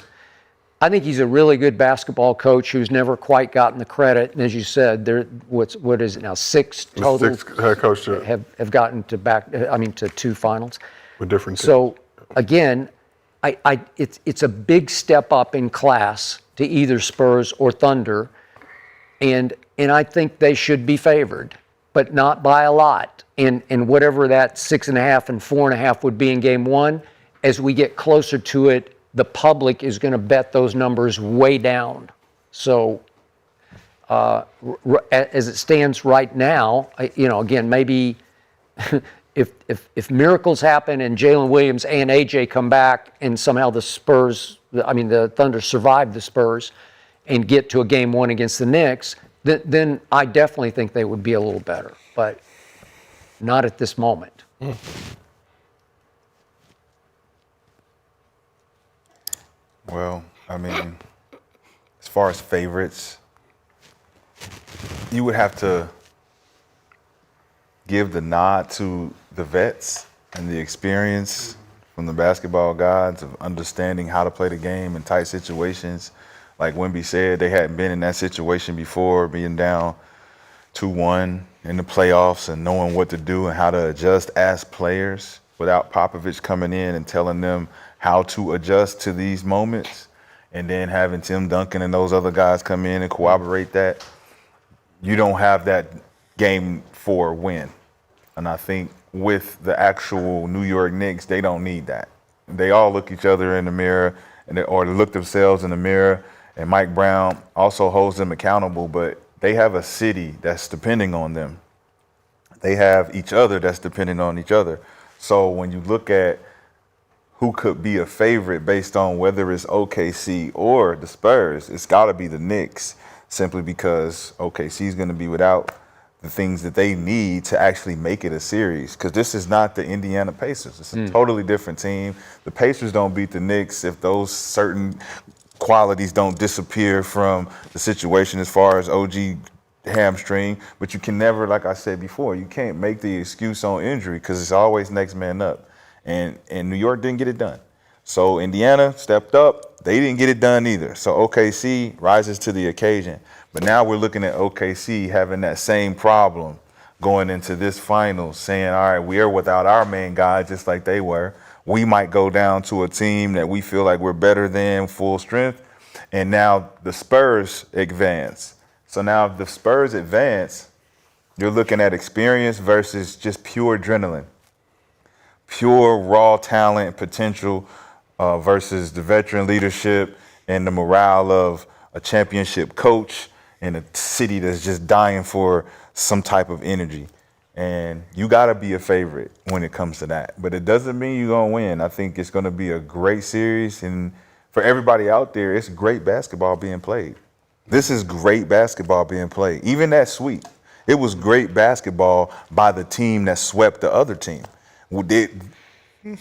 I think he's a really good basketball coach who's never quite gotten the credit. And as you said, what is it now? 6 total. 6 head coach have gotten to 2 finals. With different teams. So again, it's a big step up in class to either Spurs or Thunder, and I think they should be favored, but not by a lot. And whatever that 6.5 and 4.5 would be in game 1, as we get closer to it, the public is going to bet those numbers way down. So as it stands right now, again, maybe if miracles happen and Jalen Williams and AJ come back and somehow the Thunder survive the Spurs and get to a game 1 against the Knicks, then I definitely think they would be a little better, but not at this moment. Well, I mean, as far as favorites, you would have to give the nod to the vets and the experience from the basketball gods of understanding how to play the game in tight situations. Like Wemby said, they hadn't been in that situation before, being down 2-1 in the playoffs and knowing what to do and how to adjust as players without Popovich coming in and telling them how to adjust to these moments, and then having Tim Duncan and those other guys come in and corroborate that. You don't have that game 4 win. And I think with the actual New York Knicks, they don't need that. They all look each other in the mirror or look themselves in the mirror, and Mike Brown also holds them accountable, but they have a city that's depending on them. They have each other that's depending on each other. So when you look at who could be a favorite based on whether it's OKC or the Spurs, it's got to be the Knicks, simply because OKC is going to be without the things that they need to actually make it a series. Because this is not the Indiana Pacers. It's a totally different team. The Pacers don't beat the Knicks if those certain qualities don't disappear from the situation as far as OG hamstring. But you can never, like I said before, you can't make the excuse on injury because it's always next man up. And New York didn't get it done. So Indiana stepped up. They didn't get it done either. So OKC rises to the occasion. But now we're looking at OKC having that same problem going into this finals, saying, all right, we are without our main guy just like they were. We might go down to a team that we feel like we're better than, full strength. And now the Spurs advance. So now if the Spurs advance, you're looking at experience versus just pure adrenaline. Pure raw talent, potential versus the veteran leadership and the morale of a championship coach in a city that's just dying for some type of energy. And you got to be a favorite when it comes to that. But it doesn't mean you're going to win. I think it's going to be a great series. And for everybody out there, it's great basketball being played. This is great basketball being played. Even that sweep, it was great basketball by the team that swept the other team.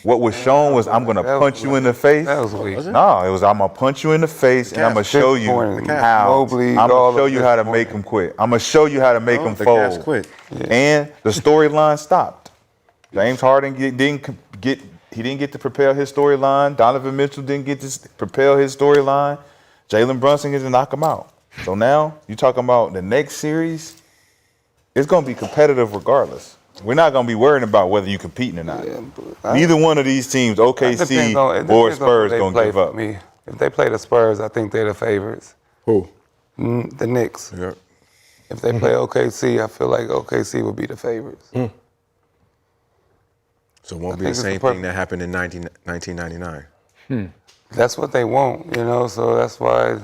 What was shown was I'm gonna punch you in the face. That was weak. No, it was I'm gonna punch you in the face and I'm gonna show you how. I'm gonna show you how to make them quit. I'm gonna show you how to make them fold. Quit. And the storyline stopped. James Harden didn't get to propel his storyline. Donovan Mitchell didn't get to propel his storyline. Jalen Brunson gets to knock him out. So now you talking about the next series. It's gonna be competitive regardless. We're not going to be worrying about whether you're competing or not. Yeah, neither one of these teams, OKC or Spurs, going to give up. If they play the Spurs, I think they're the favorites. Who? The Knicks. Yep. If they play OKC, I feel like OKC will be the favorites. So it won't be the same thing that happened in 1999. That's what they want, so that's why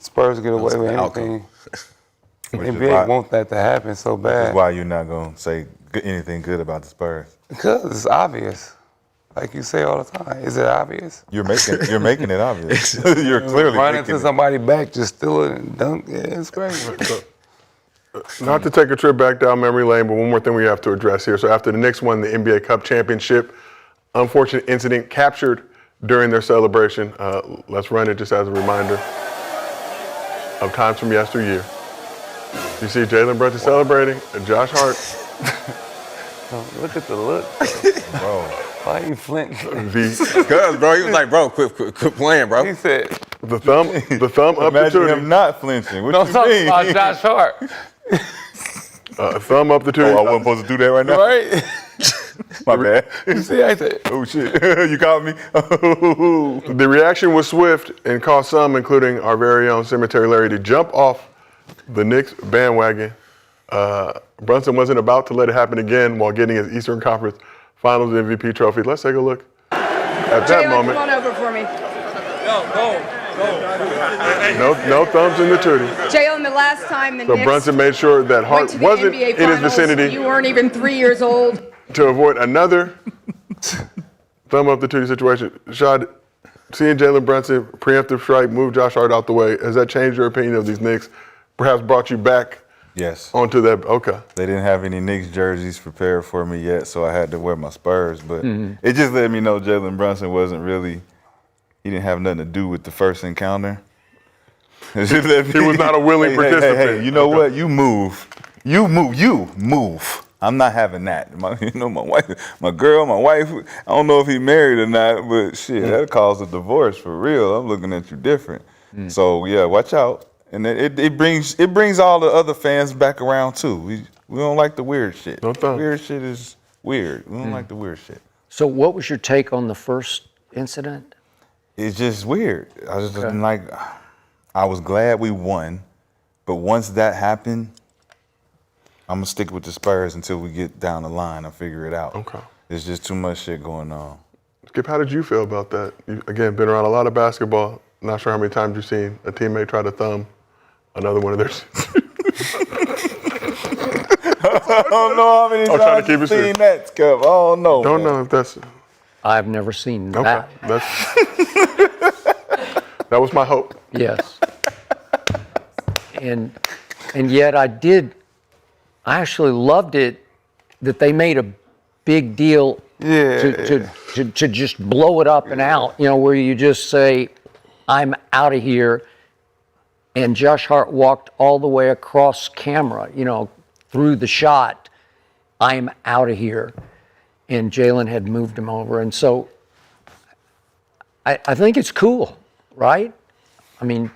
Spurs get away with anything. The NBA want that to happen so bad. That's why you're not going to say anything good about the Spurs. Because it's obvious. Like you say all the time. Is it obvious? You're making it obvious. You're clearly run into somebody back, just steal it and dunk. Yeah, it's crazy. Not to take a trip back down memory lane, but one more thing we have to address here. So after the Knicks won the NBA Cup championship, unfortunate incident captured during their celebration. Let's run it just as a reminder of times from yesteryear. You see Jalen Brunson celebrating, and Josh Hart. Look at the look, bro. Why you flinching? Because, bro, he was like, bro, quit playing, bro. He said, the thumb up Imagine the tootie. him not flinching. What don't you talk mean? about Josh Hart. Thumb up the tootie. Oh, I wasn't supposed to do that right now? Right? My bad. You see, I said, Oh, shit. You caught me? The reaction was swift and caused some, including our very own Cemetery Larry, to jump off the Knicks bandwagon. Brunson wasn't about to let it happen again while getting his Eastern Conference Finals MVP trophy. Let's take a look at that moment. Come on over for me. No thumbs in the tootie. Jalen, the last time the So Knicks Brunson made sure that went Hart to the wasn't NBA in his Finals, vicinity you weren't even 3 years old. to avoid another thumb up the tootie situation. Shad, seeing Jalen Brunson preemptive strike move Josh Hart out the way, has that changed your opinion of these Knicks? Perhaps brought you back Yes. onto that? Okay. They didn't have any Knicks jerseys prepared for me yet, so I had to wear my Spurs. But it just let me know Jalen Brunson he didn't have nothing to do with the first encounter. He was not a willing participant. Hey, you know what? You move. You move. I'm not having that. My wife, my wife, I don't know if he married or not, but shit, that caused a divorce for real. I'm looking at you different. So yeah, watch out. And it brings all the other fans back around too. We don't like the weird shit. No thumbs. Weird shit is weird. We don't like the weird shit. So what was your take on the first incident? It's just weird. I was just like, I was glad we won, but once that happened, I'm gonna stick with the Spurs until we get down the line and figure it out. Okay. There's just too much shit going on. Skip, how did you feel about that? You, again, been around a lot of basketball. Not sure how many times you've seen a teammate try to thumb another one of theirs. I don't know how many times you've seen that, Skip. I don't know. Don't know if that's... I've never seen Okay. that. That was my hope. Yes. And yet I actually loved it that they made a big deal to just blow it up and out, where you just say, I'm out of here. And Josh Hart walked all the way across camera, through the shot. I'm out of here. And Jalen had moved him over. And so I think it's cool, right? I mean,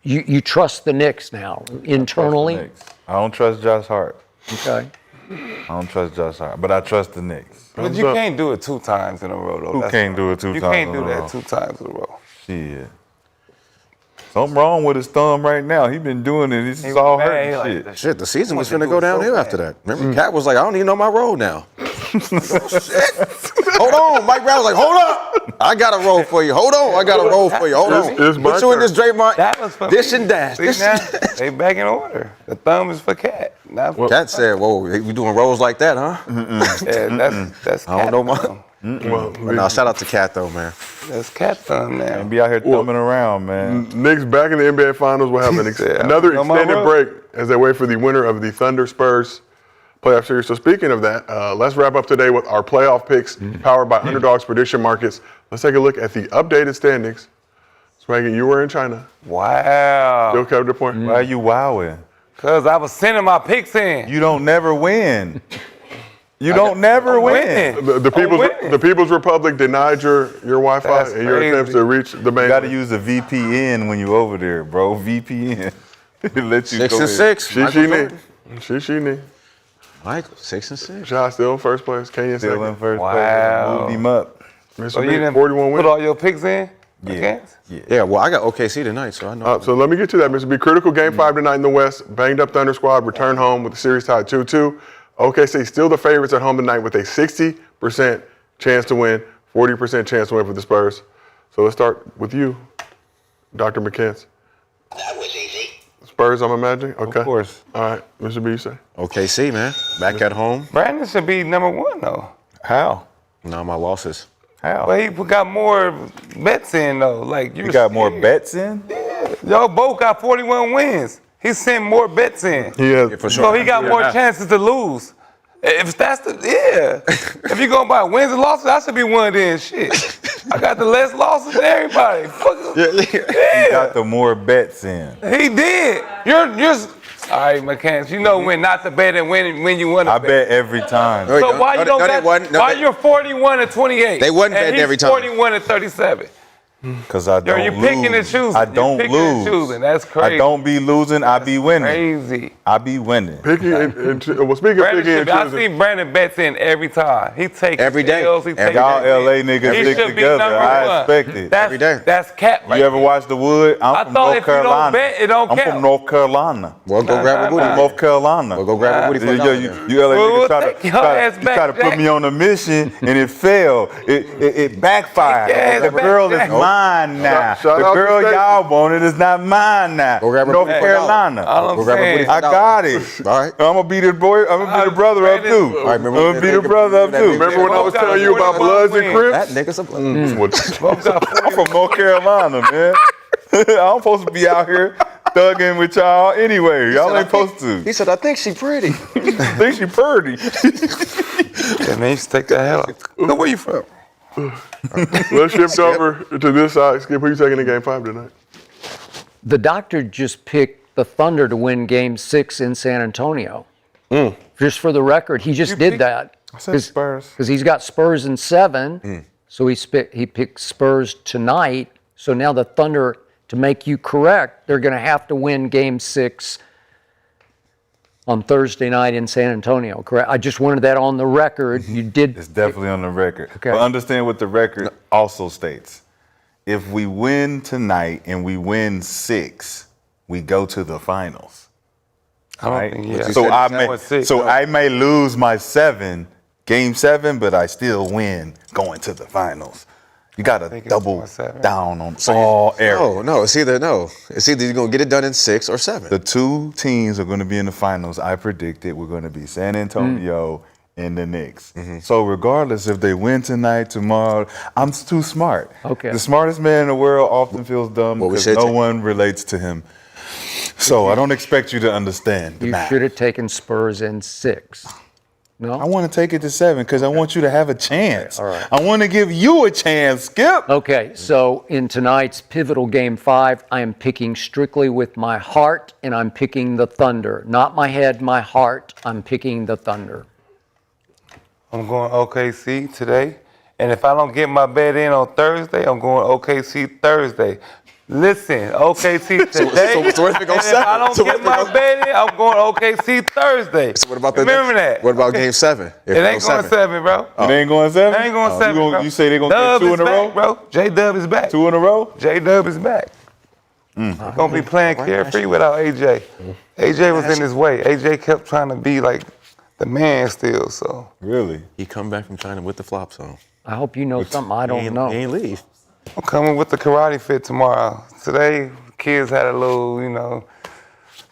you trust the Knicks now internally? I don't trust Josh Hart. Okay. I don't trust Josh Hart, but I trust the Knicks. But you can't do it 2 times in a row, though. Who can't do it 2 times in a row? You can't do that 2 times in a row. Shit. Something wrong with his thumb right now. He been doing it. This is all hurt and shit. Shit, the season was finna go downhill after that. Remember, Cat was like, I don't even know my role now. Hold on. Mike Brown was like, hold up. I got a role for you. Hold on. I got a role for you. Hold on. Put you in this Draymond. That was for Dish me. and dash. See, now, they back in order. The thumb is for Cat. Cat said, whoa, we doing roles like that, huh? Yeah, that's I don't know my... thumb. Well, But no, shout out to Cat, though, man. That's Cat thumb now. And be out here thumbing around, man. Knicks back in the NBA Finals will have another extended break as they wait for the winner of the Thunder Spurs playoff series. So speaking of that, let's wrap up today with our playoff picks powered by Underdogs Prediction Markets. Let's take a look at the updated standings. Swaggy, you were in China. Wow. Still kept the point. Why are you wowing? Because I was sending my picks in. You don't never win. You don't never win. The People's Republic denied your Wi-Fi That's and your crazy. attempts to reach the main. You got to use a VPN when you over there, bro. VPN. It lets you 6 go and ahead. 6. Michael Jordan. She. Michael, 6 and 6. Shai still in first place. Kenyon Still second. in first Wow. place. Moved him up. So you didn't 41 wins. put all your picks in? Yeah. Yeah, well, I got OKC tonight, so I know. So let me get to that, Mr. B. Critical game 5 tonight in the West. Banged up Thunder squad return home with the series tied 2-2. OKC still the favorites at home tonight with a 60% chance to win, 40% chance to win for the Spurs. So let's start with you, Dr. McCants. That was easy. Spurs, I'm imagining? Okay. Of course. All right, Mr. B, you say? OKC, man. Back at home. Brandon should be number 1, though. How? No, my losses. How? But he got more bets in, though. Like, You got more bets in? Y'all both got 41 wins. He sent more bets in. He has. For sure. So he got more chances to lose. If that's if you going by wins and losses, I should be one then. Shit. I got the less losses than everybody. You got the more bets in. He did. You're all right, McCants. You know when not to bet and when you want to I bet every time. So why you don't bet? Why you're 41 and 28? They wasn't betting and he's every time. 41 and 37. Because I don't You're lose. picking and choosing. I don't You're picking and lose. choosing. That's crazy. I don't be losing. I be winning. Crazy. I be winning. Picking and well, speaking of Brandon picking and should be, I choosing. see Brandon bets in every time. He takes Every day. L's, he takes Y'all LA niggas He stick should be together. number I one. expect it. That's, Every day. That's cap right You ever there. watch The Wood? I'm I from thought North if you don't Carolina. bet, it don't I'm count. from North Carolina. Well, go grab a booty. I'm North Carolina. Well, go grab a booty for a Yeah, dollar you then. LA Well, niggas take your ass you back, try to put Jack. me on a mission and it failed. It backfired. Take your ass The back, girl Jack. is mine now. Shout The out to girl Stacey. y'all wanted is not mine now. Go grab a North booty for a dollar. Carolina. All I'm Go grab a saying, booty I got it. All right. I'm gonna beat the boy. I'm gonna beat the brother up Brandon. too. All right, I'm remember gonna beat the brother up that too. Remember when I was Both got telling you about 41 Bloods and wins. Crips? That nigga's a both got I'm from North Carolina, man. I'm supposed to be out here thugging with y'all anyway. Y'all ain't supposed to. He said, I think she pretty. Think she pretty. Yeah, man, you should take that hell out. Look, where you from? Let's shift over to this side. Skip, who you taking in game 5 tonight? The doctor just picked the Thunder to win Game 6 in San Antonio. Just for the record, he just did that. I said Spurs. Because he's got Spurs in 7, so he picked Spurs tonight. So now the Thunder, to make you correct, they're going to have to win Game 6 on Thursday night in San Antonio, correct? I just wanted that on the record. You did. It's definitely on the record. Okay. But understand what the record also states. If we win tonight and we win 6, we go to the finals. I don't Right? think, yeah. So I may lose my 7, game 7, but I still win going to the finals. You gotta think it was double my 7. down on all areas. No, it's either you're going to get it done in 6 or 7. The 2 teams are going to be in the finals. I predicted we're going to be San Antonio and the Knicks. So regardless if they win tonight, tomorrow, I'm too smart. Okay. The smartest man in the world often feels dumb Well, we because should no take- one relates to him. So I don't expect you to understand the You math. should have taken Spurs in 6. No? I want to take it to 7 because I want you to have a chance. All right. I want to give you a chance, Skip. Okay, so in tonight's pivotal Game 5, I am picking strictly with my heart, and I'm picking the Thunder. Not my head, my heart. I'm picking the Thunder. I'm going OKC today. And if I don't get my bet in on Thursday, I'm going OKC Thursday. Listen, OKC today. so what if it goes and if I 7? don't So what get if it my goes- bet in, I'm going OKC Thursday. So what about Remember that. What about Game 7? It ain't going 7, bro. It ain't going 7? It ain't going 7, bro. You say they're going to Dub get 2 is in a row? back, bro. J-Dub is back. 2 in a row? J-Dub is back. Gonna be playing carefree without AJ. AJ was in his way. AJ kept trying to be like the man still, so. Really? He come back from China with the flops on. I hope you know something I don't know. He ain't leave. I'm coming with the karate fit tomorrow. Today, kids had a little,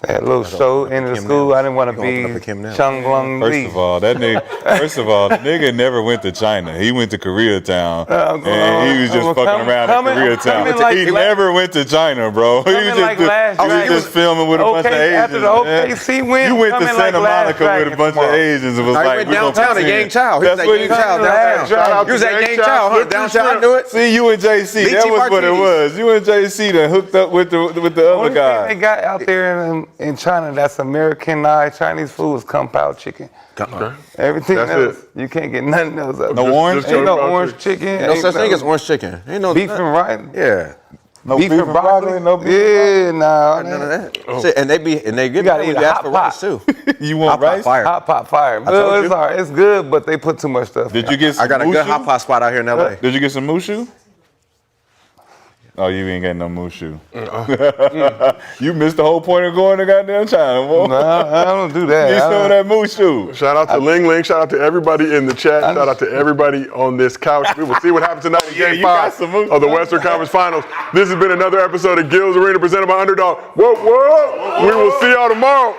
That little show in the school. I didn't want to be Chung Lung Lee. First of all, the nigga never went to China. He went to Koreatown, and he was just fucking around in Koreatown. He never went to China, bro. He was just filming with a bunch of Asians. After the OKC win, you went to Santa Monica with a bunch of Asians. It was like went downtown to Gang Chow. He was at Gang Chow downtown. He was at Gang Chow downtown. I knew it. See, you and JC, that was what it was. You and JC that hooked up with the other guy. They got out there in China that's Americanized Chinese food is kung pao chicken. Everything else, you can't get nothing else. No orange? Ain't no orange chicken. No such thing as orange chicken. Ain't no beef and rice. Yeah. No beef and broccoli. No beef. Yeah, nah. None of that. And they You gotta eat a hot for pot. rice too. You want rice? Hot pot fire. It's all right. It's good, but they put too much stuff. Did you get some I got a good hot pot spot out here in LA. Did you get some mushu? Oh, you ain't got no mushu. You missed the whole point of going to goddamn China, boy. No, I don't do that. Get some of that mushu. Shout out to Ling Ling. Shout out to everybody in the chat. Shout out to everybody on this couch. We will see what happens tonight in Game 5 of the Western Conference Finals. This has been another episode of Gills Arena presented by Underdog. Whoa, whoa. We will see y'all tomorrow.